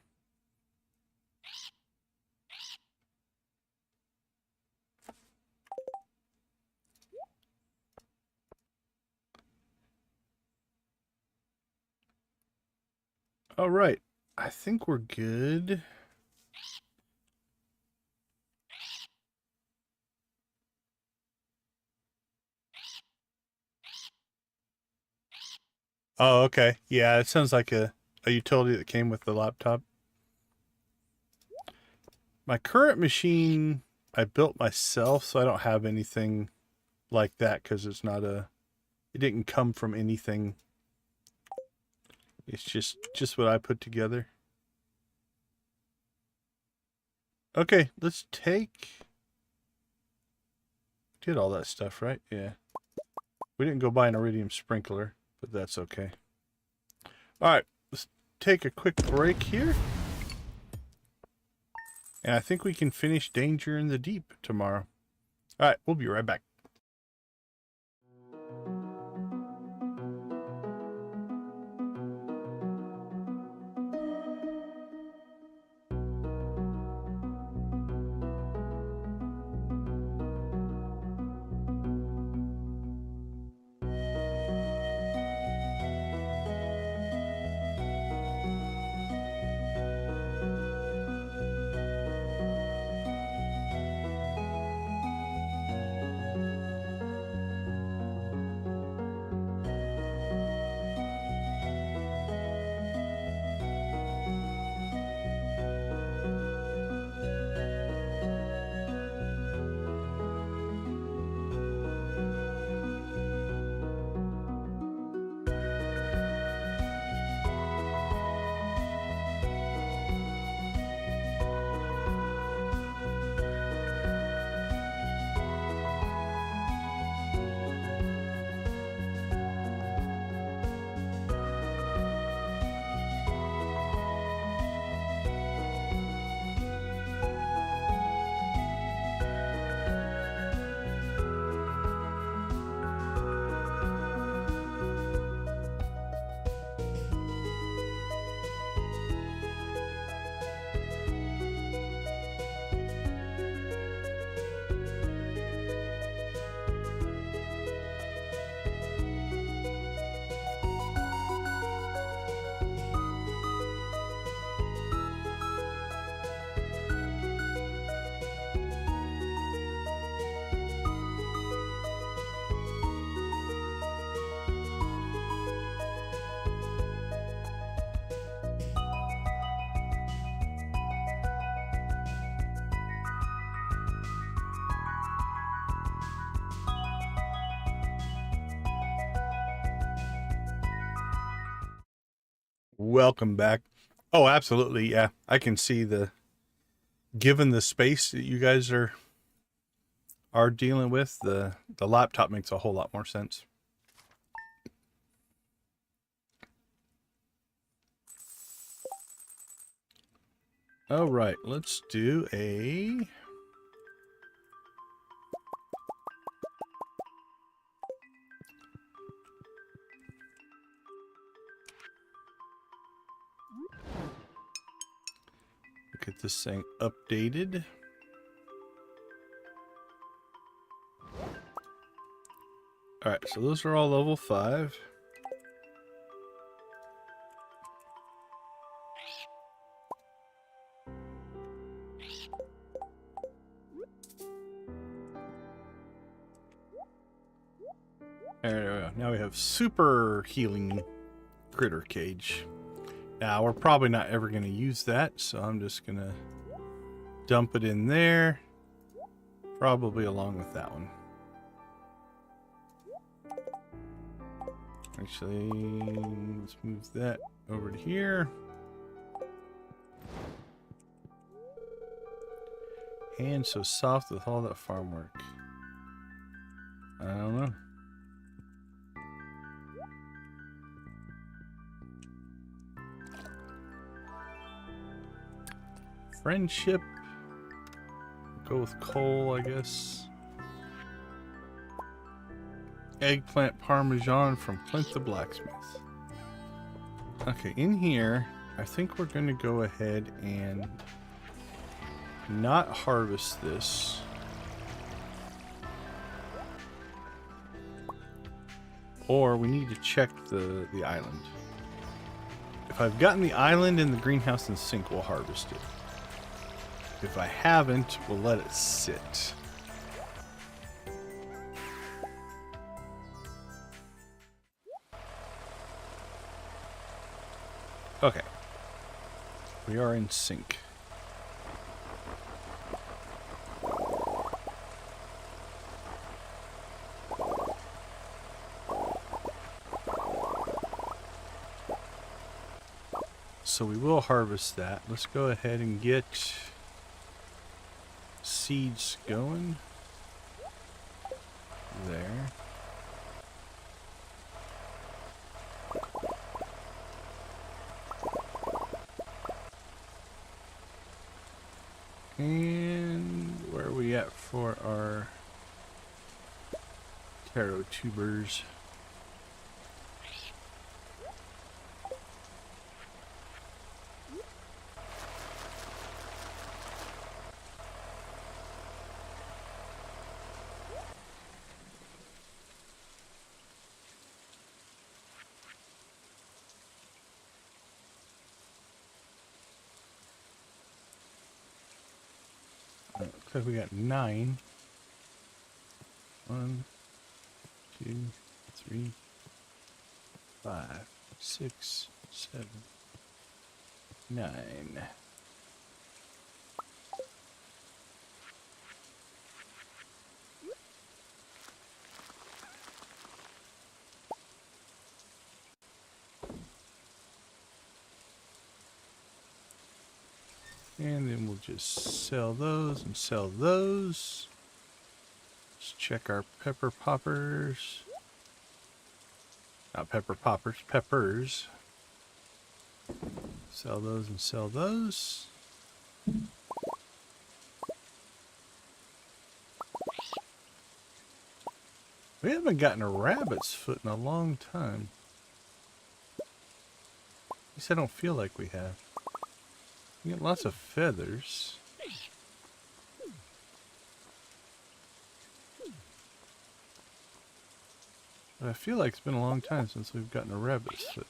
A: All right, I think we're good. Oh, okay. Yeah, it sounds like a utility that came with the laptop. My current machine, I built myself, so I don't have anything like that because it's not a... It didn't come from anything. It's just what I put together. Okay, let's take... Did all that stuff, right? Yeah. We didn't go buy an iridium sprinkler, but that's okay. All right, let's take a quick break here. And I think we can finish Danger in the Deep tomorrow. All right, we'll be right back. Welcome back. Oh, absolutely. Yeah, I can see given the space that you guys are dealing with, the laptop makes a whole lot more sense. All right, let's do a get this thing updated. All right, so those are all level 5. There we go. Now we have super healing critter cage. Now we're probably not ever going to use that, so I'm just going to dump it in there, probably along with that one. Actually, let's move that over to here. Hands so soft with all that farm work. I don't know. Friendship. Go with coal, I guess. Eggplant parmesan from Clint the blacksmith. Okay, in here, I think we're going to go ahead and not harvest this. Or we need to check the island. If I've gotten the island in the greenhouse and sink, we'll harvest it. If I haven't, we'll let it sit. Okay. We are in sync. So we will harvest that. Let's go ahead and get seeds going. There. And where are we at for our taro tubers? Looks like we got 9. 1, 2, 3, 5, 6, 7, 9. And then we'll just sell those and sell those. Let's check our pepper poppers. Not pepper poppers, peppers. Sell those and sell those. We haven't gotten a rabbit's foot in a long time. At least I don't feel like we have. We get lots of feathers. But I feel like it's been a long time since we've gotten a rabbit's foot.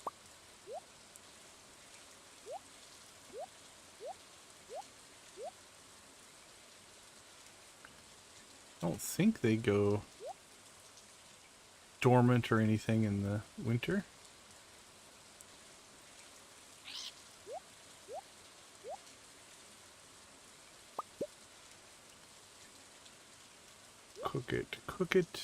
A: I don't think they go dormant or anything in the winter. Cook it, cook it.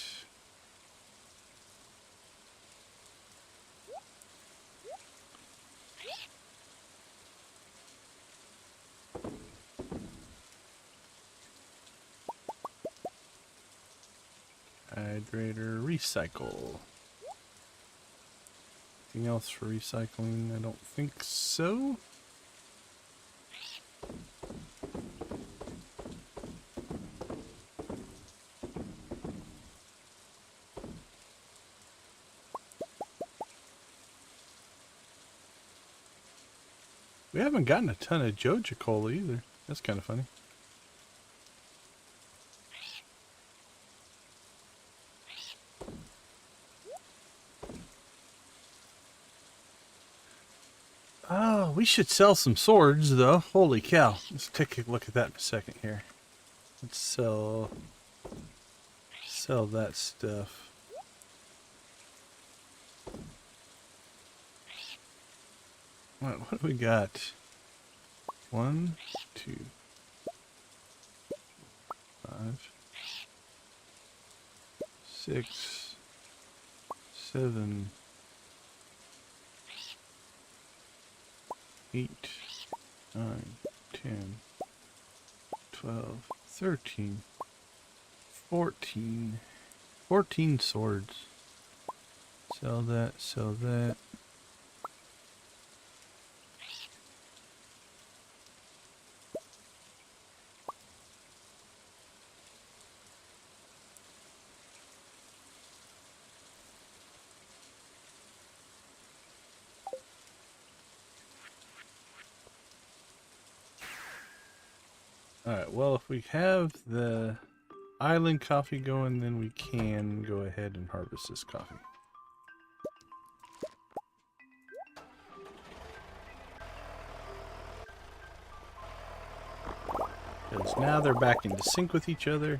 A: Hydrator, recycle. Anything else for recycling? I don't think so. We haven't gotten a ton of Joja Cola either. That's kind of funny. Oh, we should sell some swords, though. Holy cow. Let's take a look at that in a second here. Let's sell that stuff. What do we got? 1, 2, 5, 6, 7, 8, 9, 10, 12, 13, 14. 14 swords. Sell that, sell that. Alright, well, if we have the island coffee going, then we can go ahead and harvest this coffee. Because now they're back into sync with each other.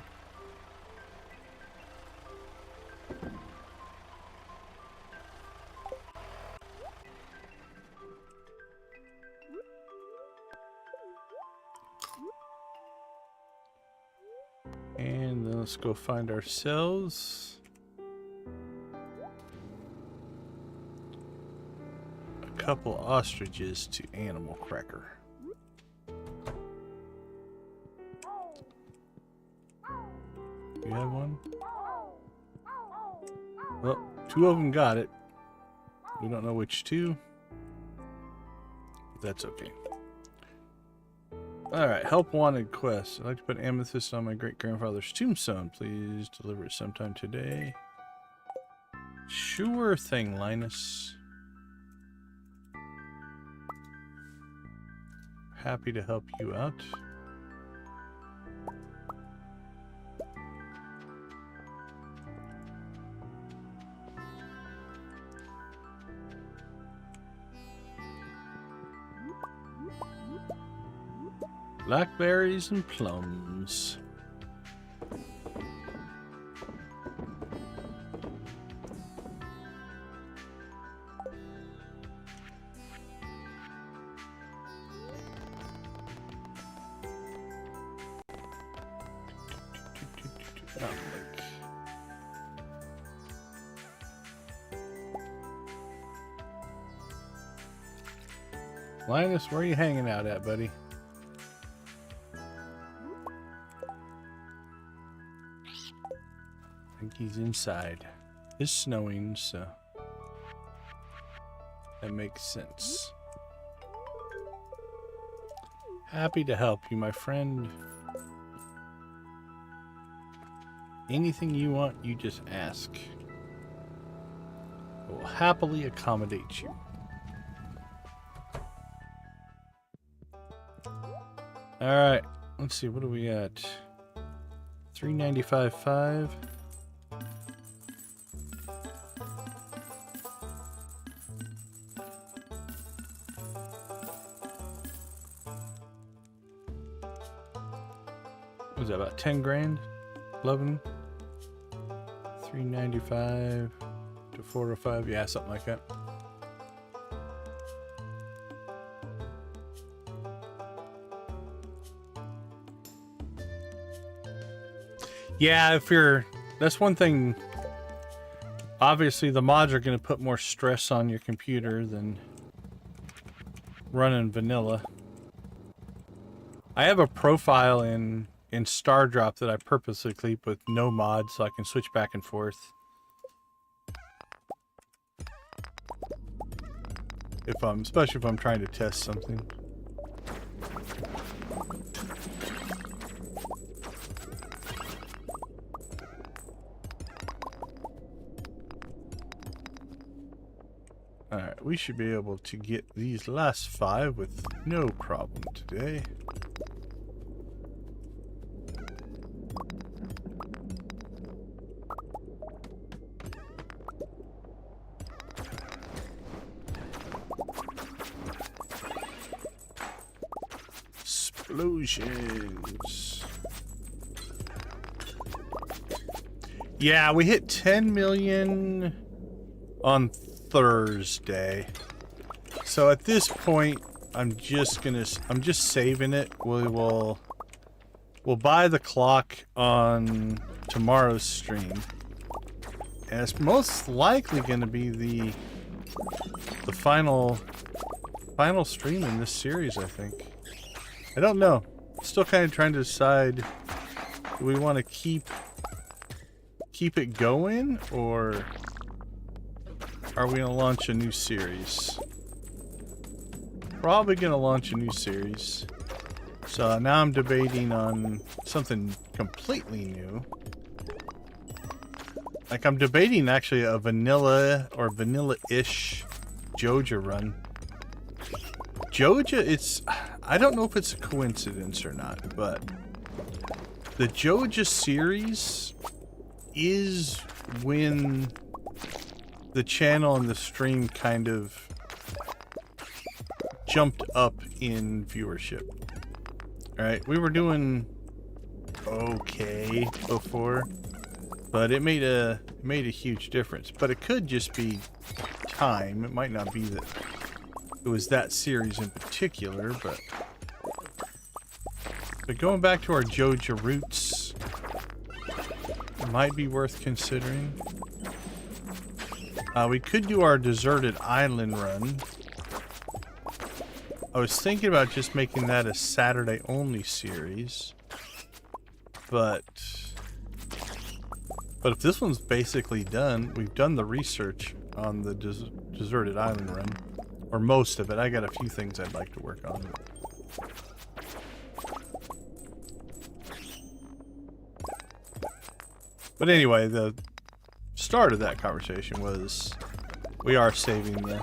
A: And then let's go find ourselves a couple ostriches to animal cracker. You have one? Well, 2 of them got it. We don't know which 2. But that's okay. Alright, help wanted quest. I'd like to put amethyst on my great-grandfather's tombstone. Please deliver it sometime today. Sure thing, Linus. Happy to help you out. Blackberries and plums. Linus, where are you hanging out at, buddy? I think he's inside. It's snowing, so that makes sense. Happy to help you, my friend. Anything you want, you just ask. I will happily accommodate you. Alright, let's see, what are we at? 395.5. What was that, about 10 grand? 11? 395 to 405, yeah, something like that. Yeah, if you're, that's one thing. Obviously, the mods are going to put more stress on your computer than running vanilla. I have a profile in in Stardewd that I purposely keep with no mods so I can switch back and forth. Especially if I'm trying to test something. Alright, we should be able to get these last 5 with no problem today. Explosions. Yeah, we hit 10 million on Thursday. So at this point, I'm just saving it. We'll buy the clock on tomorrow's stream. And it's most likely going to be the final stream in this series, I think. I don't know. Still kind of trying to decide, do we want to keep it going, or are we going to launch a new series? Probably going to launch a new series. So now I'm debating on something completely new. Like, I'm debating actually a vanilla or vanilla-ish Joja run. Joja, I don't know if it's a coincidence or not, but the Joja series is when the channel and the stream kind of jumped up in viewership. Alright, we were doing okay before, but it made a huge difference. But it could just be time. It might not be that it was that series in particular, but going back to our Joja roots, it might be worth considering. We could do our deserted island run. I was thinking about just making that a Saturday only series, but if this one's basically done, we've done the research on the deserted island run, or most of it. I got a few things I'd like to work on. But anyway, the start of that conversation was we are saving the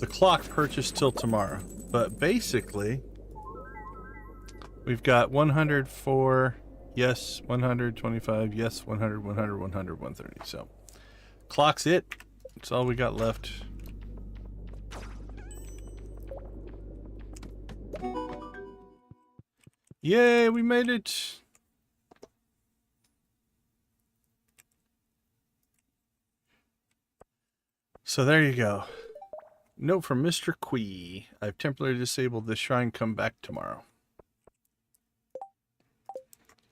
A: clock purchase till tomorrow. But basically, we've got 104, yes, 125, yes, 100, 100, 100, 130. So, clock's it. That's all we got left. Yay, we made it. So there you go. Note from Mr. Quee. I've temporarily disabled the shrine. Come back tomorrow.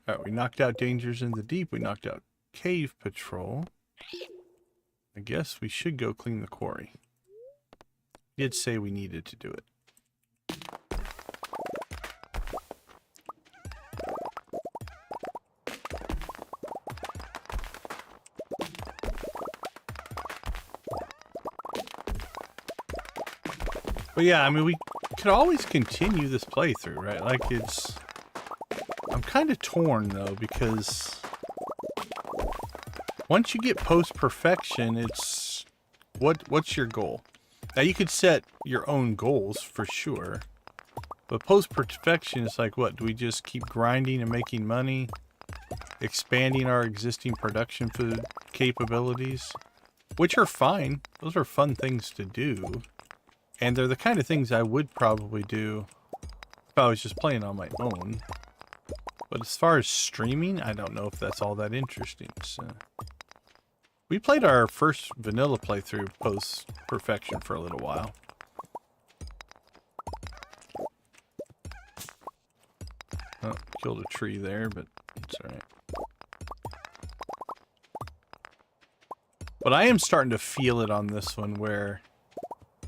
A: Alright, we knocked out dangers in the deep. We knocked out cave patrol. I guess we should go clean the quarry. He did say we needed to do it. But yeah, I mean, we could always continue this playthrough, right? Like, I'm kind of torn, though, because once you get post-perfection, it's... What's your goal? Now, you could set your own goals, for sure. But post-perfection is like, what? Do we just keep grinding and making money? Expanding our existing production food capabilities? Which are fine. Those are fun things to do. And they're the kind of things I would probably do if I was just playing on my own. But as far as streaming, I don't know if that's all that interesting. So, we played our first vanilla playthrough post-perfection for a little while. Oh, killed a tree there, but it's alright. But I am starting to feel it on this one where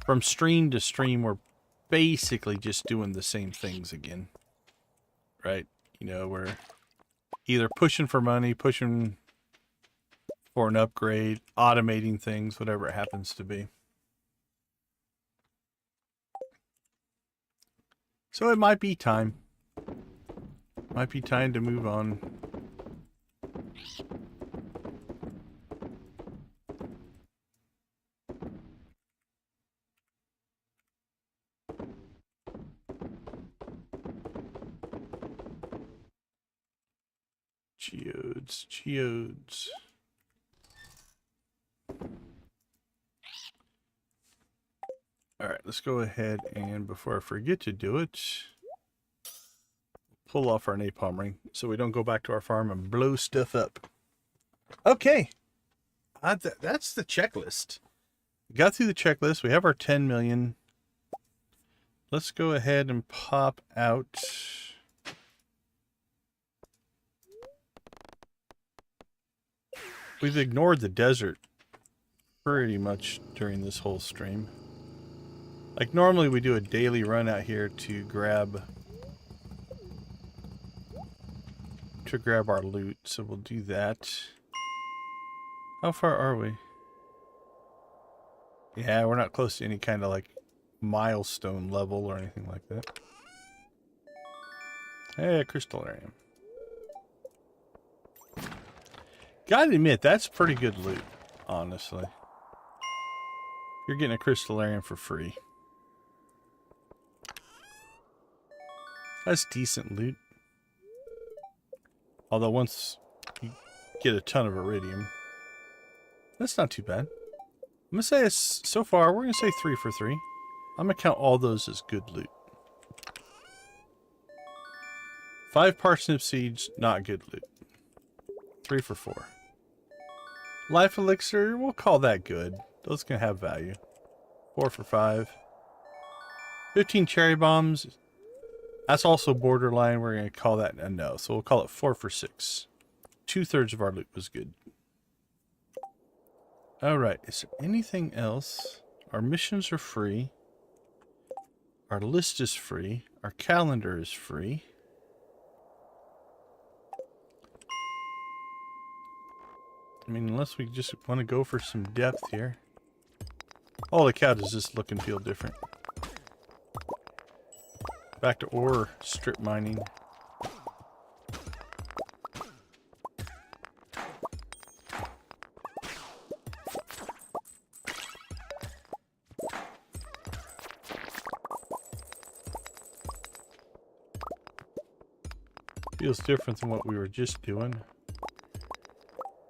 A: from stream to stream, we're basically just doing the same things again, right? You know, we're either pushing for money, pushing for an upgrade, automating things, whatever it happens to be. So it might be time. Might be time to move on. Geodes. Alright, let's go ahead and before I forget to do it, pull off our napalm ring so we don't go back to our farm and blow stuff up. Okay, that's the checklist. We got through the checklist. We have our 10 million. Let's go ahead and pop out. We've ignored the desert pretty much during this whole stream. Like normally we do a daily run out here to grab our loot, so we'll do that. How far are we? Yeah, we're not close to any kind of like milestone level or anything like that. Hey, crystallarium. Gotta admit, that's pretty good loot, honestly. You're getting a crystallarium for free. That's decent loot. Although once you get a ton of iridium, that's not too bad. I'm gonna say it's, so far, we're gonna say 3 for 3. I'm gonna count all those as good loot. 5 parsnip seeds, not good loot. 3 for 4. Life elixir, we'll call that good. Those can have value. 4 for 5. 15 cherry bombs. That's also borderline. We're going to call that a no. So we'll call it 4 for 6. 2/3 of our loot was good. Alright, is there anything else? Our missions are free. Our list is free. Our calendar is free. I mean, unless we just want to go for some depth here. Holy cow, does this look and feel different. Back to ore strip mining. Feels different than what we were just doing.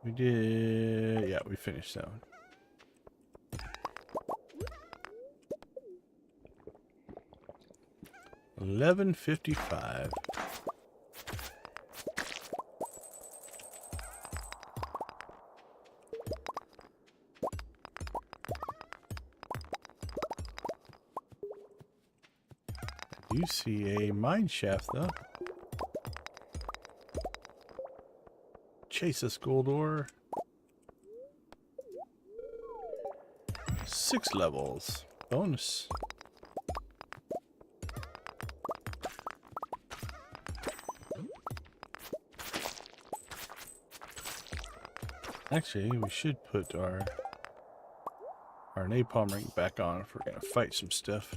A: We did, yeah, we finished that one. $11.55. I do see a mine shaft though. Chase us, gold ore. 6 levels. Bonus. Actually, we should put our napalm ring back on if we're gonna fight some stuff.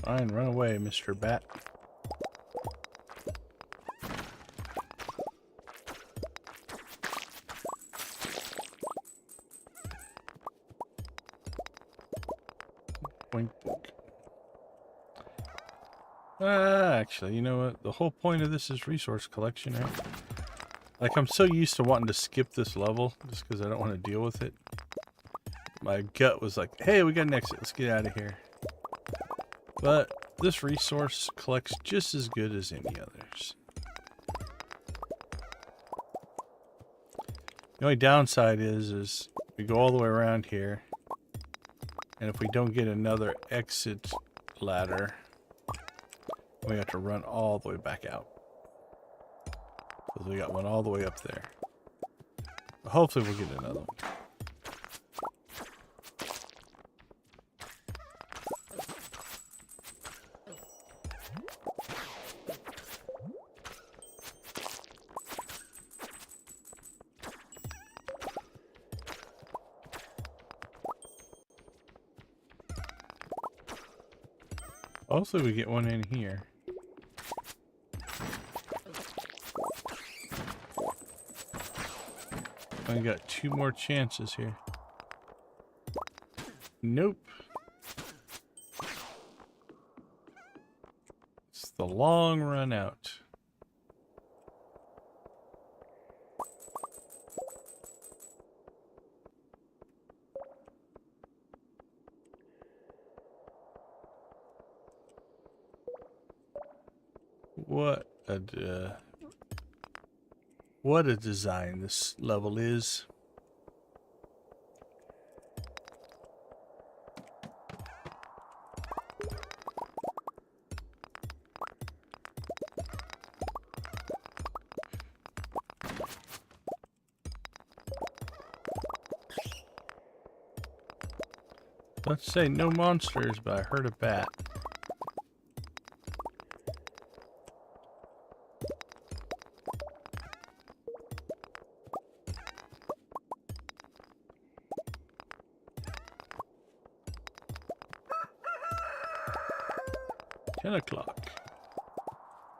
A: Fine, run away, Mr. Bat. Boink, boink. Actually, you know what? The whole point of this is resource collection, right? Like, I'm so used to wanting to skip this level just because I don't want to deal with it. My gut was like, hey, we got an exit. Let's get out of here. But this resource collects just as good as any others. The only downside is we go all the way around here. And if we don't get another exit ladder, we have to run all the way back out. Because we got one all the way up there. But hopefully we'll get another one. Hopefully we get one in here. I got 2 more chances here. Nope. It's the long run out. What a design this level is. Let's say no monsters, but I heard a bat. O'clock.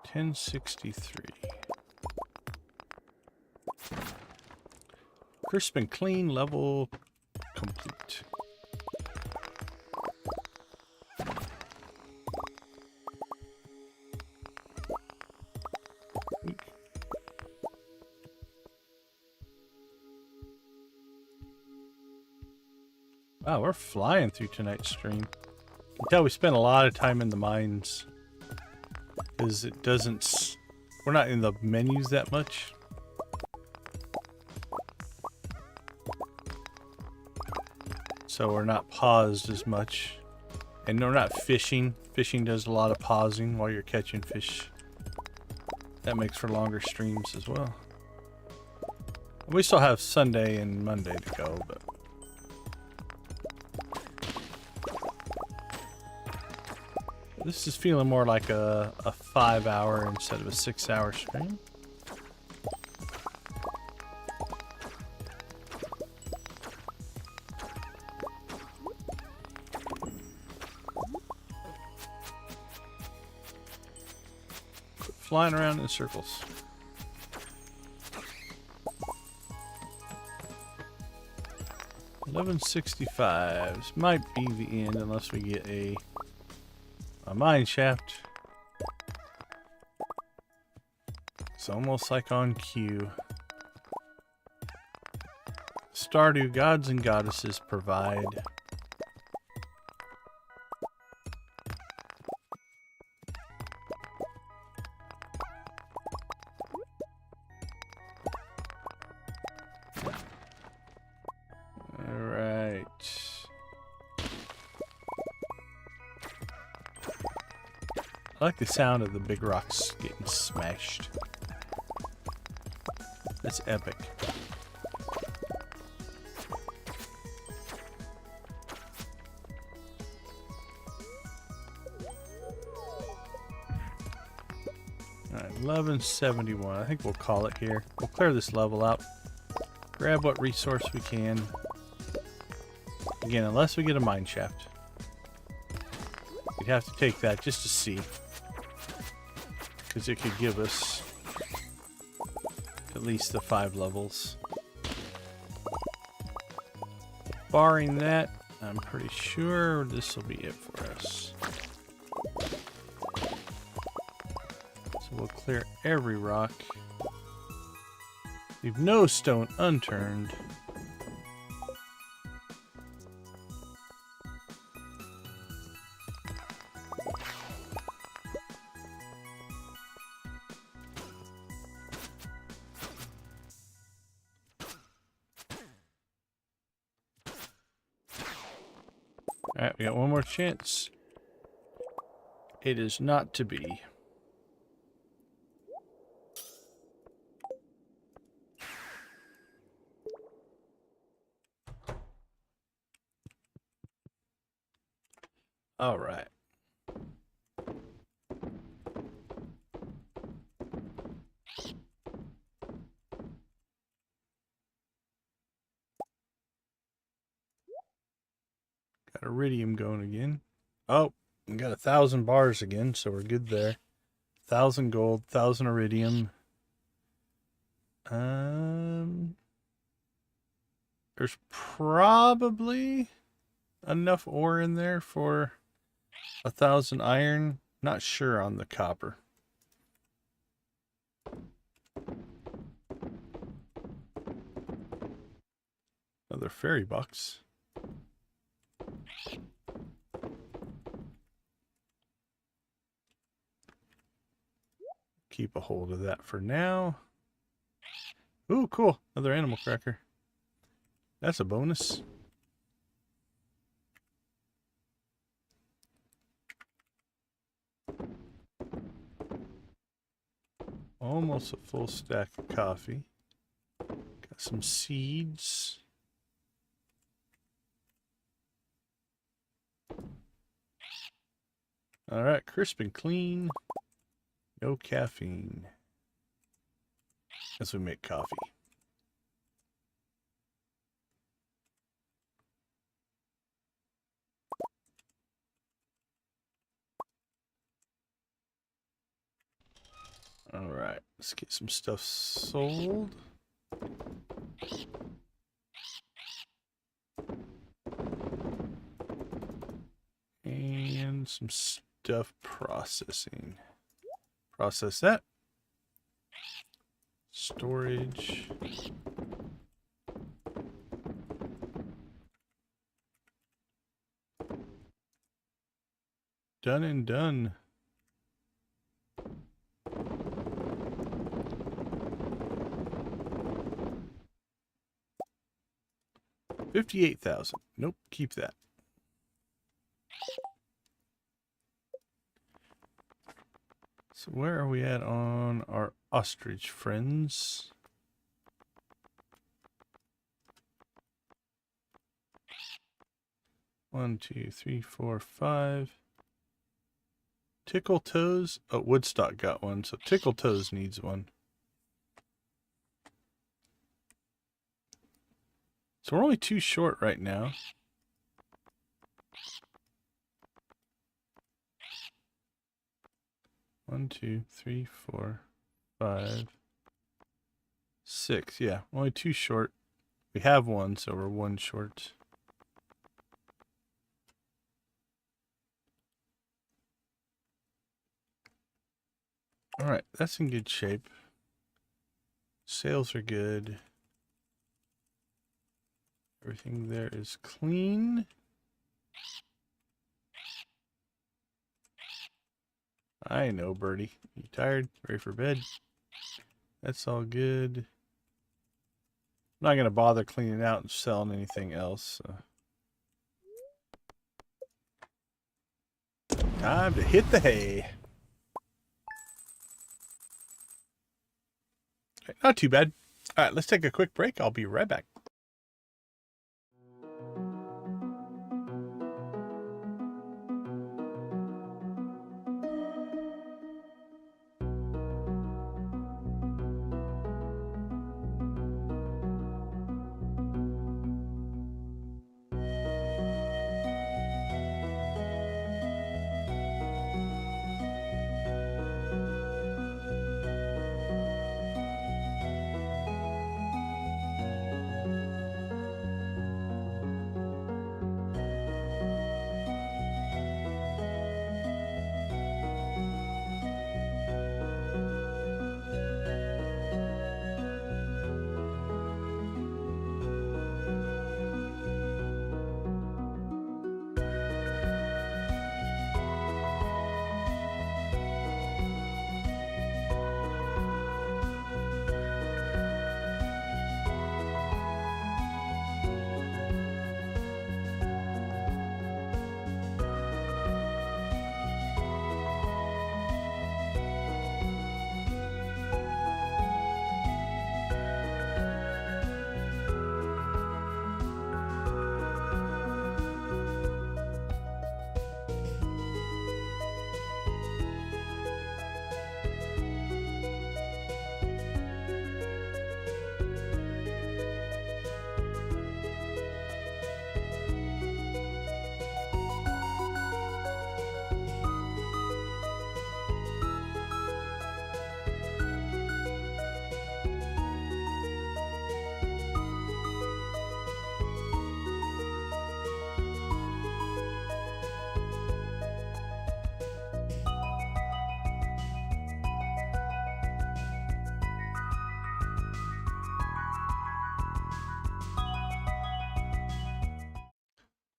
A: 10:63. Crisp and clean, level complete. Wow, we're flying through tonight's stream. You can tell we spent a lot of time in the mines, because it doesn't, we're not in the menus that much. So we're not paused as much, and we're not fishing. Fishing does a lot of pausing while you're catching fish. That makes for longer streams as well. We still have Sunday and Monday to go, but this is feeling more like a 5-hour instead of a 6-hour stream. Quit flying around in circles. $11.65 might be the end unless we get a mine shaft. It's almost like on cue. Stardew gods and goddesses provide. I like the sound of the big rocks getting smashed. That's epic. Alright, 1171. I think we'll call it here. We'll clear this level out. Grab what resource we can. Again, unless we get a mine shaft. We'd have to take that just to see. Because it could give us at least the 5 levels. Barring that, I'm pretty sure this will be it for us. So we'll clear every rock. Leave no stone unturned. Alright, we got one more chance. It is not to be. All right. Got iridium going again. Oh, we got 1,000 bars again, so we're good there. 1,000 gold, 1,000 iridium. There's probably enough ore in there for 1,000 iron. Not sure on the copper. Another fairy box. Keep a hold of that for now. Ooh, cool. Another animal cracker. That's a bonus. Almost a full stack of coffee. Got some seeds. All right, crisp and clean. No caffeine. As we make coffee. All right, let's get some stuff sold. And some stuff processing. Process that. Storage. Done and done. $58,000. Nope, keep that. So where are we at on our ostrich friends? One, two, three, four, five. Tickle Toes. Oh, Woodstock got one, so Tickle Toes needs one. So we're only 2 short right now. One, two, three, four, 5, 6. Yeah, only 2 short. We have one, so we're 1 short. All right, that's in good shape. Sales are good. Everything there is clean. I know, Birdie. You tired? Ready for bed? That's all good. I'm not going to bother cleaning out and selling anything else. So. Time to hit the hay. Okay, not too bad. All right, let's take a quick break. I'll be right back.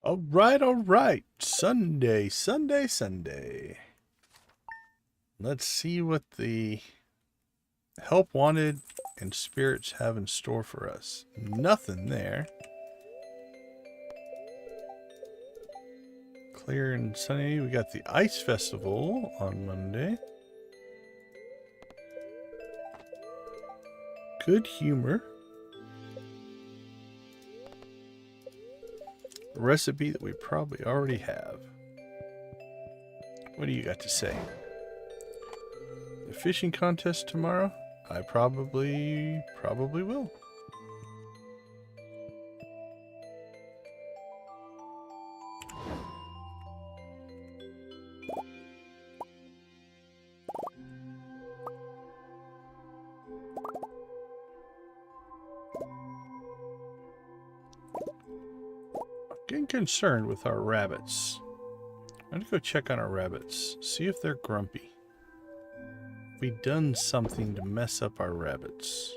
A: All right. Sunday, Sunday, Sunday. Let's see what the help wanted and spirits have in store for us. Nothing there. Clear and sunny. We got the Ice Festival on Monday. Good humor. A recipe that we probably already have. What do you got to say? The fishing contest tomorrow? I probably will. Getting concerned with our rabbits. I'm gonna go check on our rabbits, see if they're grumpy. We done something to mess up our rabbits.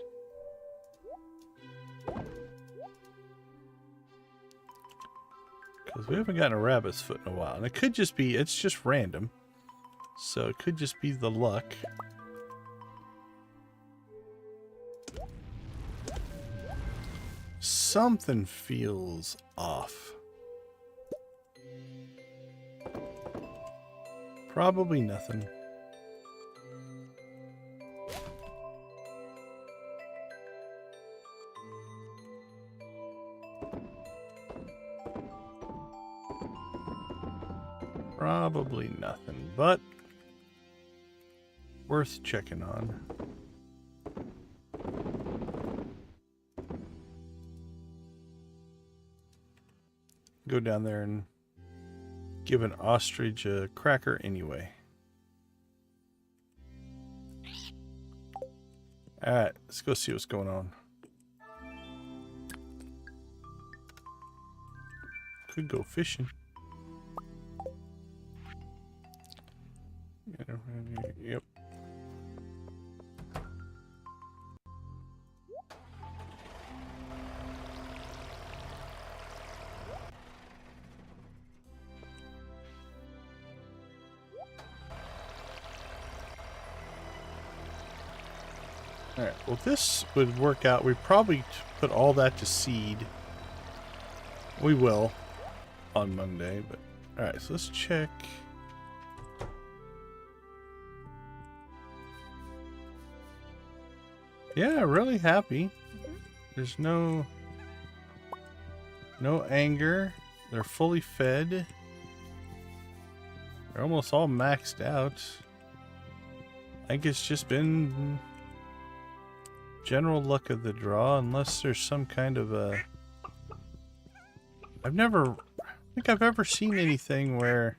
A: Because we haven't gotten a rabbit's foot in a while. And it could just be, it's just random. So it could just be the luck. Something feels off. Probably nothing. Probably nothing, but worth checking on. Go down there and give an ostrich a cracker anyway. Alright, let's go see what's going on. Could go fishing. Yep. Alright, well this would work out. We probably put all that to seed. We will on Monday, but alright, so let's check. Yeah, really happy. There's no anger. They're fully fed. They're almost all maxed out. I think it's just been general luck of the draw, unless there's some kind of a... I don't think I've ever seen anything where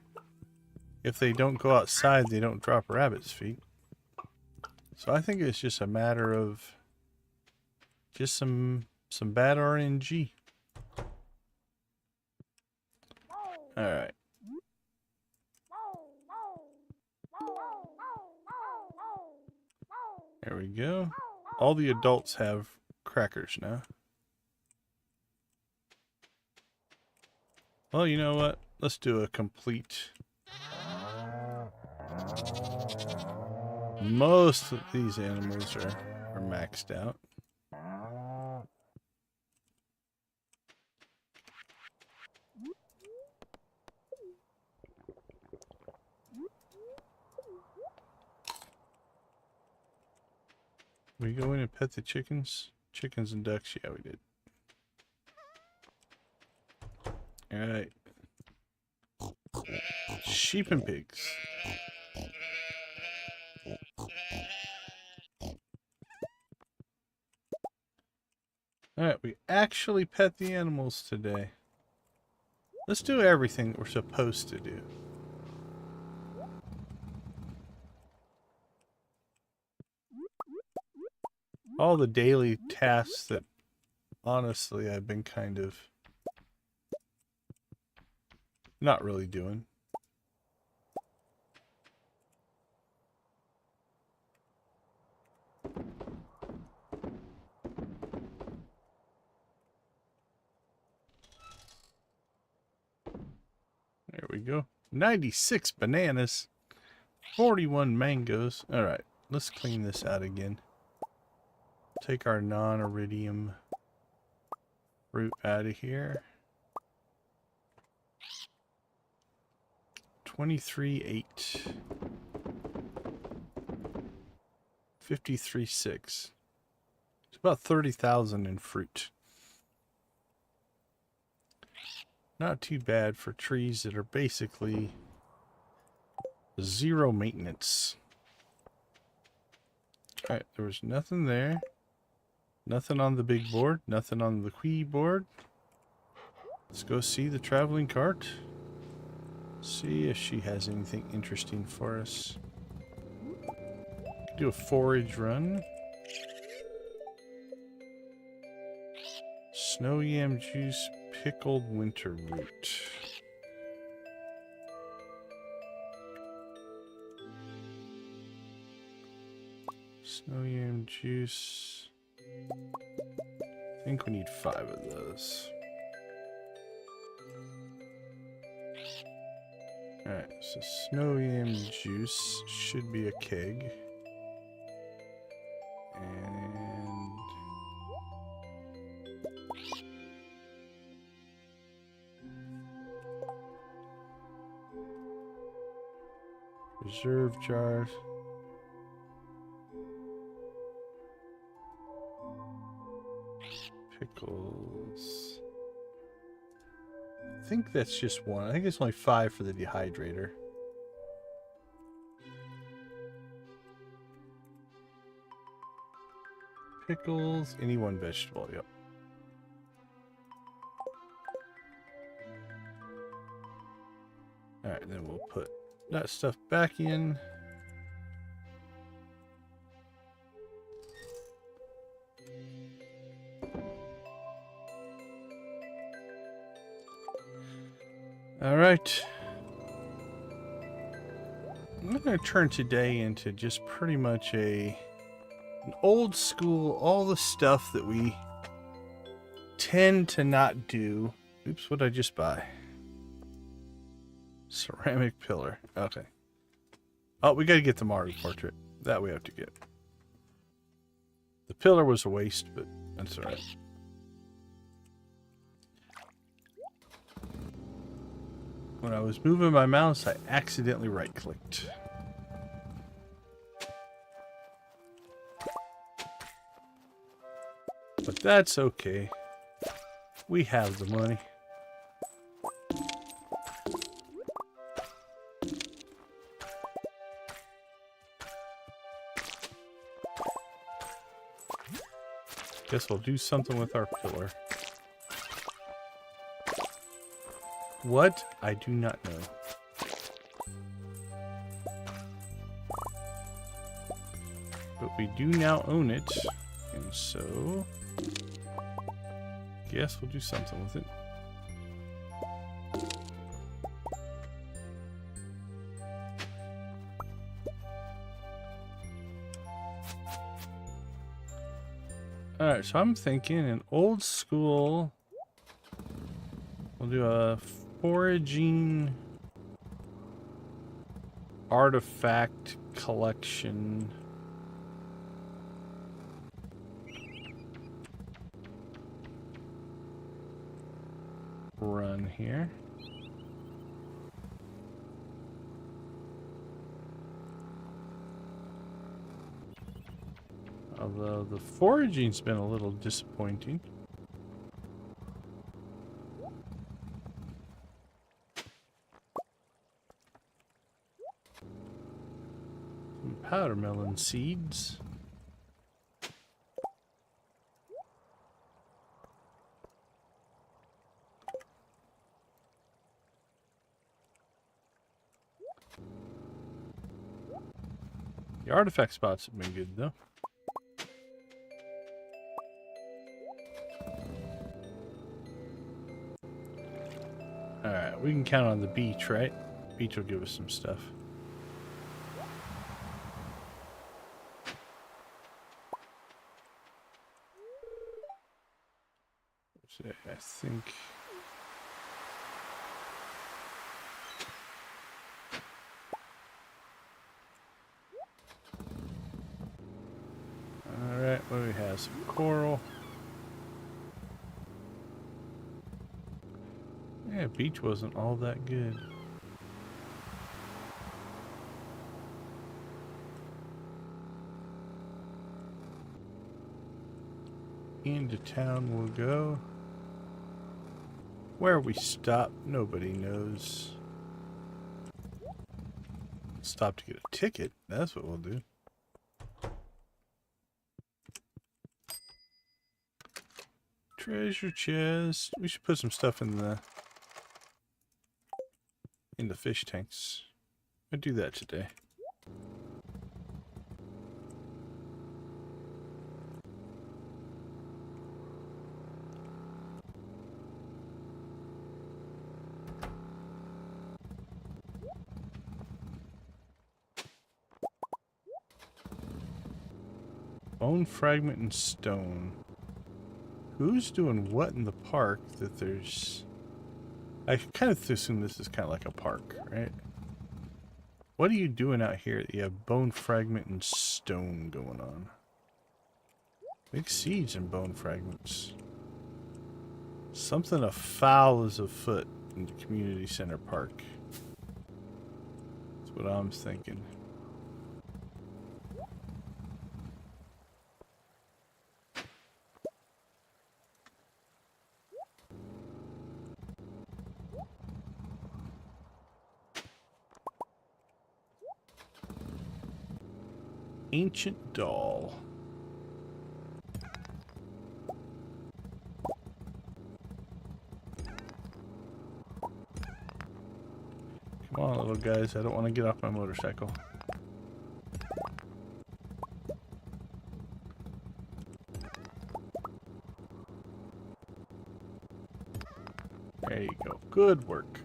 A: if they don't go outside, they don't drop rabbit's feet. So I think it's just a matter of just some bad RNG. Alright. There we go. All the adults have crackers now. Well, you know what? Let's do a complete... Most of these animals are maxed out. We go in and pet the chickens? Chickens and ducks, yeah, we did. Alright. Sheep and pigs. Alright, we actually pet the animals today. Let's do everything that we're supposed to do. All the daily tasks that, honestly, I've been kind of not really doing. we go. 96 bananas. 41 mangoes. Alright, let's clean this out again. Take our non-iridium fruit out of here. 23.8. 53.6. It's about 30,000 in fruit. Not too bad for trees that are basically zero maintenance. Alright, there was nothing there. Nothing on the big board. Nothing on the wee board. Let's go see the traveling cart. See if she has anything interesting for us. Do a forage run. Snow yam juice, pickled winter root. Snow yam juice. I think we need 5 of those. Alright, so snow yam juice should be a keg. And reserve jars. Pickles. I think that's just one. I think it's only 5 for the dehydrator. Pickles, any one vegetable, yep. Alright, then we'll put that stuff back in. Alright. I'm going to turn today into just pretty much an old school, all the stuff that we tend to not do. Oops, what did I just buy? Ceramic pillar. Okay. Oh, we got to get the Mario portrait. That we have to get. The pillar was a waste, but that's alright. When I was moving my mouse, I accidentally right-clicked. But that's okay. We have the money. Guess we'll do something with our pillar. What? I do not know. But we do now own it. And so guess we'll do something with it. Alright, so I'm thinking an old school. We'll do a foraging artifact collection. Run here. Although the foraging's been a little disappointing. Some powder melon seeds. The artifact spots have been good though. Alright, we can count on the beach, right? Beach will give us some stuff. I think some coral. Yeah, beach wasn't all that good. Into town we'll go. Where we stop, nobody knows. Stop to get a ticket. That's what we'll do. Treasure chest. We should put some stuff in the fish tanks. I'll do that today. Bone fragment and stone. Who's doing what in the park that there's... I kind of assume this is kind of like a park, right? What are you doing out here that you have bone fragment and stone going on? Big seeds and bone fragments. Something afoul is afoot in the community center park. That's what I'm thinking. Ancient doll. Come on, little guys. I don't want to get off my motorcycle. There you go. Good work.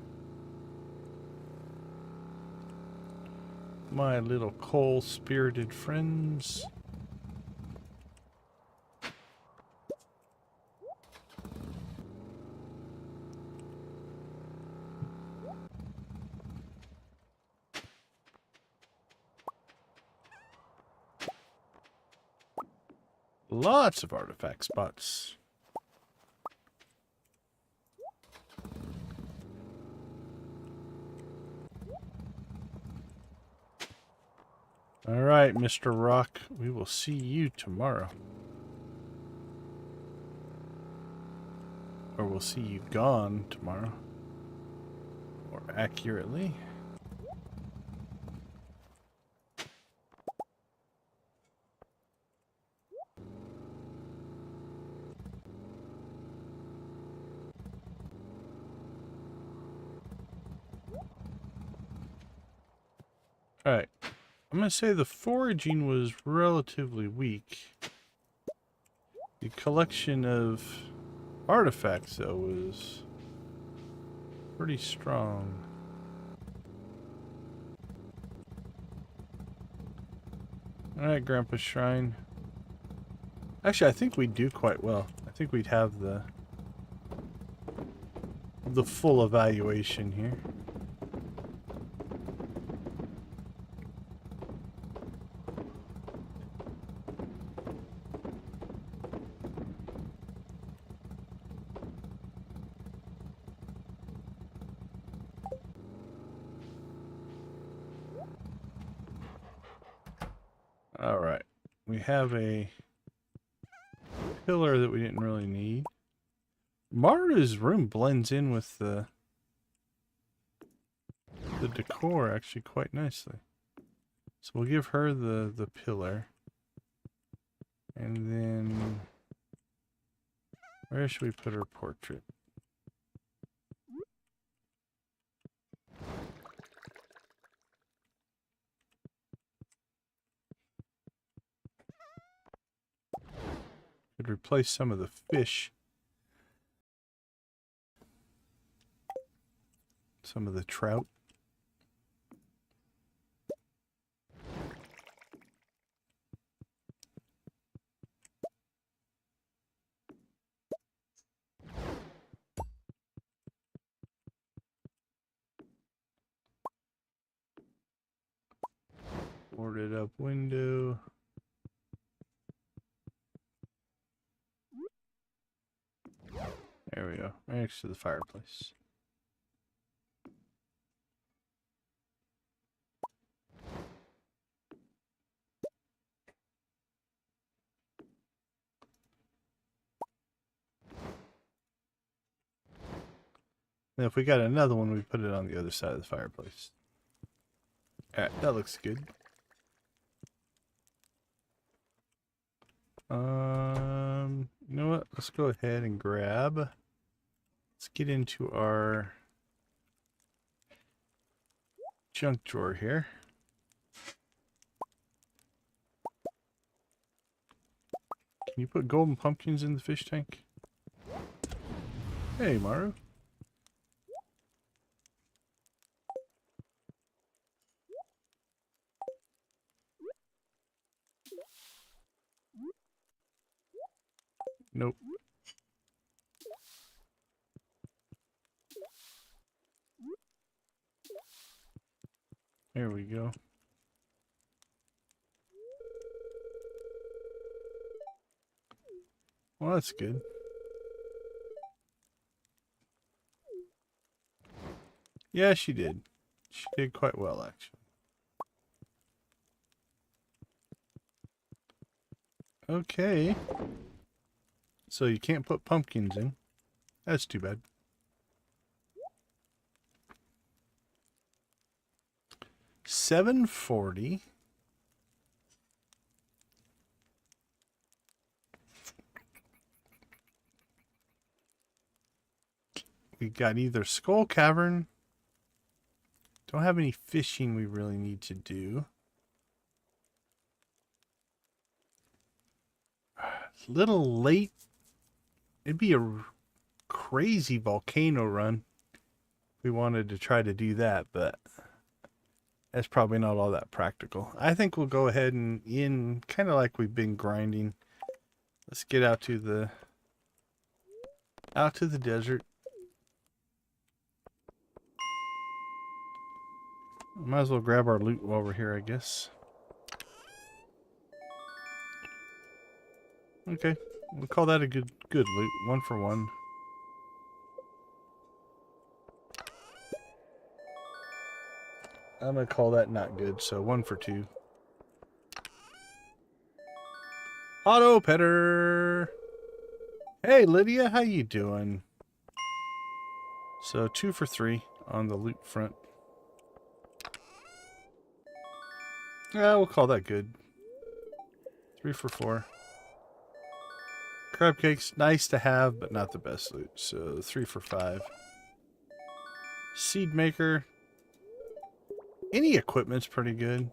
A: My little coal-spirited friends. Lots of artifact spots. All right, Mr. Rock, we will see you tomorrow. Or we'll see you gone tomorrow. More accurately. All right. I'm going to say the foraging was relatively weak. The collection of artifacts, though, was pretty strong. Alright, Grandpa's Shrine. Actually, I think we'd do quite well. I think we'd have the full evaluation here. Alright, we have a pillar that we didn't really need. Mara's room blends in with the decor actually quite nicely. So we'll give her the pillar. And then where should we put her portrait? Could replace some of the fish. Some of the trout. Boarded up window. There we go. Right next to the fireplace. And if we got another one, we put it on the other side of the fireplace. Alright, that looks good. You know what? Let's go ahead and grab. Let's get into our junk drawer here. Can you put golden pumpkins in the fish tank? Hey, Maru. Nope. There we go. Well, that's good. Yeah, she did. She did quite well, actually. Okay. So you can't put pumpkins in. That's too bad. $7.40. We got either Skull Cavern. Don't have any fishing we really need to do. Little late. It'd be a crazy volcano run. We wanted to try to do that, but that's probably not all that practical. I think we'll go ahead and in kind of like we've been grinding. Let's get out to the desert. Might as well grab our loot while we're here, I guess. Okay, we'll call that a good loot. 1 for 1. I'm gonna call that not good, so 1 for 2. Auto Petter. Hey Lydia, how you doing? So 2 for 3 on the loot front. Yeah, we'll call that good. 3 for 4. Crab cakes, nice to have, but not the best loot. So 3 for 5. Seed maker. Any equipment's pretty good.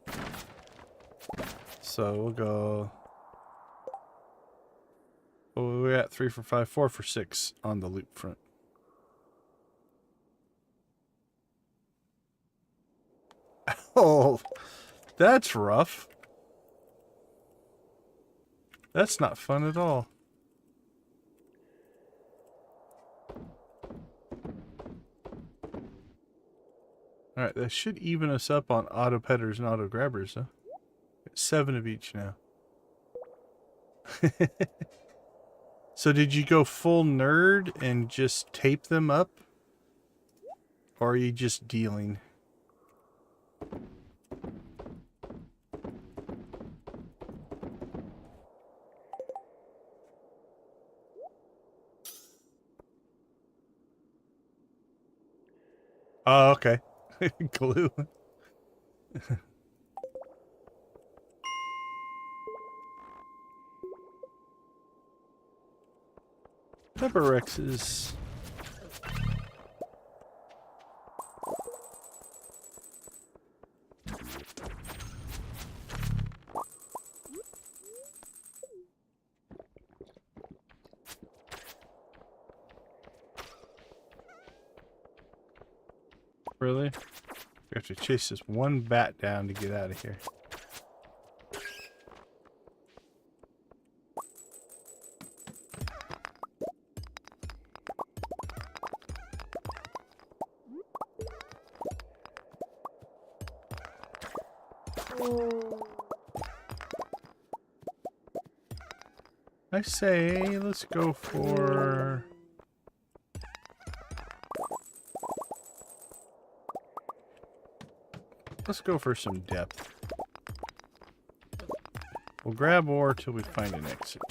A: So we'll go. Oh, we're at 3 for 5, 4 for 6 on the loot front. Oh, that's rough. That's not fun at all. Alright, that should even us up on auto petters and auto grabbers, huh? 7 of each now. So did you go full nerd and just tape them up? Or are you just dealing? Oh, okay. Glue. Pepper Rexes. Really? We have to chase this one bat down to get out of here. I say, let's go for let's go for some depth. We'll grab ore till we find an exit.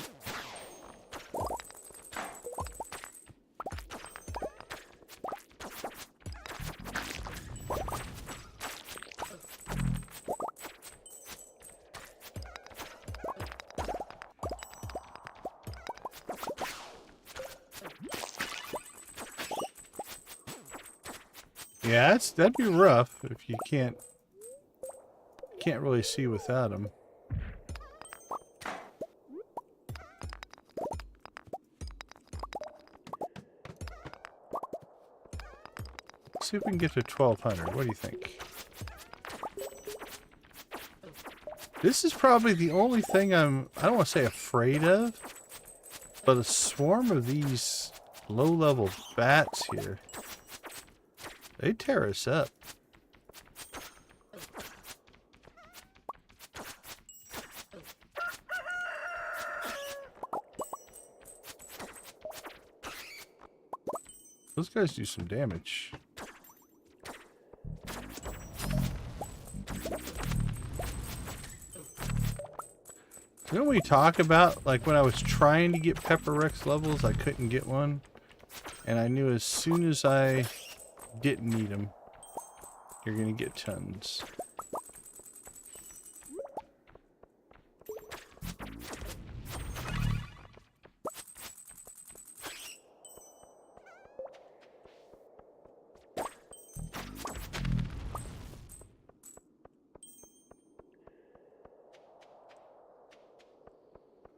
A: Yeah, that'd be rough if you can't really see without them. Let's see if we can get to 1200. What do you think? This is probably the only thing I don't want to say afraid of, but a swarm of these low-level bats here. They tear us up. Those guys do some damage. You know what we talk about? Like when I was trying to get Pepper Rex levels, I couldn't get one. And I knew as soon as I didn't need them, you're gonna get tons.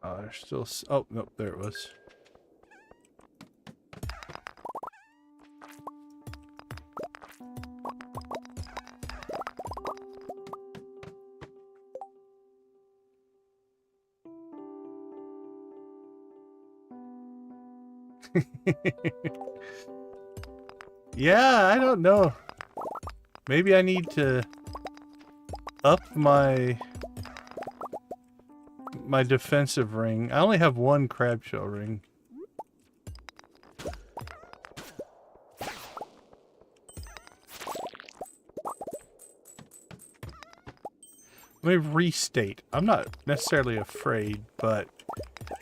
A: Oh, there's still. Oh, nope, there it was. Yeah, I don't know. Maybe I need to up my defensive ring. I only have one crab shell ring. Let me restate. I'm not necessarily afraid, but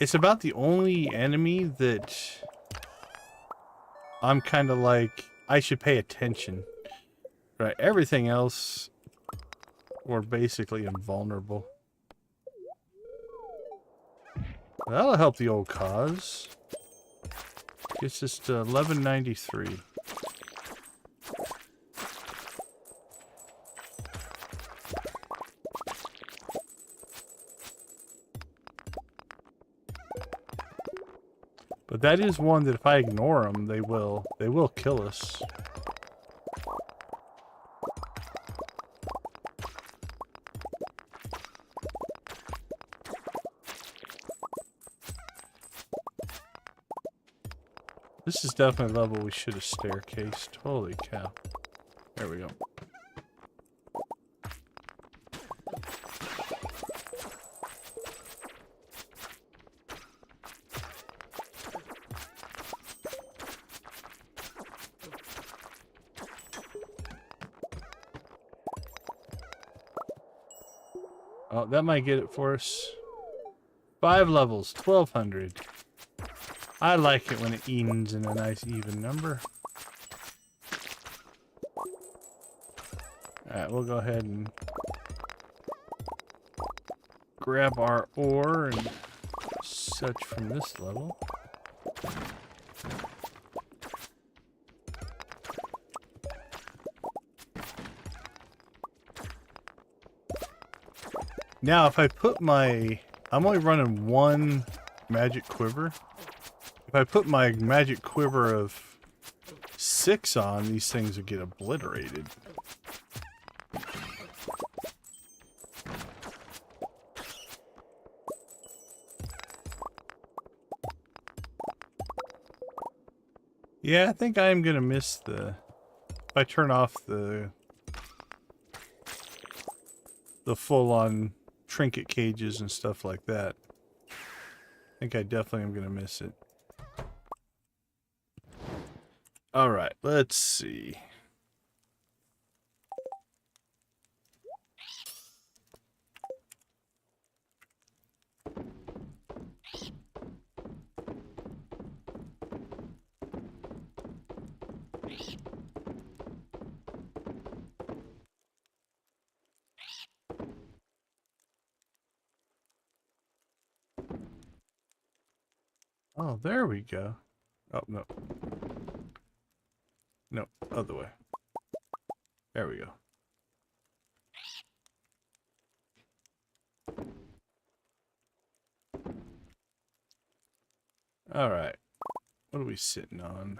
A: it's about the only enemy that I'm kind of like, I should pay attention. Right, everything else, we're basically invulnerable. That'll help the old cause. Gets us to 1193. But that is one that if I ignore them, they will kill us. This is definitely a level we should have staircased. Holy cow. There we go. Oh, that might get it for us. 5 levels, 1200. I like it when it ends in a nice even number. Alright, we'll go ahead and grab our ore and such from this level. Now, if I put my... I'm only running one magic quiver. If I put my magic quiver of 6 on, these things would get obliterated. Yeah, I think I am going to miss the... If I turn off the full-on trinket cages and stuff like that, I think I definitely am going to miss it. Alright, let's see. Oh, there we go. Oh, no. No, other way. There we go. All right. What are we sitting on?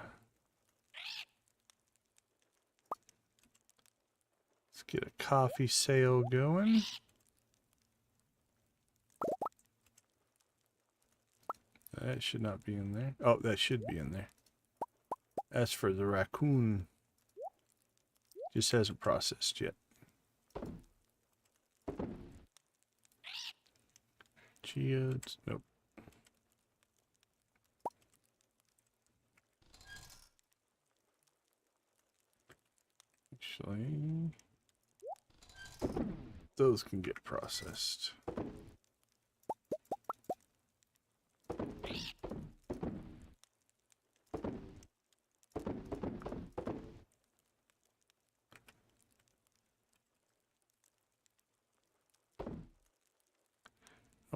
A: Let's get a coffee sale going. That should not be in there. Oh, that should be in there. As for the raccoon, just hasn't processed yet. Geodes, nope. Actually, those can get processed.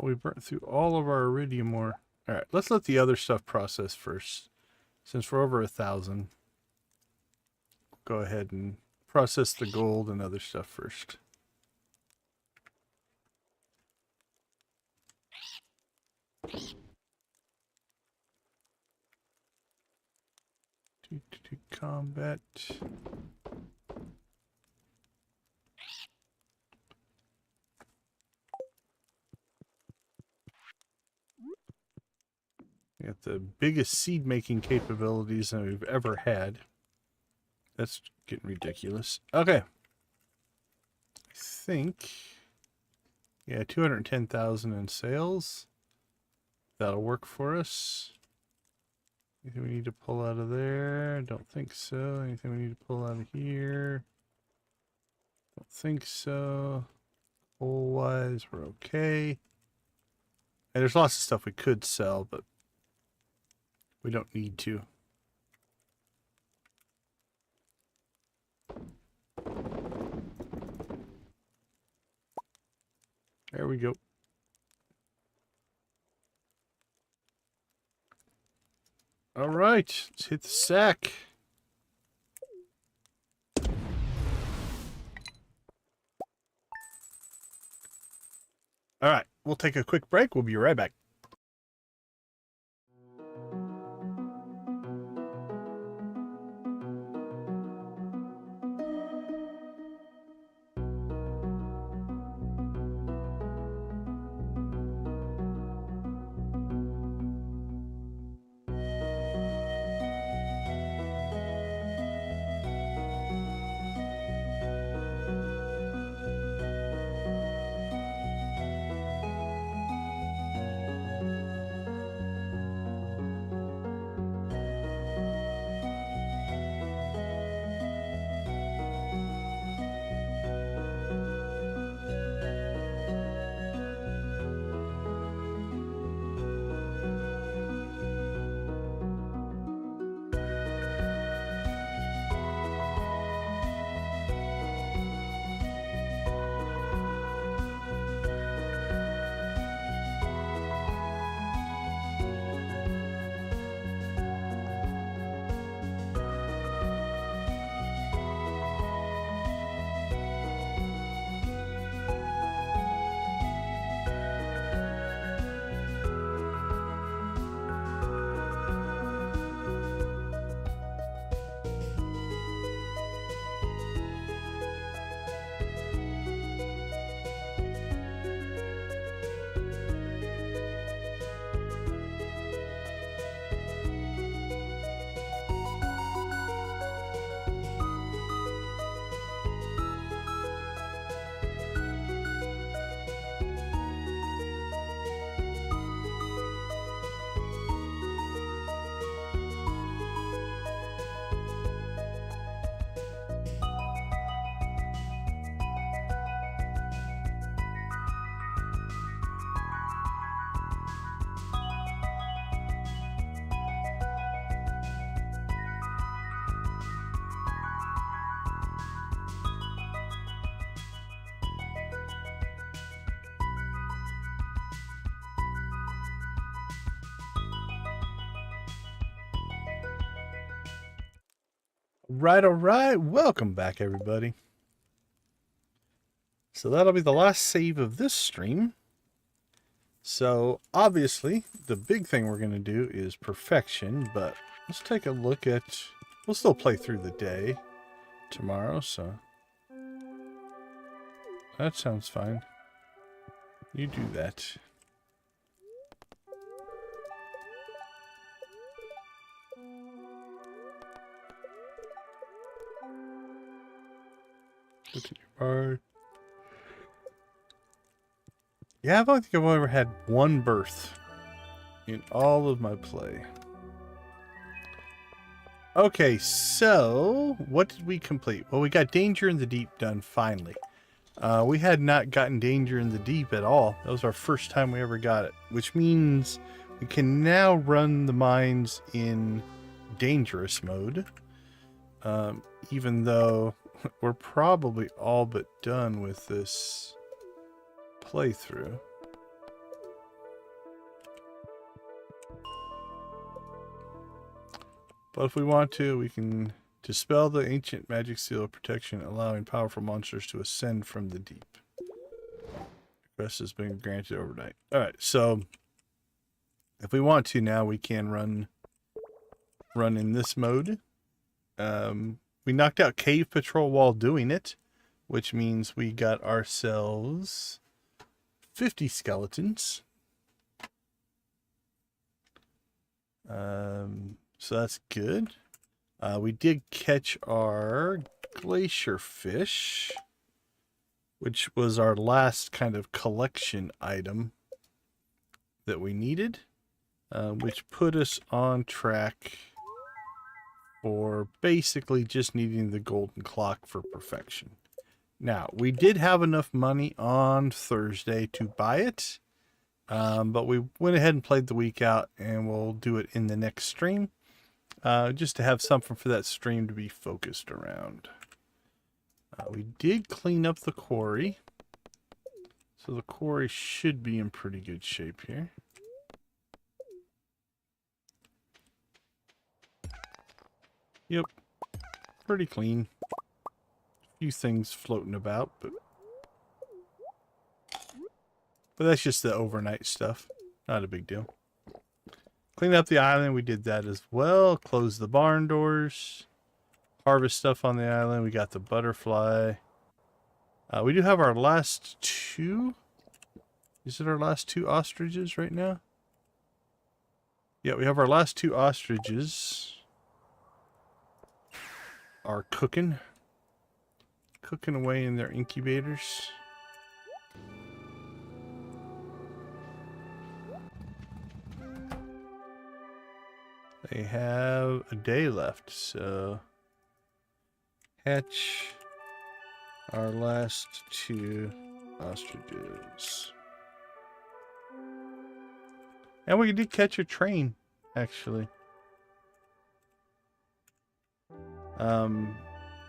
A: Oh, we burnt through all of our iridium ore. All right, let's let the other stuff process first. Since we're over 1,000, go ahead and process the gold and other stuff first. Combat. We got the biggest seed making capabilities that we've ever had. That's getting ridiculous. Okay. I think, yeah, 210,000 in sales. That'll work for us. Anything we need to pull out of there? Don't think so. Anything we need to pull out of here? Don't think so. Coal-wise, we're okay. And there's lots of stuff we could sell, but we don't need to. There we go. All right, let's hit the sack. All right, we'll take a quick break. We'll be right back. All right. Welcome back, everybody. So that'll be the last save of this stream. So obviously, the big thing we're going to do is perfection, but let's take a look at... We'll still play through the day tomorrow, so... That sounds fine. You do that. Look at your bar. Yeah, I don't think I've ever had one birth in all of my play. Okay, so what did we complete? Well, we got Danger in the Deep done finally. We had not gotten Danger in the Deep at all. That was our first time we ever got it, which means we can now run the mines in dangerous mode, even though we're probably all but done with this playthrough. But if we want to, we can dispel the ancient magic seal of protection, allowing powerful monsters to ascend from the deep. Request has been granted overnight. Alright, so if we want to now, we can run in this mode. We knocked out Cave Patrol while doing it, which means we got ourselves 50 skeletons. So that's good. We did catch our Glacierfish, which was our last kind of collection item that we needed, which put us on track for basically just needing the golden clock for perfection. Now, we did have enough money on Thursday to buy it, but we went ahead and played the week out, and we'll do it in the next stream, just to have something for that stream to be focused around. We did clean up the quarry, so the quarry should be in pretty good shape here. Yep, pretty clean. Few things floating about, but that's just the overnight stuff. Not a big deal. Clean up the island. We did that as well. Close the barn doors. Harvest stuff on the island. We got the butterfly. We do have our last two. Is it our last two ostriches right now? Yeah, we have our last two ostriches. Are cooking away in their incubators. They have a day left, so hatch our last two ostriches. And we did catch a train, actually.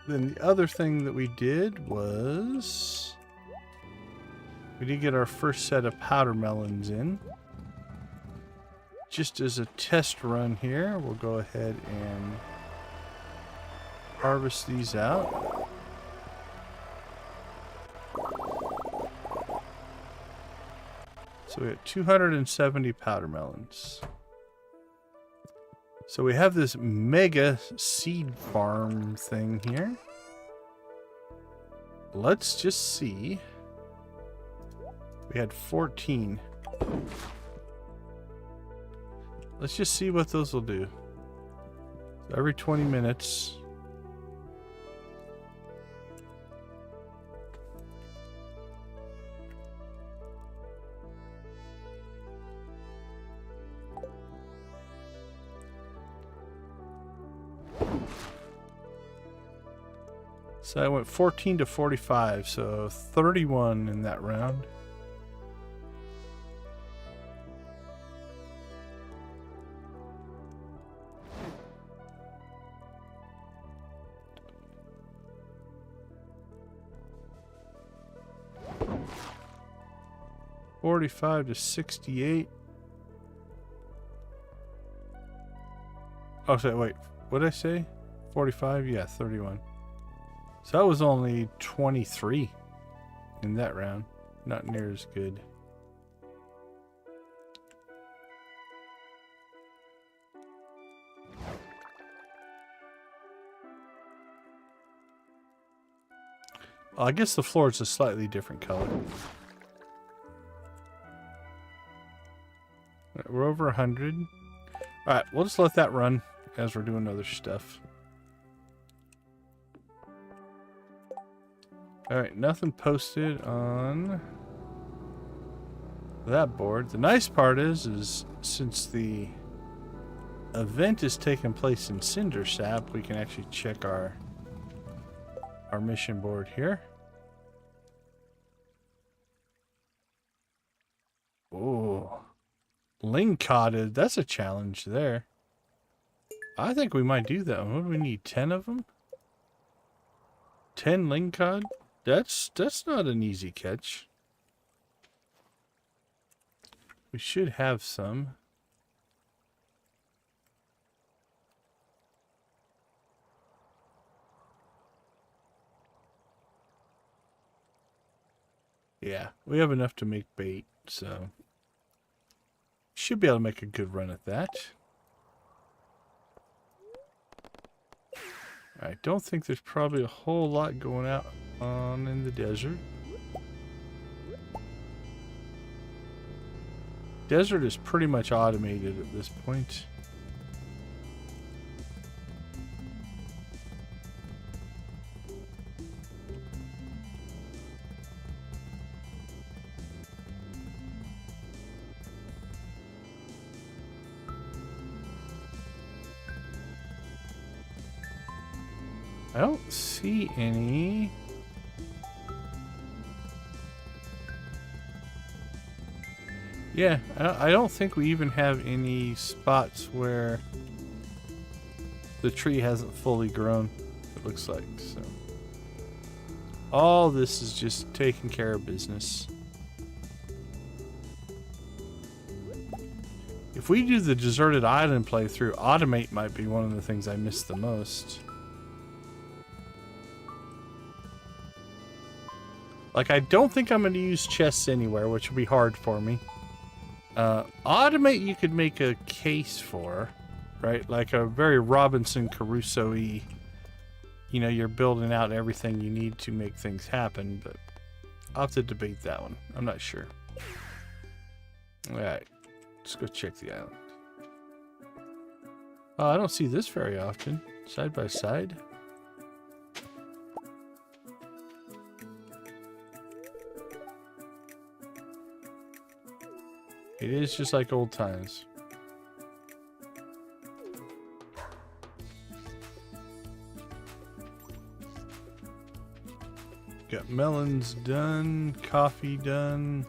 A: Then the other thing that we did was we did get our first set of powder melons in. Just as a test run here, we'll go ahead and harvest these out. So we got 270 powder melons. So we have this mega seed farm thing here. Let's just see. We had 14. Let's just see what those will do. So every 20 minutes. So I went 14 to 45, so 31 in that round. $45 to $68. Oh, sorry, wait. What did I say? 45? Yeah, 31. So that was only 23 in that round. Not near as good. Well, I guess the floor is a slightly different color. Right, we're over 100. Alright, we'll just let that run as we're doing other stuff. Alright, nothing posted on that board. The nice part is since the event is taking place in Cinder Sap, we can actually check our mission board here. Oh, Ling-cotted. That's a challenge there. I think we might do that one. What do we need? 10 of them? 10 Ling-cod? That's not an easy catch. We should have some. Yeah, we have enough to make bait, so should be able to make a good run at that. I don't think there's probably a whole lot going out on in the desert. Desert is pretty much automated at this point. I don't see any. Yeah, I don't think we even have any spots where the tree hasn't fully grown, it looks like. So all this is just taking care of business. If we do the deserted island playthrough, automate might be one of the things I miss the most. Like, I don't think I'm going to use chests anywhere, which will be hard for me. Automate you could make a case for, right? Like a very Robinson Crusoe-y, you know, you're building out everything you need to make things happen, but I'll have to debate that one. I'm not sure. Alright, let's go check the island. Oh, I don't see this very often. Side by side. It is just like old times. Got melons done, coffee done.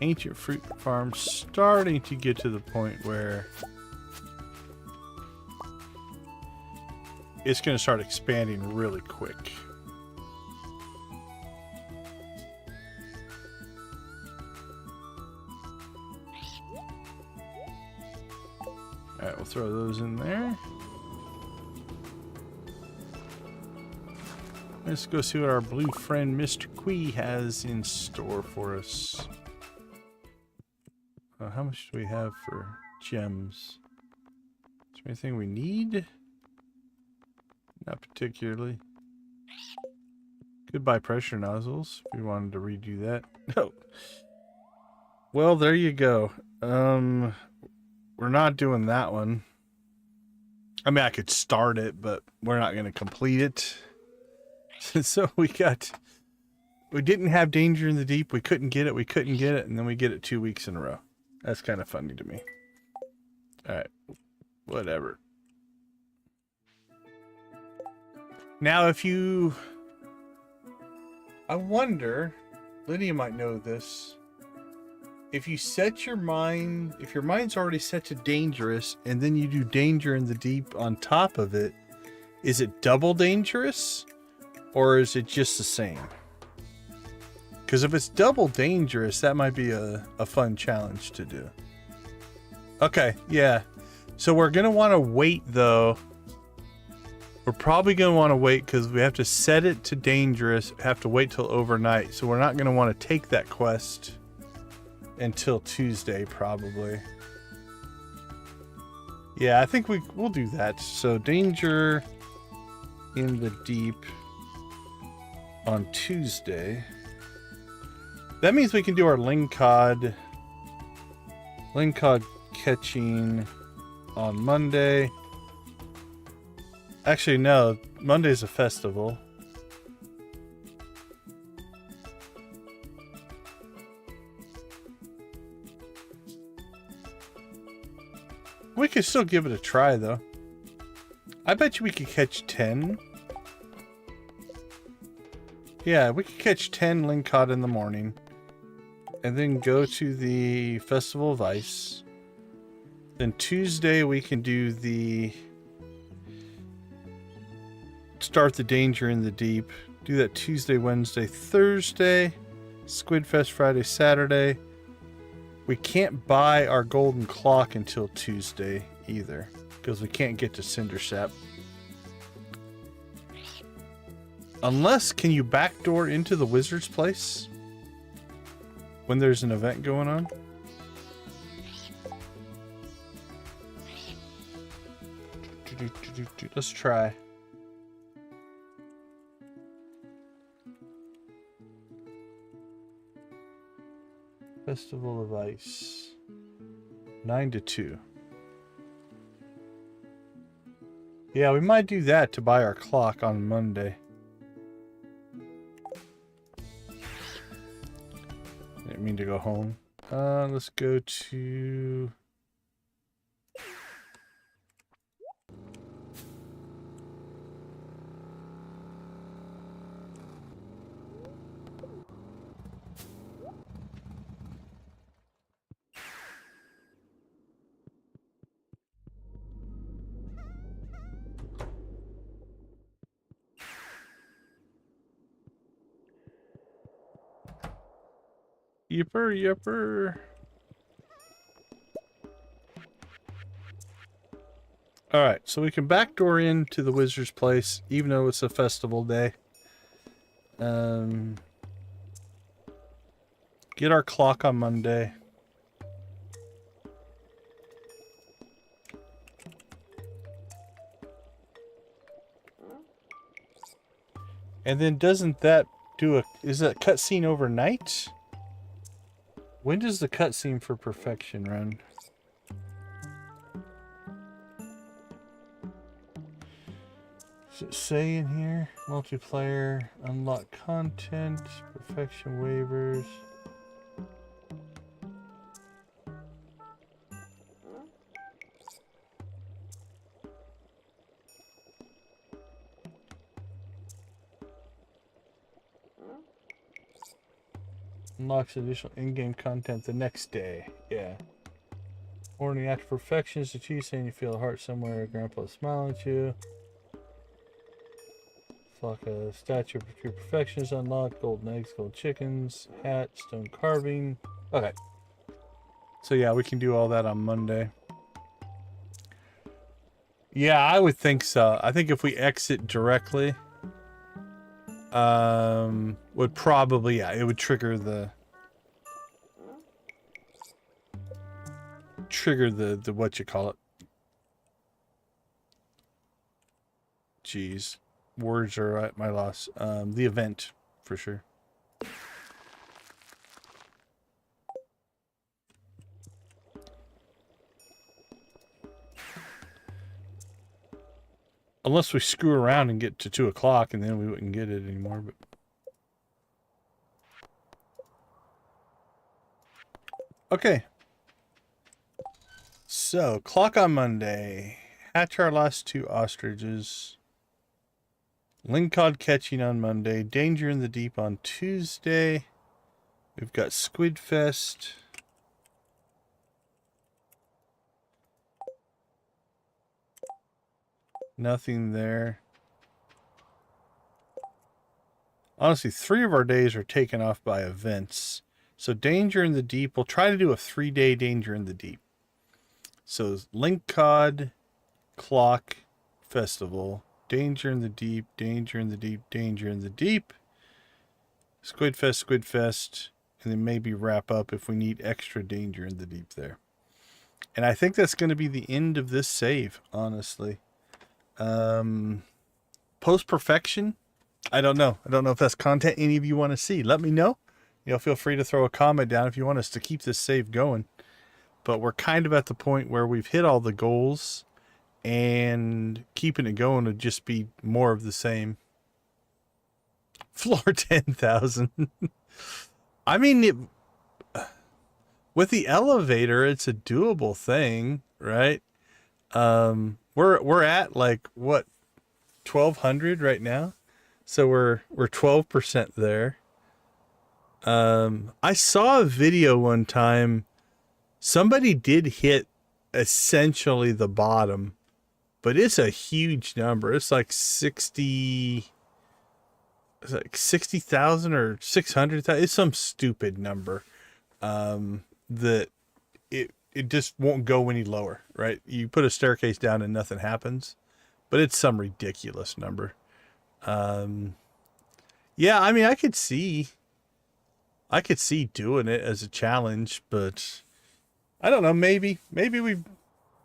A: Ancient fruit farm starting to get to the point where it's going to start expanding really quick. Alright, we'll throw those in there. Let's go see what our blue friend Mr. Quee has in store for us. How much do we have for gems? Is there anything we need? Not particularly. Goodbye pressure nozzles. If we wanted to redo that. No. Well, there you go. We're not doing that one. I mean, I could start it, but we're not going to complete it. So we didn't have danger in the deep. We couldn't get it, and then we get it 2 weeks in a row. That's kind of funny to me. Alright. Whatever. Now, I wonder, Lydia might know this. If you set your mind, if your mind's already set to dangerous, and then you do danger in the deep on top of it, is it double dangerous? Or is it just the same? Because if it's double dangerous, that might be a fun challenge to do. Okay, yeah. So we're going to want to wait, though. We're probably going to want to wait because we have to set it to dangerous. Have to wait till overnight. So we're not going to want to take that quest until Tuesday, probably. Yeah, I think we'll do that. So danger in the deep on Tuesday. That means we can do our lingcod catching on Monday. Actually, no. Monday's a festival. We could still give it a try, though. I bet you we could catch 10. Yeah, we could catch 10 lingcod in the morning. And then go to the Festival of Ice. Then Tuesday we can do the... Start the danger in the deep. Do that Tuesday, Wednesday, Thursday. Squid Fest Friday, Saturday. We can't buy our golden clock until Tuesday either. Because we can't get to Cindersap. Unless, can you backdoor into the wizard's place? When there's an event going on? Let's try. Festival of Ice. 9 to 2. Yeah, we might do that to buy our clock on Monday. Didn't mean to go home. Let's go to... Yipper, yipper. Alright, so we can backdoor into the wizard's place, even though it's a festival day. Get our clock on Monday. And then doesn't that do a... Is that cutscene overnight? When does the cutscene for perfection run? Does it say in here? Multiplayer, unlock content, perfection waivers. Unlocks additional in-game content the next day. Yeah. Warning, after perfection is achieved, saying you feel a heart somewhere, Grandpa smiling at you. Flock a statue of pure perfection is unlocked. Golden eggs, gold chickens, hat, stone carving. Okay. So yeah, we can do all that on Monday. Yeah, I would think so. I think if we exit directly, would probably, yeah, it would trigger the what you call it. Jeez, words are at my loss. The event for sure. Unless we screw around and get to 2 o'clock and then we wouldn't get it anymore, but... Okay. So, clock on Monday. Hatch our last 2 ostriches. Lingcod catching on Monday. Danger in the deep on Tuesday. We've got Squid Fest. Nothing there. Honestly, 3 of our days are taken off by events. So Danger in the Deep, we'll try to do a 3-day Danger in the Deep. So Link Cod, Clock, Festival, Danger in the Deep, Danger in the Deep, Danger in the Deep, Squidfest, and then maybe wrap up if we need extra Danger in the Deep there. And I think that's going to be the end of this save, honestly. Post-perfection, I don't know. I don't know if that's content any of you want to see. Let me know. You know, feel free to throw a comment down if you want us to keep this save going. But we're kind of at the point where we've hit all the goals, and keeping it going would just be more of the same. Floor 10,000. I mean, with the elevator, it's a doable thing, right? We're at like what, 1,200 right now, so we're 12% there. I saw a video one time. Somebody did hit essentially the bottom, but it's a huge number. It's like 60,000 or 600,000. It's some stupid number. That it just won't go any lower, right? You put a staircase down and nothing happens, but it's some ridiculous number. Yeah, I mean, I could see doing it as a challenge, but I don't know. Maybe we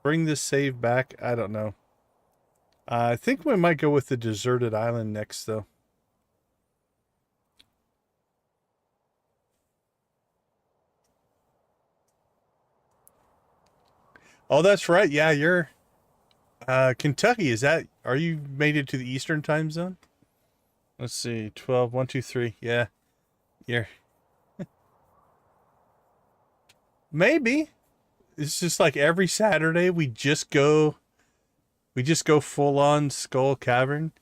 A: bring this save back. I don't know. I think we might go with the deserted island next, though. Oh, that's right. Yeah, you're Kentucky. Are you made it to the Eastern time zone? Let's see. 12, 1, 2, 3. Yeah. You're maybe. It's just like every Saturday we just go full on Skull Cavern.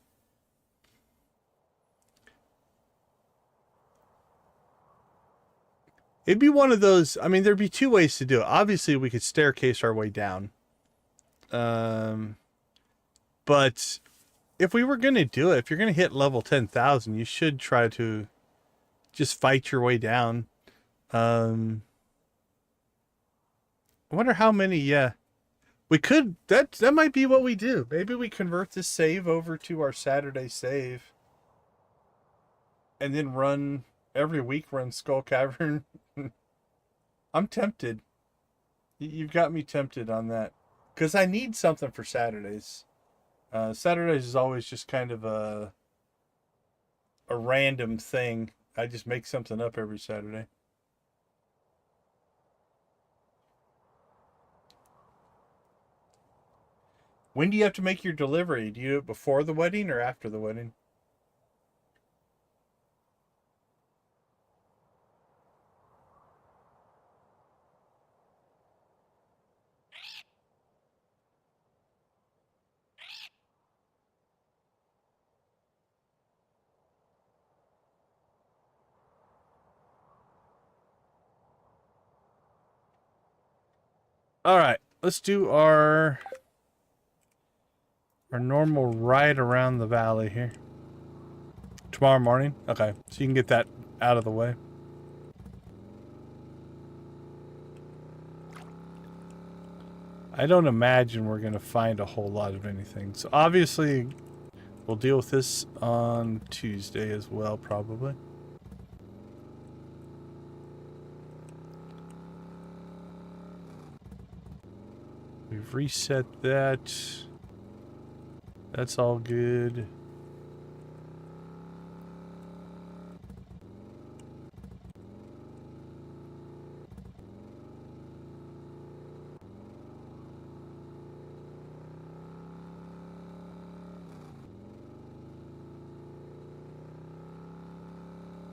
A: It'd be one of those. I mean, there'd be 2 ways to do it. Obviously, we could staircase our way down. But if we were going to do it, if you're going to hit level 10,000, you should try to just fight your way down. I wonder how many. Yeah, we could. That might be what we do. Maybe we convert this save over to our Saturday save, and then run every week. Run Skull Cavern. I'm tempted. You've got me tempted on that, because I need something for Saturdays. Saturdays is always just kind of a random thing. I just make something up every Saturday. When do you have to make your delivery? Do you do it before the wedding or after the wedding? All right, let's do our normal ride around the valley here. Tomorrow morning? Okay, so you can get that out of the way. I don't imagine we're going to find a whole lot of anything. So obviously, we'll deal with this on Tuesday as well, probably. We've reset that. That's all good.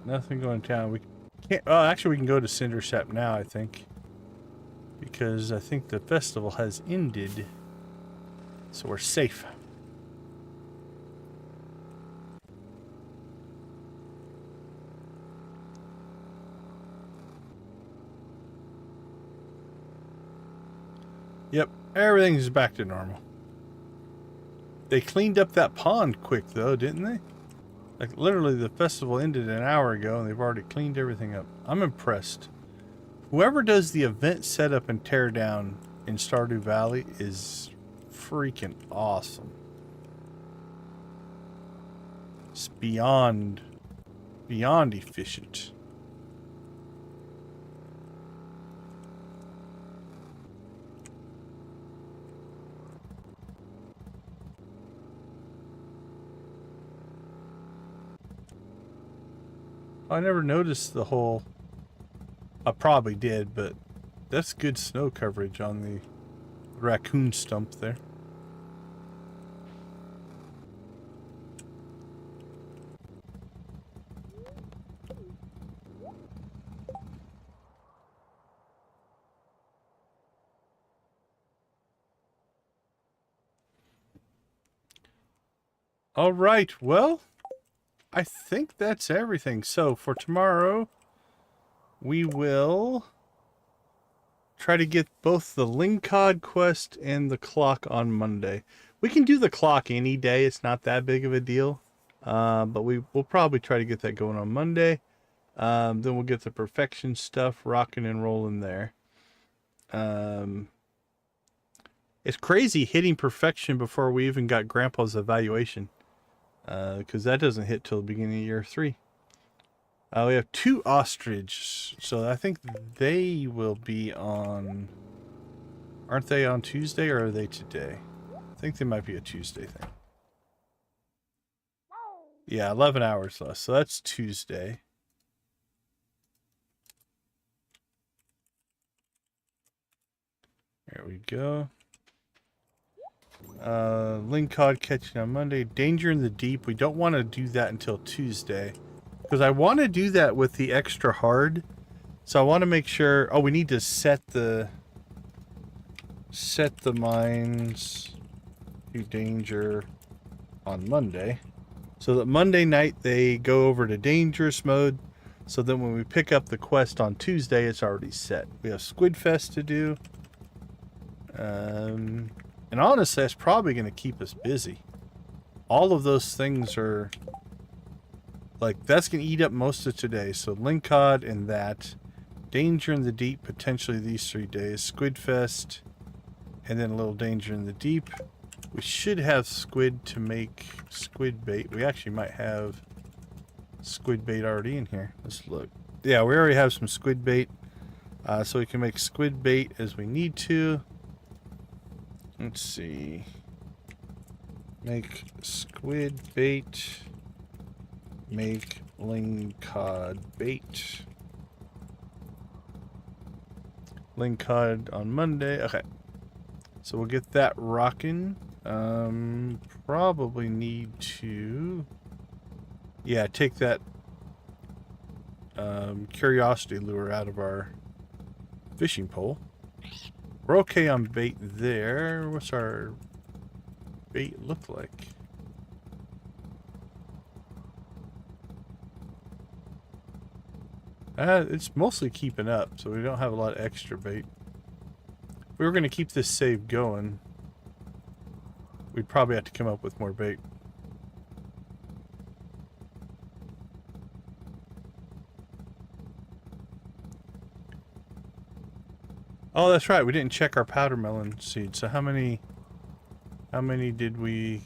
A: Nothing going down. We can't. Oh, actually, we can go to Cindercept now, I think, because I think the festival has ended, so we're safe. Yep, everything's back to normal. They cleaned up that pond quick, though, didn't they? Like, literally, the festival ended an hour ago, and they've already cleaned everything up. I'm impressed. Whoever does the event setup and teardown in Stardew Valley is freaking awesome. It's beyond efficient. I never noticed the whole... I probably did, but that's good snow coverage on the raccoon stump there. All right, well, I think that's everything. So for tomorrow, we will try to get both the Linkod quest and the clock on Monday. We can do the clock any day. It's not that big of a deal. But we'll probably try to get that going on Monday. Then we'll get the perfection stuff rocking and rolling there. It's crazy hitting perfection before we even got Grandpa's evaluation. Because that doesn't hit till the beginning of year 3. We have 2 ostrich, so I think they will be on... Aren't they on Tuesday, or are they today? I think they might be a Tuesday thing. Yeah, 11 hours less, so that's Tuesday. There we go. Linkod catching on Monday. Danger in the deep. We don't want to do that until Tuesday. Because I want to do that with the extra hard. So I want to make sure... Oh, we need to set the mines to danger on Monday. So that Monday night they go over to dangerous mode. So then when we pick up the quest on Tuesday, it's already set. We have Squid Fest to do. And honestly, that's probably going to keep us busy. All of those things are... Like, that's going to eat up most of today. So, Linkod and that. Danger in the Deep, potentially these 3 days. Squid Fest. And then a little Danger in the Deep. We should have squid to make squid bait. We actually might have squid bait already in here. Let's look. Yeah, we already have some squid bait. So we can make squid bait as we need to. Let's see. Make squid bait. Make Linkod bait. Linkod on Monday. Okay. So we'll get that rocking. Probably need to... Yeah, take that curiosity lure out of our fishing pole. We're okay on bait there. What's our bait look like? It's mostly keeping up, so we don't have a lot of extra bait. If we were going to keep this save going, we'd probably have to come up with more bait. Oh, that's right. We didn't check our powder melon seeds. So how many did we...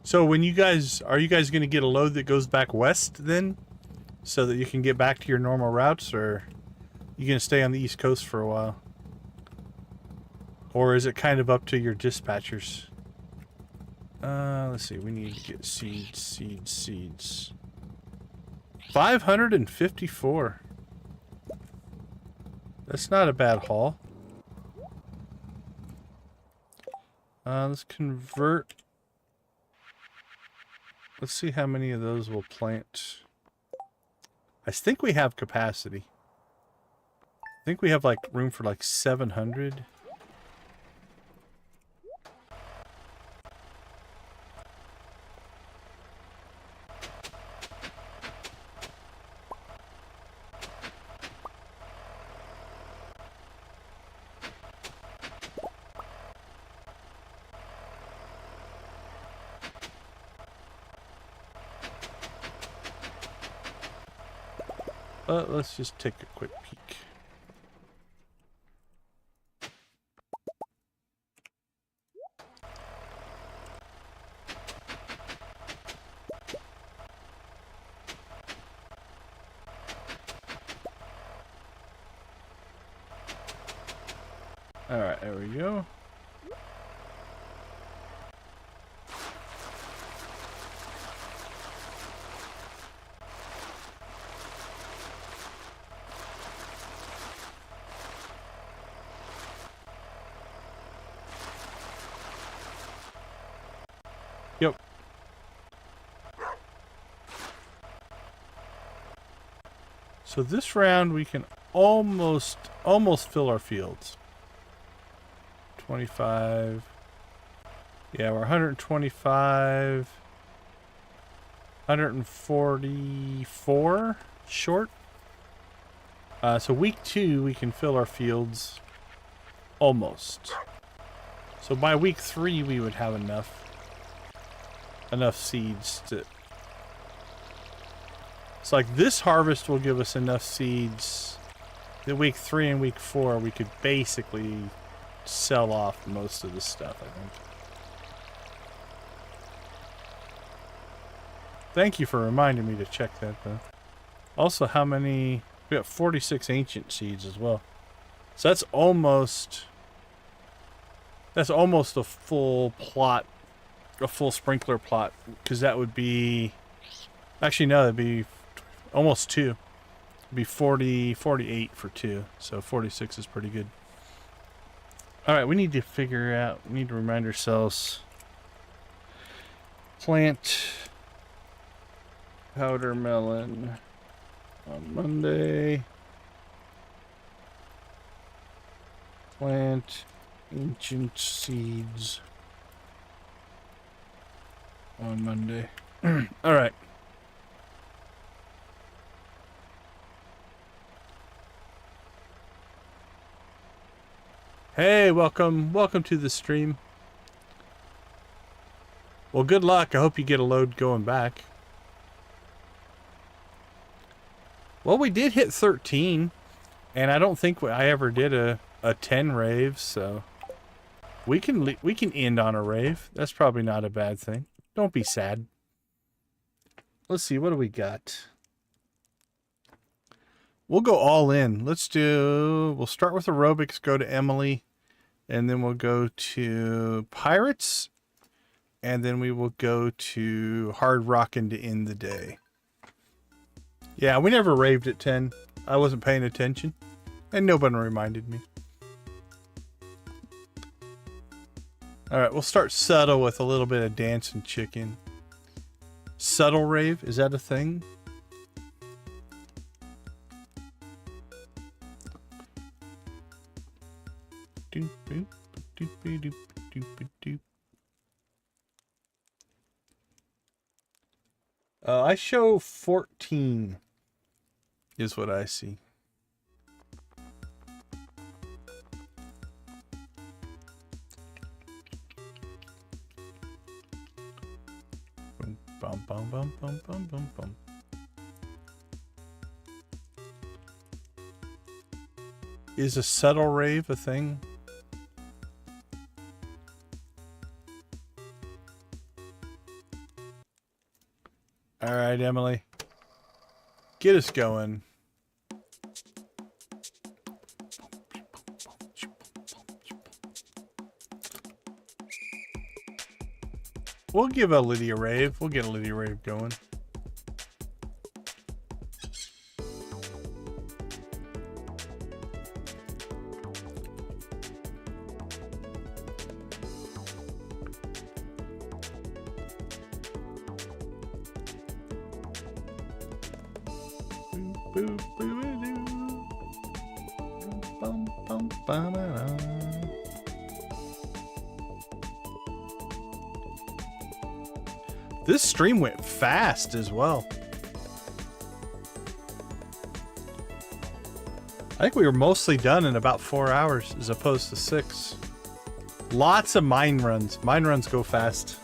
A: So when you guys, are you guys going to get a load that goes back west then? So that you can get back to your normal routes, or are you going to stay on the East Coast for a while? Or is it kind of up to your dispatchers? Let's see, we need to get seeds. 554. That's not a bad haul. Let's convert. Let's see how many of those we'll plant. I think we have capacity. think we have like room for like 700. Let's just take a quick peek. All right, there we go. Yep. So this round we can almost fill our fields. 25. Yeah, we're 125. 144 short. So week 2 we can fill our fields almost. So by week 3 we would have enough seeds to... It's like this harvest will give us enough seeds that week 3 and week 4 we could basically sell off most of the stuff, I think. Thank you for reminding me to check that, though. Also, how many... We got 46 ancient seeds as well. So that's almost a full plot, a full sprinkler plot, because that would be... Actually, no, that'd be almost 2. It'd be 48 for 2, so 46 is pretty good. Alright, we need to figure out, we need to remind ourselves. Plant powder melon on Monday. Plant ancient seeds on Monday. Alright. Hey, welcome to the stream. Well, good luck. I hope you get a load going back. Well, we did hit 13, and I don't think I ever did a 10 rave, so we can end on a rave. That's probably not a bad thing. Don't be sad. Let's see, what do we got? We'll go all in. We'll start with aerobics, go to Emily, and then we'll go to pirates, and then we will go to hard rockin' to end the day. Yeah, we never raved at 10. I wasn't paying attention, and nobody reminded me. All right, we'll start subtle with a little bit of dancing chicken. Subtle rave, is that a thing? I show 14 is what I see. Bum, bum, bum, bum, bum, bum, bum. Is a subtle rave a thing? All right, Emily. Get us going. We'll give a Lydia rave. We'll get a Lydia rave going. This stream went fast as well. I think we were mostly done in about 4 hours as opposed to 6. Lots of mine runs. Mine runs go fast.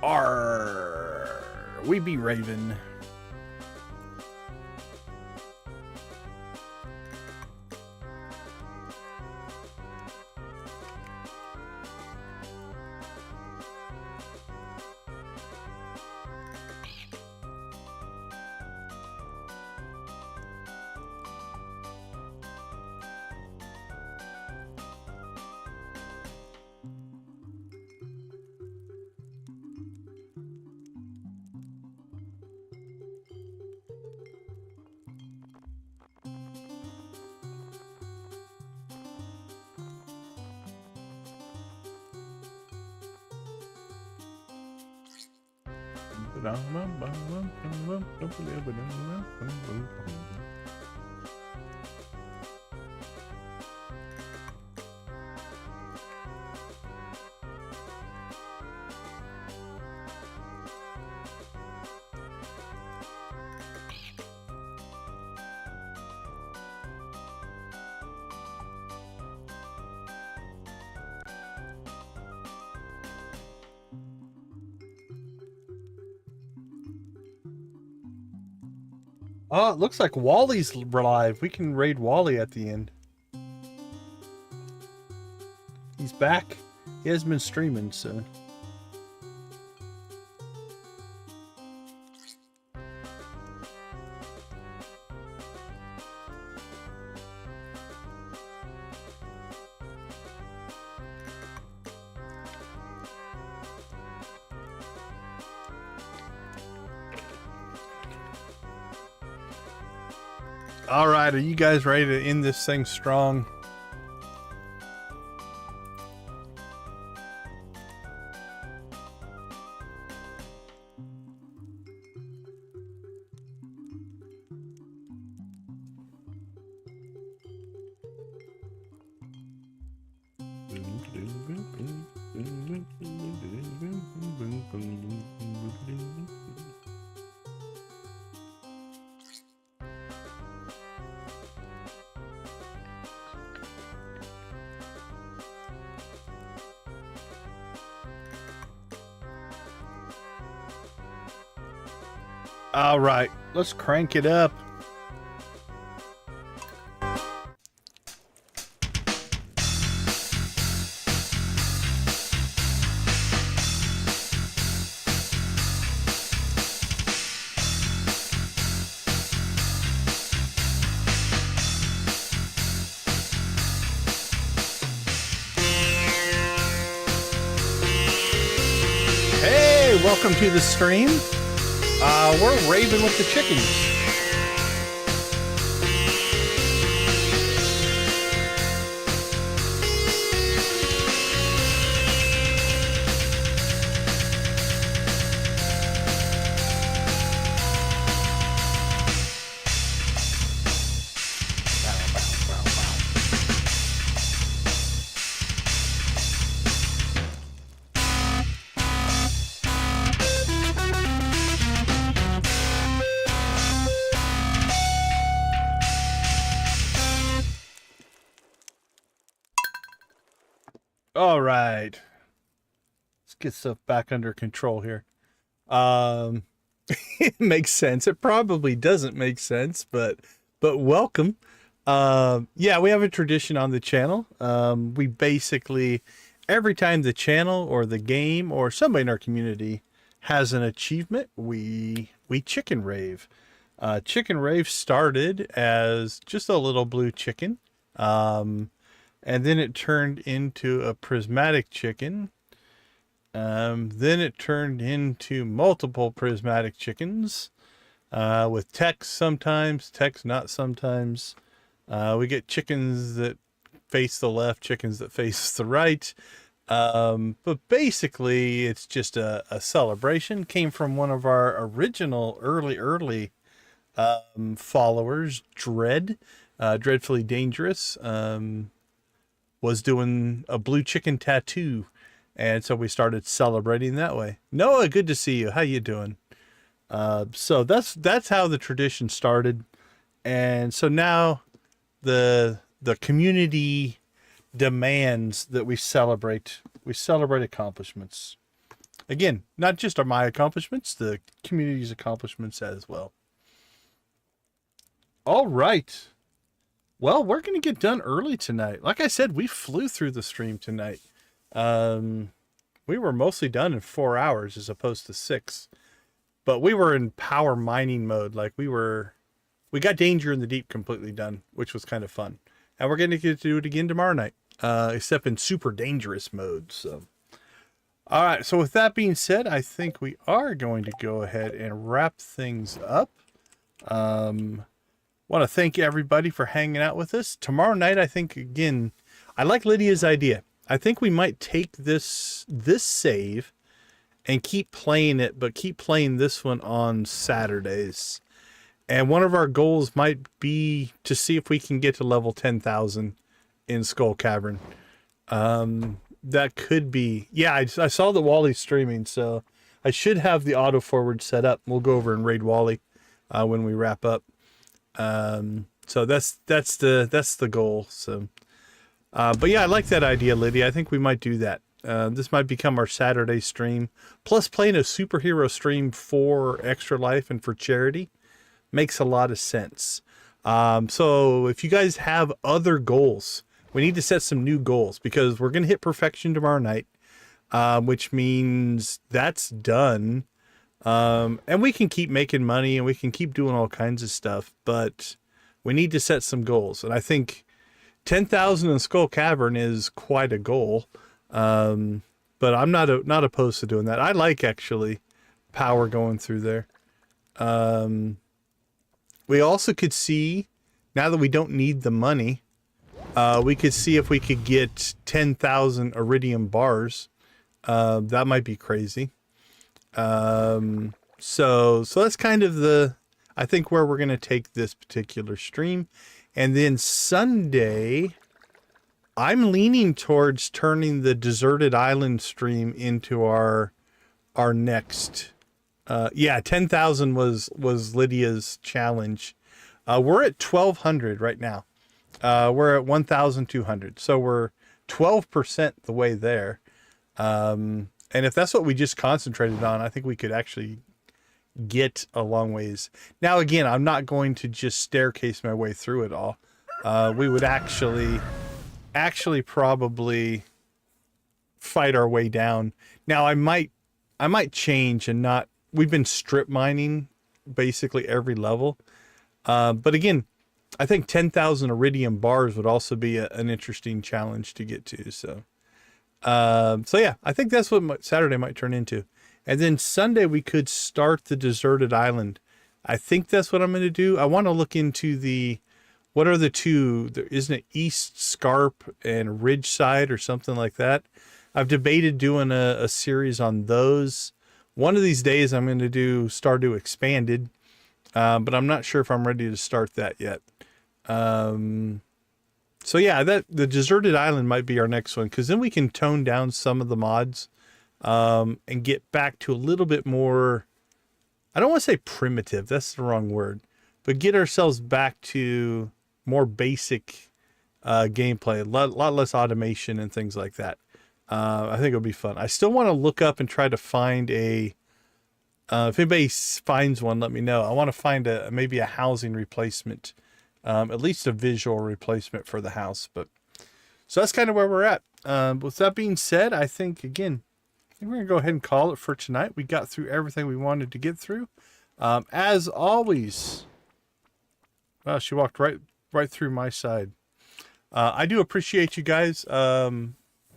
A: Arr, we be Raven. Oh, it looks like Wally's live. We can raid Wally at the end. He's back. He has been streaming, so. All right, are you guys ready to end this thing strong? All right, let's crank it up. Hey, welcome to the stream. We're raving with the chickens. All right, let's get stuff back under control here. It makes sense. It probably doesn't make sense, but welcome. Yeah, we have a tradition on the channel. We basically, every time the channel or the game or somebody in our community has an achievement, we chicken rave. Chicken rave started as just a little blue chicken. And then it turned into a prismatic chicken. Then it turned into multiple prismatic chickens with text sometimes, text not sometimes. We get chickens that face the left, chickens that face the right. But basically, it's just a celebration. Came from one of our original early followers, Dreadfully Dangerous, was doing a blue chicken tattoo. And so we started celebrating that way. Noah, good to see you. How you doing? So that's how the tradition started. And so now the community demands that we celebrate accomplishments. Again, not just my accomplishments, the community's accomplishments as well. All right. Well, we're going to get done early tonight. Like I said, we flew through the stream tonight. We were mostly done in 4 hours as opposed to 6, but we were in power mining mode. Like we got Danger in the Deep completely done, which was kind of fun. And we're going to get to do it again tomorrow night, except in super dangerous mode. So, all right. So with that being said, I think we are going to go ahead and wrap things up. Want to thank everybody for hanging out with us tomorrow night. I think, again, I like Lydia's idea. I think we might take this save and keep playing it, but keep playing this one on Saturdays. And one of our goals might be to see if we can get to level 10,000 in Skull Cavern. That could be, yeah, I saw that Wally's streaming, so I should have the auto forward set up. We'll go over and raid Wally when we wrap up. So that's the goal. So, but yeah, I like that idea, Lydia. I think we might do that. This might become our Saturday stream. Plus playing a superhero stream for Extra Life and for charity makes a lot of sense. So if you guys have other goals, we need to set some new goals because we're going to hit perfection tomorrow night, which means that's done. And we can keep making money and we can keep doing all kinds of stuff, but we need to set some goals. And I think 10,000 in Skull Cavern is quite a goal. But I'm not opposed to doing that. I like actually power going through there. We also could see, now that we don't need the money, we could see if we could get 10,000 iridium bars. That might be crazy. So that's kind of I think where we're going to take this particular stream. And then Sunday, I'm leaning towards turning the Deserted Island stream into our next, 10,000 was Lydia's challenge. We're at 1,200 right now. We're at 1,200. So we're 12% the way there. And if that's what we just concentrated on, I think we could actually get a long ways. Now, again, I'm not going to just staircase my way through it all. We would actually probably fight our way down. Now, I might change and not, we've been strip mining basically every level. But again, I think 10,000 iridium bars would also be an interesting challenge to get to. So yeah, I think that's what Saturday might turn into. And then Sunday, we could start the Deserted Island. I think that's what I'm going to do. I want to look into what are the two? Isn't it East Scarp and Ridgeside or something like that? I've debated doing a series on those. One of these days, I'm going to do Stardew Expanded, but I'm not sure if I'm ready to start that yet. So yeah, the Deserted Island might be our next one, because then we can tone down some of the mods and get back to a little bit more, I don't want to say primitive, that's the wrong word, but get ourselves back to more basic gameplay, a lot less automation and things like that. I think it'll be fun. I still want to look up and try to find if anybody finds one, let me know. I want to find maybe a housing replacement, at least a visual replacement for the house. But so that's kind of where we're at. With that being said, I think we're going to go ahead and call it for tonight. We got through everything we wanted to get through. As always, well, she walked right through my side. I do appreciate you guys.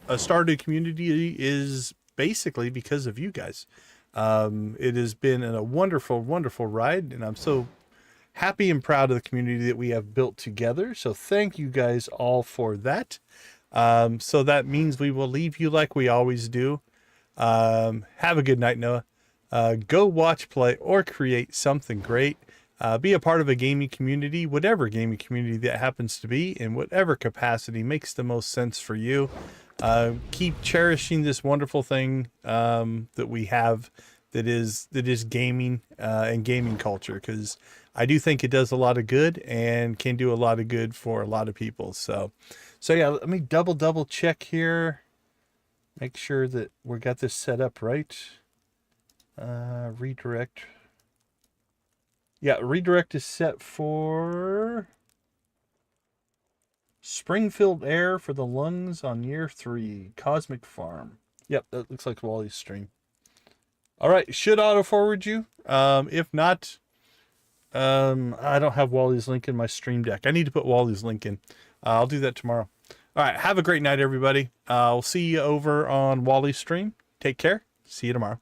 A: A Stardew community is basically because of you guys. It has been a wonderful, wonderful ride, and I'm so happy and proud of the community that we have built together. So thank you guys all for that. So that means we will leave you like we always do. Have a good night, Noah. Go watch, play, or create something great. Be a part of a gaming community, whatever gaming community that happens to be, in whatever capacity makes the most sense for you. Keep cherishing this wonderful thing that we have, that is gaming and gaming culture, because I do think it does a lot of good and can do a lot of good for a lot of people. So yeah, let me double check here. Make sure that we got this set up right. Redirect. Yeah, redirect is set for Springfield Air for the lungs on year 3. Cosmic Farm. Yep, that looks like Wally's stream. All right, should auto forward you. If not, I don't have Wally's link in my stream deck. I need to put Wally's link in. I'll do that tomorrow. All right, have a great night, everybody. I'll see you over on Wally's stream. Take care. See you tomorrow.